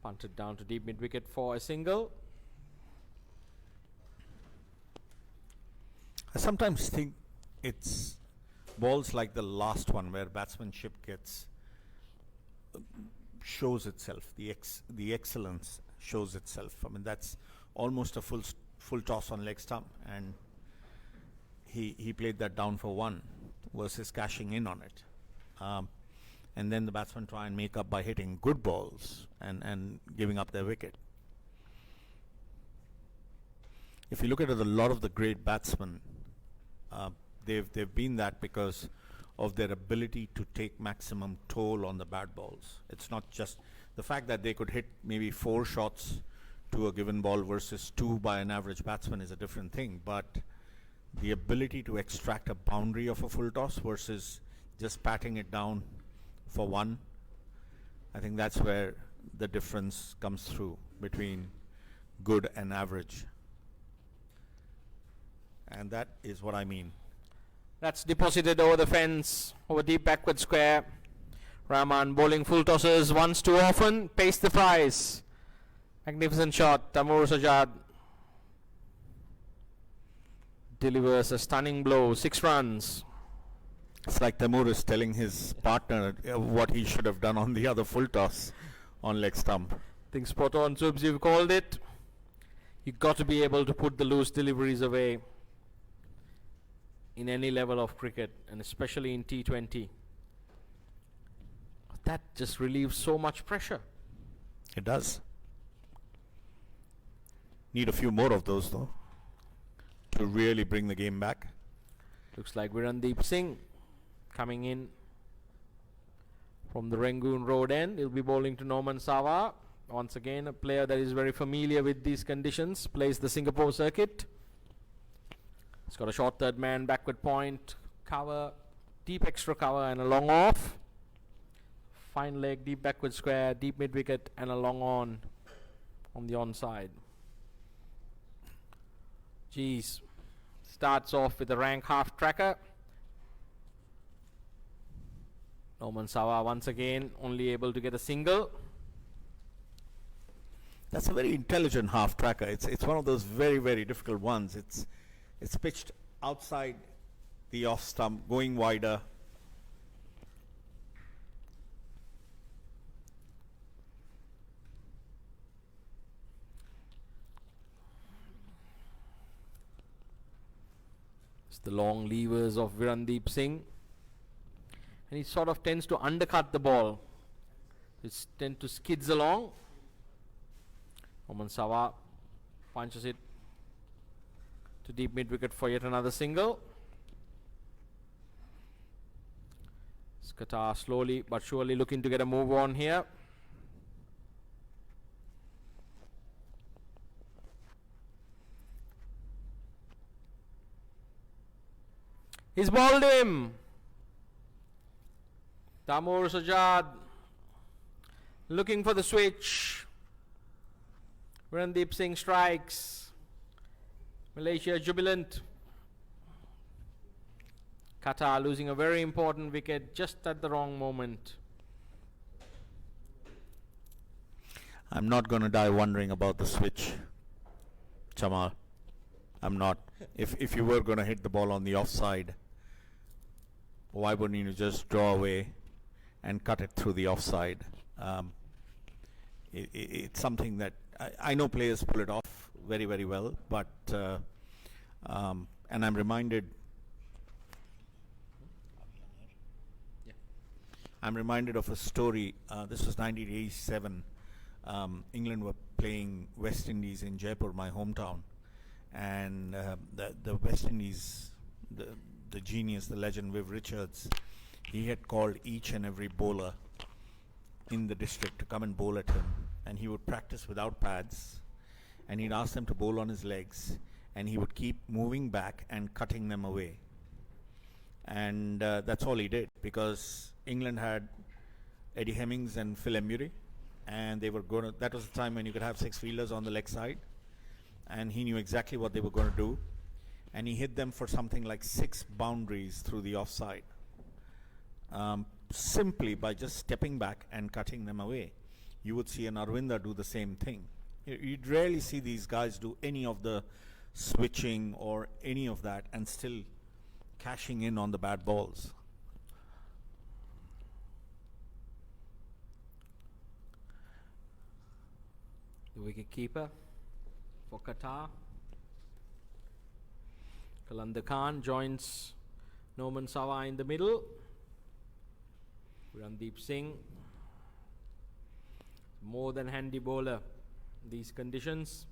Punted down to deep mid-wicket for a single. I sometimes think it's balls like the last one where batsmanship shows itself. The excellence shows itself. I mean, that's almost a full toss on leg stump, and he played that down for 1 versus cashing in on it. And then the batsmen try and make up by hitting good balls and giving up their wicket. If you look at a lot of the great batsmen, they've been that because of their ability to take maximum toll on the bad balls. It's not just the fact that they could hit maybe 4 shots to a given ball versus 2 by an average batsman is a different thing, but the ability to extract a boundary of a full toss versus just patting it down for 1, I think that's where the difference comes through between good and average. And that is what I mean. That's deposited over the fence, over deep backward square. Rahman bowling full tosses once too often, pays the price. Magnificent shot. Tamoor Sajjad delivers a stunning blow, 6 runs. It's like Tamoor is telling his partner what he should have done on the other full toss on leg stump. Think spot on, Subs, you've called it. You've got to be able to put the loose deliveries away in any level of cricket, and especially in T20. That just relieves so much pressure. It does. Need a few more of those, though, to really bring the game back. Looks like Virandeep Singh coming in from the Rangoon Road end. He'll be bowling to Nouman Sarwar. Once again, a player that is very familiar with these conditions. Plays the Singapore circuit. He's got a short third man, backward point, cover, Deep extra cover and a long off. Fine leg, deep backward square, deep mid wicket and a long on the onside. Geez. Starts off with a rank half tracker. Nouman Sarwar once again only able to get a single. That's a very intelligent half tracker. It's one of those very, very difficult ones. It's pitched outside the off stump, going wider. It's the long levers of Virandeep Singh. And he sort of tends to undercut the ball. It tends to skids along. Nouman Sarwar punches it to deep mid wicket for yet another single. Qatar slowly but surely looking to get a move on here. He's bowled him. Tamoor Sajjad looking for the switch. Virandeep Singh strikes. Malaysia jubilant. Qatar losing a very important wicket just at the wrong moment. I'm not going to die wondering about the switch, Jamal. I'm not. If you were going to hit the ball on the offside, why wouldn't you just draw away and cut it through the offside? It's something that I know players pull it off very, very well, but and I'm reminded of a story. This was 1987. England were playing West Indies in Jaipur, my hometown, and the West Indies, the genius, the legend Viv Richards, he had called each and every bowler in the district to come and bowl at him, and he would practice without pads, and he'd ask them to bowl on his legs, and he would keep moving back and cutting them away. And that's all he did, because England had Eddie Hemmings and Phil Emery, and they were going to, that was the time when you could have six fielders on the leg side, and he knew exactly what they were going to do, and he hit them for something like 6 boundaries through the offside, simply by just stepping back and cutting them away. You would see an Arvinder do the same thing. You'd rarely see these guys do any of the switching or any of that and still cashing in on the bad balls. The wicketkeeper for Qatar, Qalandar Khan, joins Nouman Sarwar in the middle. Virandeep Singh, more than handy bowler in these conditions,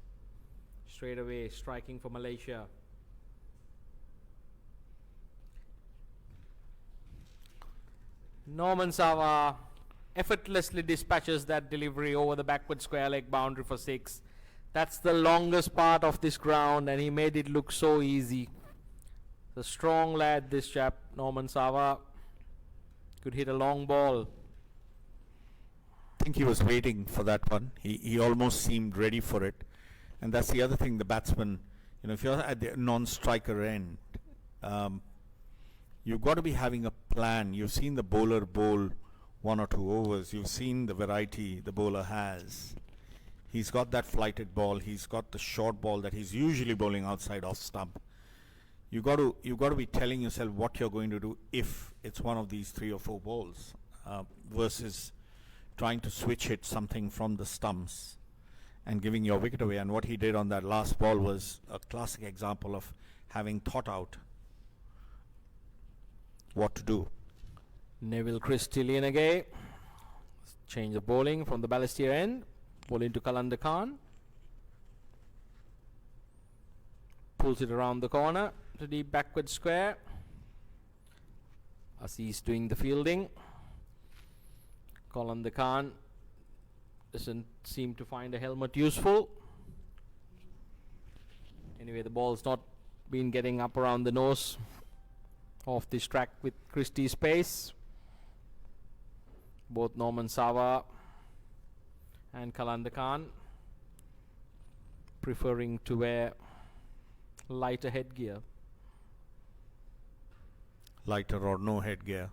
straight away striking for Malaysia. Nouman Sarwar effortlessly dispatches that delivery over the backward square leg boundary for 6. That's the longest part of this ground, and he made it look so easy. The strong lad, this chap, Nouman Sarwar, could hit a long ball. I think he was waiting for that one. He almost seemed ready for it. And that's the other thing, the batsman, if you're at the non-striker end, you've got to be having a plan. You've seen the bowler bowl 1 or 2 overs. You've seen the variety the bowler has. He's got that flighted ball. He's got the short ball that he's usually bowling outside off stump. You've got to be telling yourself what you're going to do if it's one of these 3 or 4 balls, versus trying to switch hit something from the stumps and giving your wicket away. And what he did on that last ball was a classic example of having thought out what to do. Neville Liyanage, change of bowling from the Balestier end, ball into Qalandar Khan, pulls it around the corner to deep backward square. Aziz doing the fielding. Qalandar Khan doesn't seem to find a helmet useful. Anyway, the ball's not been getting up around the nose. off this track with Christie's pace. Both Nouman Sarwar and Qalandar Khan preferring to wear lighter headgear. Lighter or no headgear.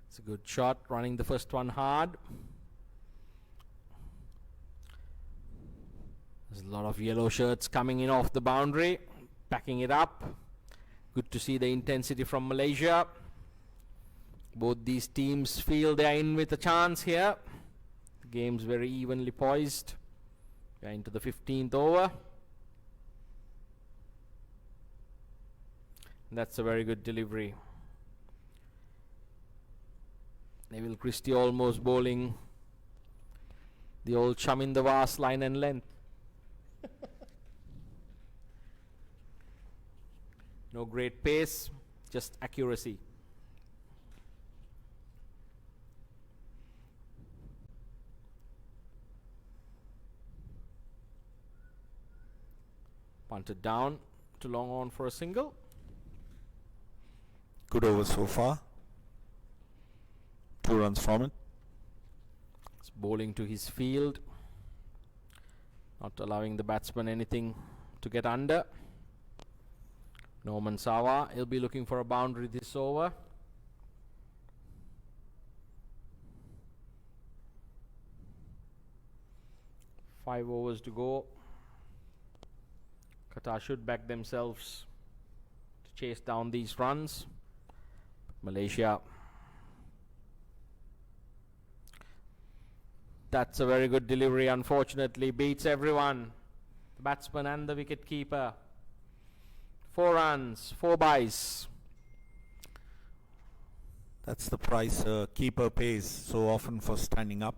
It's a good shot, running the first one hard. There's a lot of yellow shirts coming in off the boundary, backing it up. Good to see the intensity from Malaysia. Both these teams feel they are in with a chance here. The game's very evenly poised. We are into the 15th over. That's a very good delivery. Neville Christie almost bowling the old chum in the vast line and length. No great pace, just accuracy. Punted down to long on for a single. Good over so far. 2 runs from it. It's bowling to his field, not allowing the batsman anything to get under. Nouman Sarwar, he'll be looking for a boundary this over. Five overs to go. Qatar should back themselves to chase down these runs. Malaysia, that's a very good delivery, unfortunately beats everyone, the batsman and the wicketkeeper. 4 runs, 4 byes. That's the price a keeper pays so often for standing up.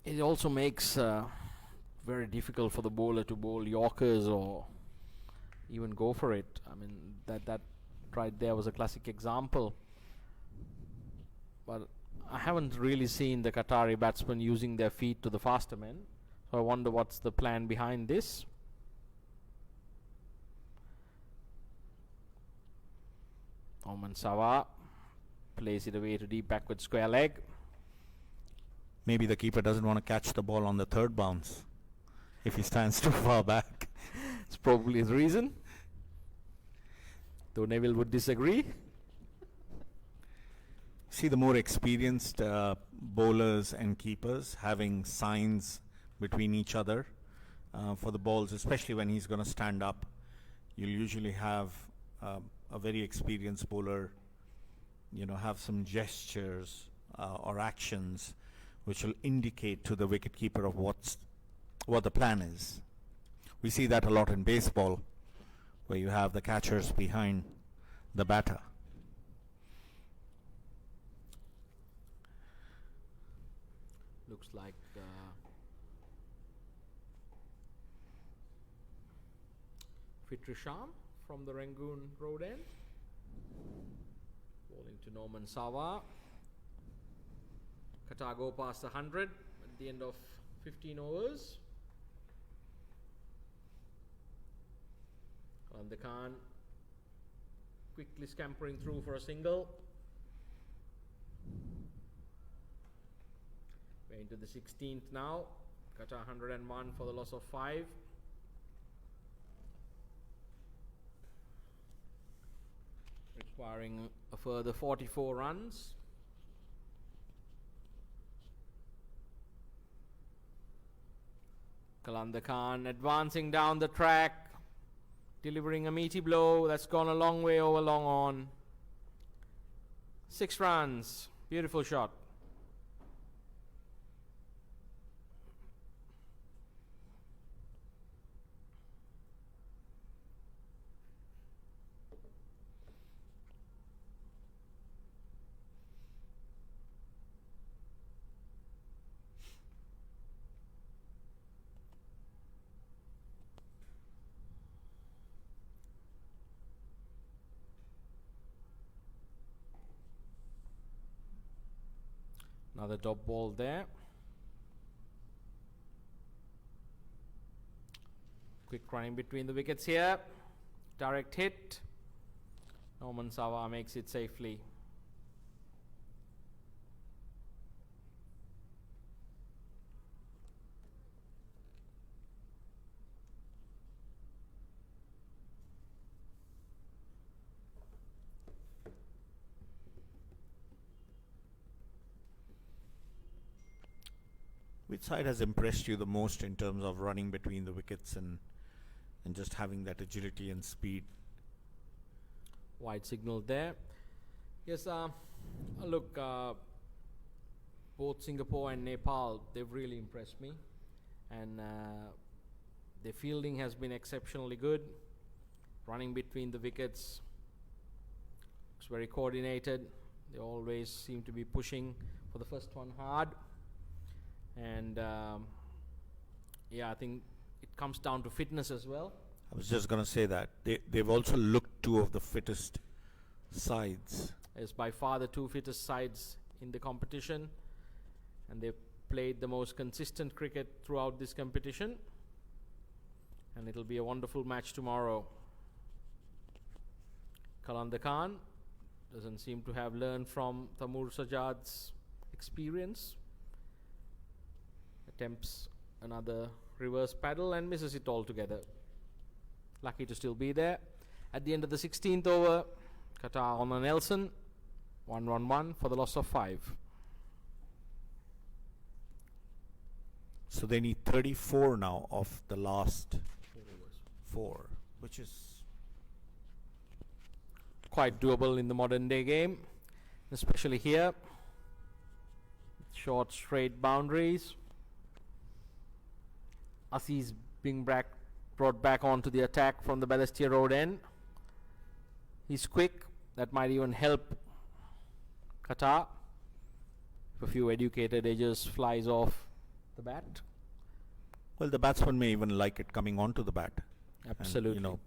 It also makes very difficult for the bowler to bowl Yorkers or even go for it. I mean, that right there was a classic example. But I haven't really seen the Qatari batsmen using their feet to the faster men. So I wonder what's the plan behind this. Nouman Sarwar plays it away to deep backward square leg. Maybe the keeper doesn't want to catch the ball on the 3rd bounce if he stands too far back. It's probably the reason. Though Neville would disagree. See the more experienced bowlers and keepers having signs between each other for the balls, especially when he's going to stand up. You'll usually have a very experienced bowler, have some gestures or actions which will indicate to the wicketkeeper of what the plan is. We see that a lot in baseball, where you have the catchers behind the batter. Looks like Fitri Sham from the Rangoon road end. Bowling to Nouman Sarwar. Qatar go past 100 at the end of 15 overs. Qalandar Khan quickly scampering through for a single. We're into the 16th now. Qatar 101 for the loss of 5. Requiring a further 44 runs. Qalandar Khan advancing down the track, delivering a meaty blow that's gone a long way over long on. 6 runs. Beautiful shot. Another dot ball there. Quick running between the wickets here. Direct hit. Nouman Sarwar makes it safely. Which side has impressed you the most in terms of running between the wickets and just having that agility and speed? Wide signal there. Yes, look, both Singapore and Nepal, they've really impressed me. And their fielding has been exceptionally good. Running between the wickets looks very coordinated. They always seem to be pushing for the first one hard. And yeah, I think it comes down to fitness as well. I was just going to say that. They've also looked two of the fittest sides. It's by far the two fittest sides in the competition. And they've played the most consistent cricket throughout this competition. And it'll be a wonderful match tomorrow. Qalandar Khan doesn't seem to have learned from Tamoor Sajjad's experience. Attempts another reverse paddle and misses it altogether. Lucky to still be there. At the end of the 16th over, Qatar on a Nelson. 1 run 1 for the loss of 5. So they need 34 now of the last 4, which is quite doable in the modern day game, especially here. Short straight boundaries. Aziz being brought back onto the attack from the Balestier Road end. He's quick. That might even help Qatar. If a few educated edges flies off the bat. Well, the batsman may even like it coming onto the bat. Absolutely. And,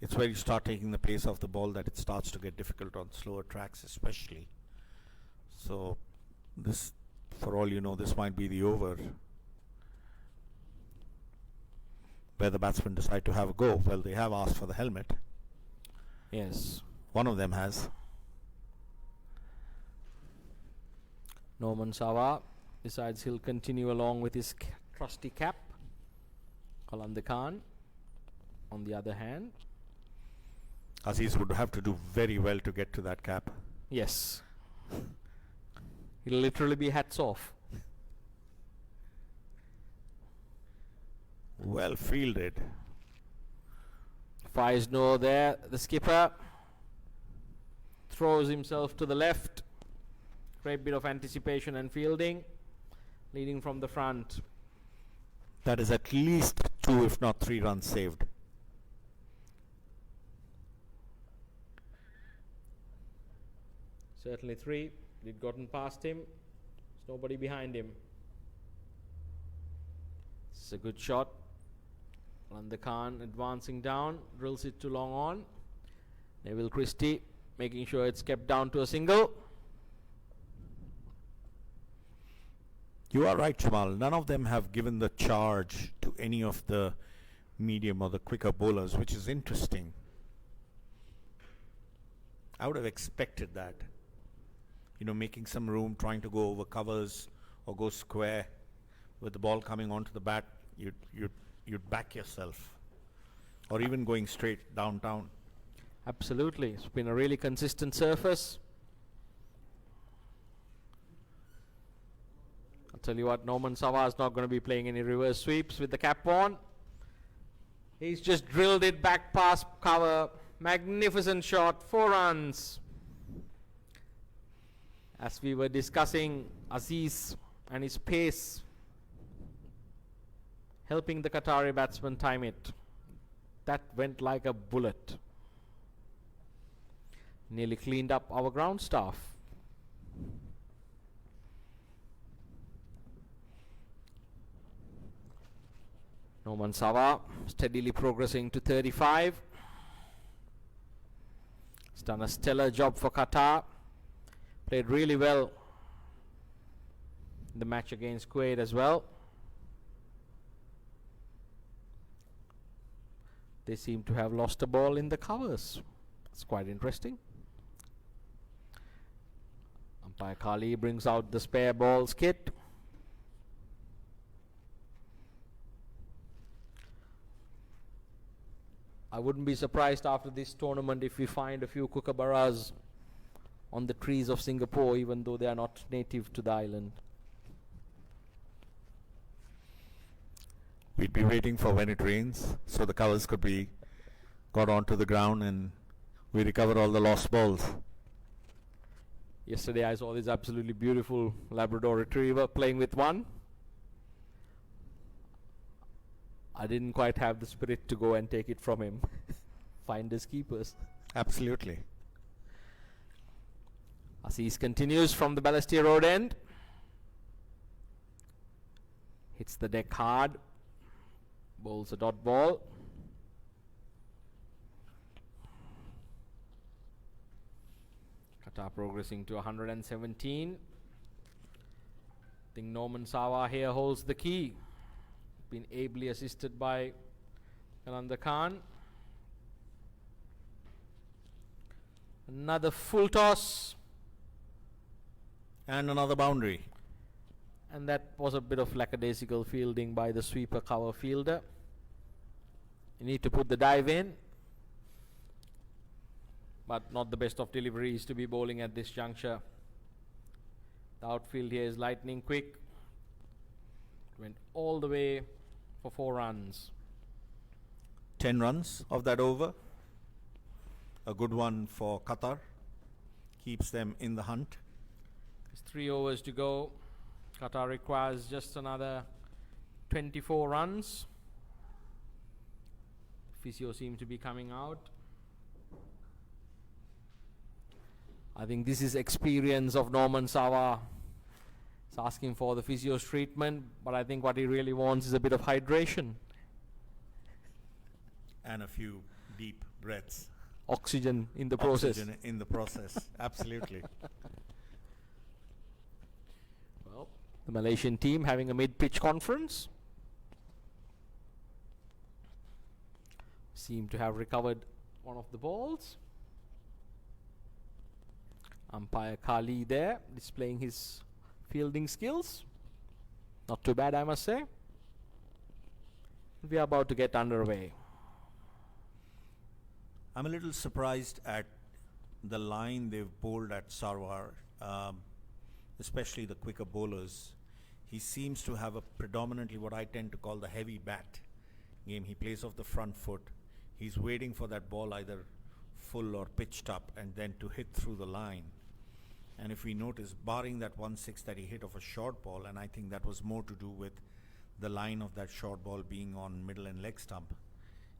it's where you start taking the pace off the ball that it starts to get difficult on slower tracks especially. So this, for all you know, this might be the over where the batsmen decide to have a go. Well, they have asked for the helmet. Yes. One of them has. Nouman Sarwar decides he'll continue along with his trusty cap. Qalandar Khan, on the other hand. Aziz would have to do very well to get to that cap. Yes. He'll literally be hats off. Well fielded. Fires no there. The skipper throws himself to the left. Great bit of anticipation and fielding. Leading from the front. That is at least 2 if not 3 runs saved. Certainly 3. He'd gotten past him. There's nobody behind him. This is a good shot. Qalandar Khan advancing down. Drills it to long on. Neville Christie making sure it's kept down to a single. You are right, Jamal. None of them have given the charge to any of the medium or the quicker bowlers, which is interesting. I would have expected that. Making some room, trying to go over covers or go square with the ball coming onto the bat. You'd back yourself. Or even going straight downtown. Absolutely. It's been a really consistent surface. I'll tell you what, Nouman Sarwar is not going to be playing any reverse sweeps with the cap on. He's just drilled it back past cover. Magnificent shot. 4 runs. As we were discussing, Aziz and his pace helping the Qatari batsman time it. That went like a bullet. Nearly cleaned up our ground staff. Nouman Sarwar steadily progressing to 35. He's done a stellar job for Qatar. Played really well in the match against Kuwait as well. they seem to have lost a ball in the covers. It's quite interesting. Umpire Kali brings out the spare balls kit. I wouldn't be surprised after this tournament if we find a few kookaburras on the trees of Singapore, even though they are not native to the island. We'd be waiting for when it rains, so the covers could be got onto the ground and we recover all the lost balls. Yesterday I saw this absolutely beautiful Labrador Retriever playing with one. I didn't quite have the spirit to go and take it from him. Finders keepers. Absolutely. Aziz continues from the Balestier Road end. Hits the deck hard. Bowls a dot ball. Qatar progressing to 117. I think Nouman Sarwar here holds the key. Been ably assisted by Qalandar Khan. Another full toss. And another boundary. And that was a bit of lackadaisical fielding by the sweeper cover fielder. You need to put the dive in. But not the best of deliveries to be bowling at this juncture. The outfield here is lightning quick. Went all the way for 4 runs. 10 runs of that over. A good one for Qatar. Keeps them in the hunt. There's 3 overs to go. Qatar requires just another 24 runs. Physio seems to be coming out. I think this is experience of Nouman Sarwar. He's asking for the physio's treatment, but I think what he really wants is a bit of hydration. And a few deep breaths. Oxygen in the process. Oxygen in the process, absolutely. Well, the Malaysian team having a mid-pitch conference. Seem to have recovered one of the balls. Umpire Kali there, displaying his fielding skills. Not too bad, I must say. We are about to get underway. I'm a little surprised at the line they've bowled at Sarwar, especially the quicker bowlers. He seems to have a predominantly what I tend to call the heavy bat game. He plays off the front foot. He's waiting for that ball either full or pitched up and then to hit through the line. And if we notice, barring that 1-6 that he hit of a short ball, and I think that was more to do with the line of that short ball being on middle and leg stump,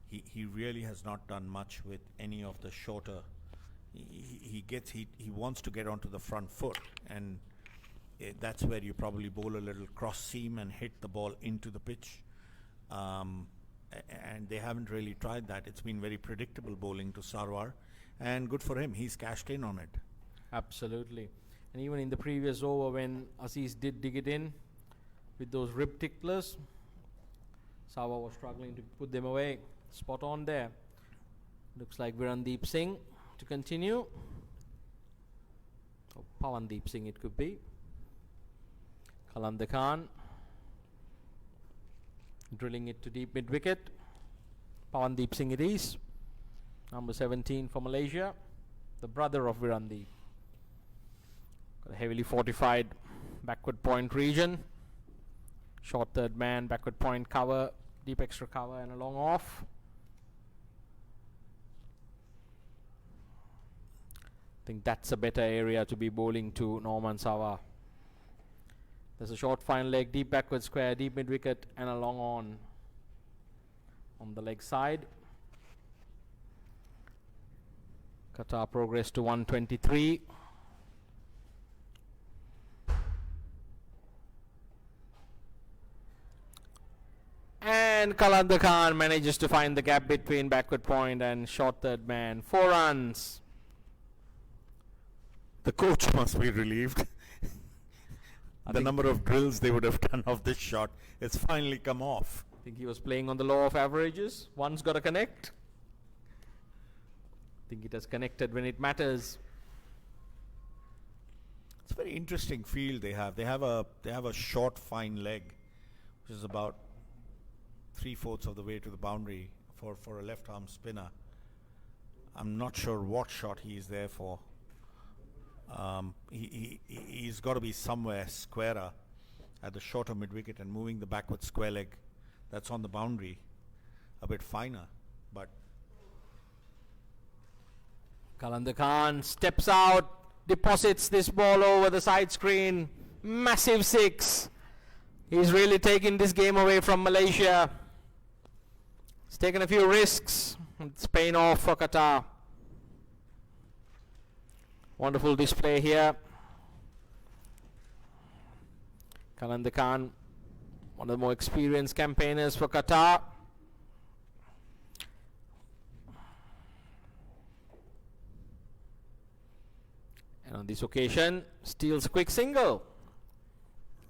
he really has not done much with any of the shorter. He wants to get onto the front foot, and that's where you probably bowl a little cross seam and hit the ball into the pitch. And they haven't really tried that. It's been very predictable bowling to Sarwar, and good for him. He's cashed in on it. Absolutely. And even in the previous over, when Aziz did dig it in with those rib ticklers, Sarwar was struggling to put them away. Spot on there. Looks like Virandeep Singh to continue. Or Pavandeep Singh it could be. Qalandar Khan drilling it to deep mid-wicket. Pavandeep Singh it is. Number 17 for Malaysia. The brother of Virandeep. Got a heavily fortified backward point region. Short third man, backward point cover, deep extra cover and a long off. I think that's a better area to be bowling to Nouman Sarwar. There's a short fine leg, deep backward square, deep mid wicket and a long on the leg side. Qatar progress to 123. And Qalandar Khan manages to find the gap between backward point and short third man. 4 runs. The coach must be relieved. The number of drills they would have done of this shot, it's finally come off. I think he was playing on the law of averages. One's got to connect. think it has connected when it matters. It's a very interesting field they have. They have a short, fine leg, which is about 3/4 of the way to the boundary for a left-arm spinner. I'm not sure what shot he is there for. He's got to be somewhere squarer at the shorter mid-wicket and moving the backward square leg that's on the boundary a bit finer. But Qalandar Khan steps out, deposits this ball over the side screen. Massive 6. He's really taken this game away from Malaysia. He's taken a few risks. It's paying off for Qatar. Wonderful display here. Qalandar Khan, one of the more experienced campaigners for Qatar. And on this occasion, steals a quick single.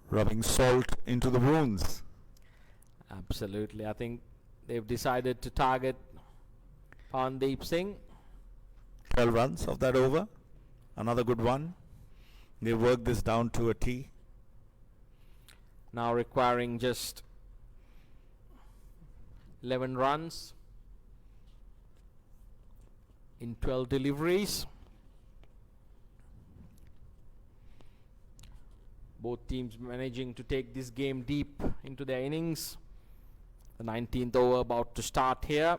rubbing salt into the wounds. Absolutely. I think they've decided to target Pavandeep Singh. 12 runs of that over. Another good one. They worked this down to a T. Now requiring just 11 runs in 12 deliveries. Both teams managing to take this game deep into their innings. The 19th over about to start here.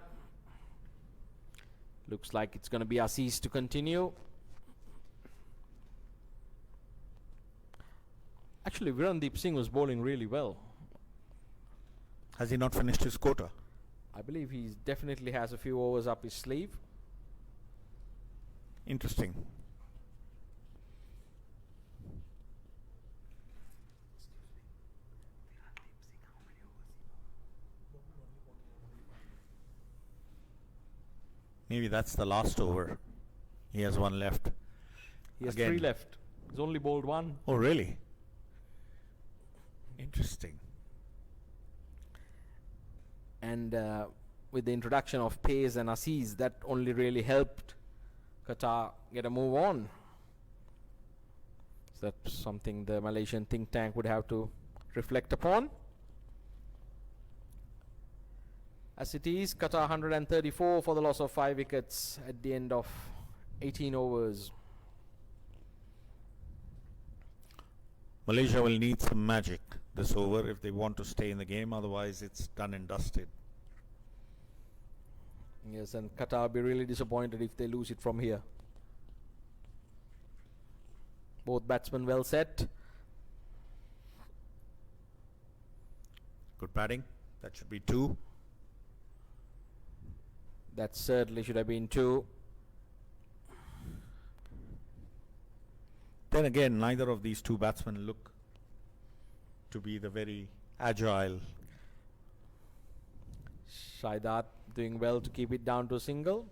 Looks like it's going to be Aziz to continue. Actually, Virandeep Singh was bowling really well. Has he not finished his quota? I believe he definitely has a few overs up his sleeve. Interesting. Maybe that's the last over. He has one left. He has Again. 3 left. He's only bowled 1. Oh, really? Interesting. And with the introduction of pace and Aziz, that only really helped Qatar get a move on. So that's something the Malaysian think tank would have to reflect upon. As it is, Qatar 134 for the loss of 5 wickets at the end of 18 overs. Malaysia will need some magic this over if they want to stay in the game. Otherwise, it's done and dusted. Yes, and Qatar will be really disappointed if they lose it from here. Both batsmen well set. Good batting. That should be 2. That certainly should have been 2. Then again, neither of these two batsmen look to be the very agile. Syahadat doing well to keep it down to a single.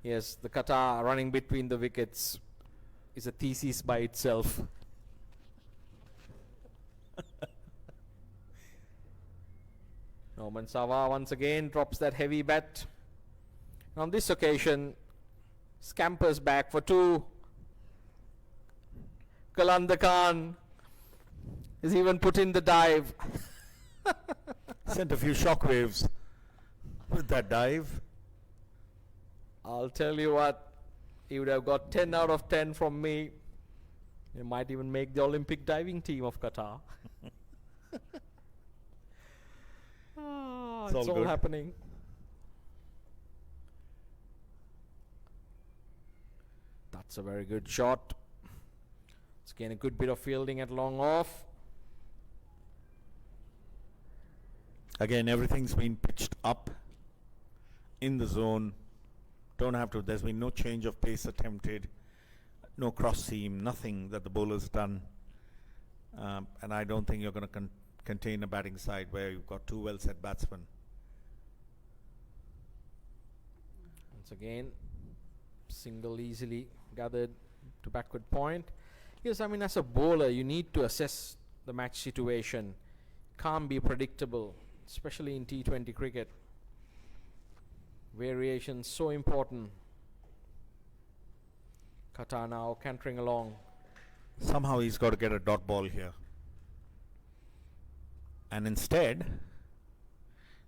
Yes, the Qatar running between the wickets is a thesis by itself. Nouman Sarwar once again drops that heavy bat. On this occasion, scampers back for 2. Qalandar Khan is even put in the dive. Sent a few shockwaves with that dive. I'll tell you what, he would have got 10 out of 10 from me. He might even make the Olympic diving team of Qatar. It's all good. Happening. That's a very good shot. It's again a good bit of fielding at long off. Again, everything's been pitched up in the zone. Don't have to. There's been no change of pace attempted, no cross seam, nothing that the bowler's done. And I don't think you're going to contain a batting side where you've got 2 well set batsmen. Once again, single easily gathered to backward point. Yes, I mean, as a bowler, you need to assess the match situation. Can't be predictable, especially in T20 cricket. Variation so important. Qatar now cantering along. Somehow he's got to get a dot ball here. And instead,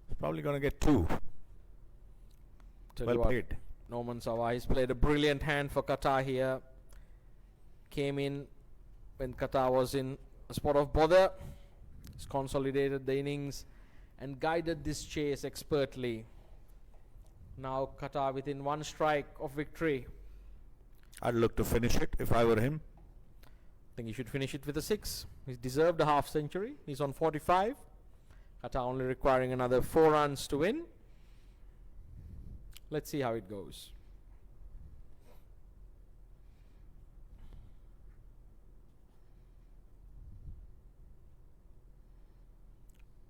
he's probably going to get 2. Well played. Nouman Sarwar, he's played a brilliant hand for Qatar here. Came in when Qatar was in a spot of bother. He's consolidated the innings and guided this chase expertly. Now Qatar within 1 strike of victory. I'd look to finish it if I were him. I think he should finish it with a 6. He's deserved a half century. He's on 45. Qatar only requiring another 4 runs to win. Let's see how it goes.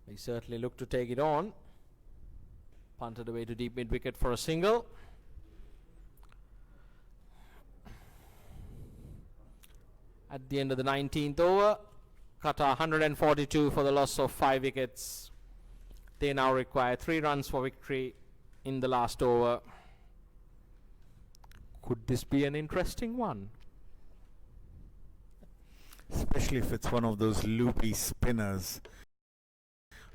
They certainly look to take it on. Punted away to deep mid wicket for a single. At the end of the 19th over, Qatar 142 for the loss of 5 wickets. They now require 3 runs for victory in the last over. Could this be an interesting one? Especially if it's one of those loopy spinners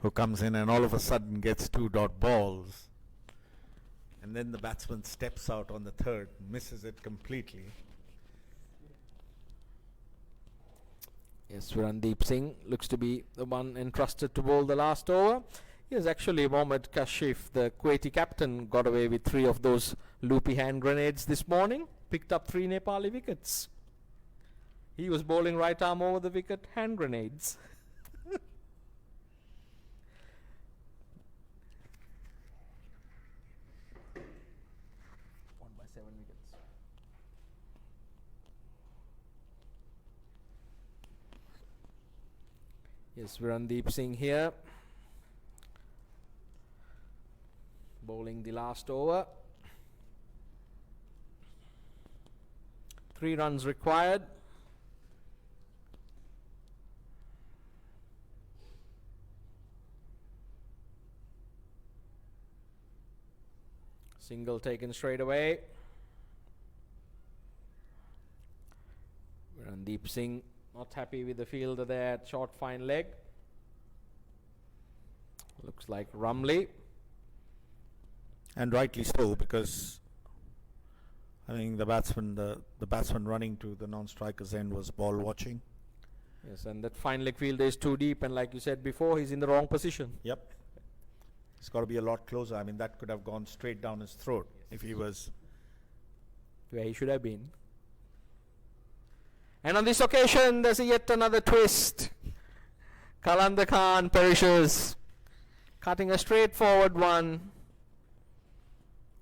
who comes in and all of a sudden gets 2 dot balls. And then the batsman steps out on the 3rd, misses it completely. Yes, Virandeep Singh looks to be the one entrusted to bowl the last over. Yes, actually Mohammed Kashif, the Kuwaiti captain, got away with 3 of those loopy hand grenades this morning. Picked up 3 Nepali wickets. He was bowling right arm over the wicket hand grenades. 1 by 7 wickets. Yes, Virandeep Singh here. Bowling the last over. 3 runs required. Single taken straight away. Virandeep Singh not happy with the fielder there at short fine leg. Looks like Rumley. And rightly so, because I think the batsman running to the non-striker's end was ball watching. Yes, and that fine leg fielder is too deep, and like you said before, he's in the wrong position. Yep. He's got to be a lot closer. I mean, that could have gone straight down his throat if he was where he should have been. And on this occasion, there's yet another twist. Qalandar Khan perishes, cutting a straightforward one.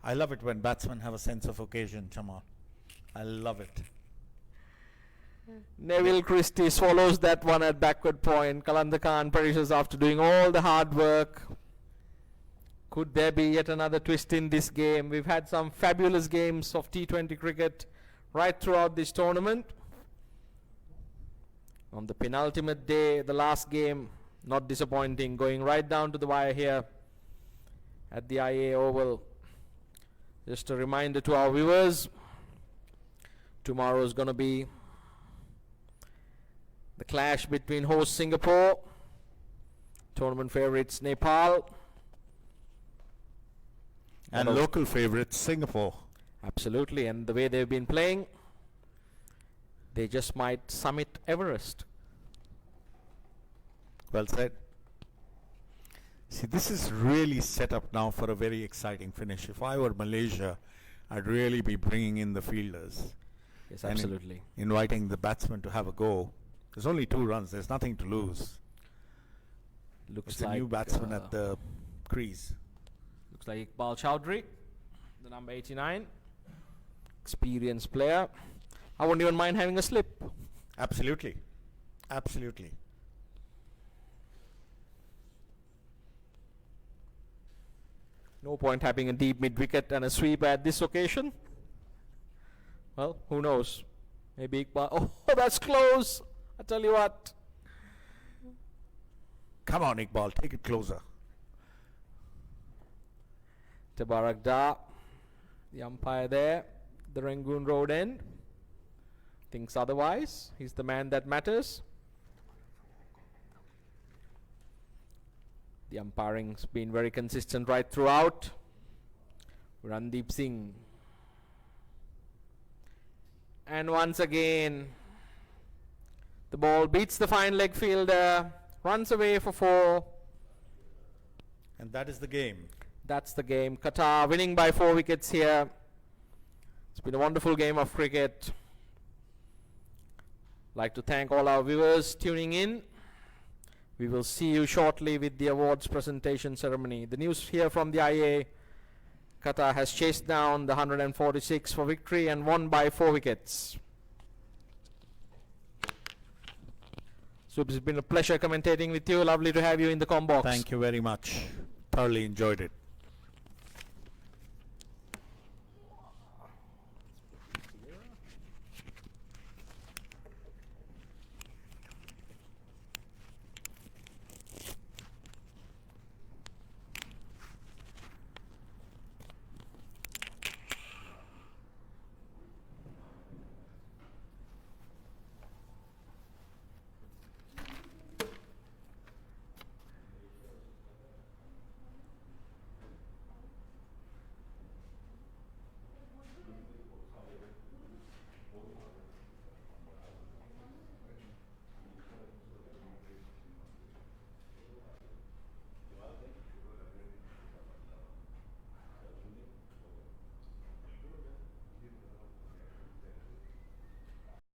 I love it when batsmen have a sense of occasion, Jamal. I love it. Neville Christie swallows that one at backward point. Qalandar Khan perishes after doing all the hard work. Could there be yet another twist in this game? We've had some fabulous games of T20 cricket right throughout this tournament. On the penultimate day, the last game, not disappointing, going right down to the wire here at the IA Oval. Just a reminder to our viewers, tomorrow is going to be the clash between host Singapore, tournament favourites Nepal, and local favourites Singapore. Absolutely, and the way they've been playing, they just might summit Everest. Well said. See, this is really set up now for a very exciting finish. If I were Malaysia, I'd really be bringing in the fielders. Yes, absolutely. Inviting the batsmen to have a go. There's only 2 runs. There's nothing to lose. Looks like a new batsman at the crease. Looks like Iqbal Chowdhury, the number 89. Experienced player. I wouldn't even mind having a slip. Absolutely. Absolutely. No point having a deep mid-wicket and a sweep at this occasion. Well, who knows? Maybe Iqbal. Oh, that's close. I tell you what. Come on, Iqbal. Take it closer. Tabarak Da, the umpire there, the Rangoon Road end. thinks otherwise. He's the man that matters. The umpiring's been very consistent right throughout. Virandeep Singh. And once again, the ball beats the fine leg fielder, runs away for 4. And that is the game. That's the game. Qatar winning by 4 wickets here. It's been a wonderful game of cricket. Like to thank all our viewers tuning in. We will see you shortly with the awards presentation ceremony. The news here from the IA. Qatar has chased down the 146 for victory and won by 4 wickets. So it's been a pleasure commentating with you. Lovely to have you in the com box. Thank you very much. Thoroughly enjoyed it.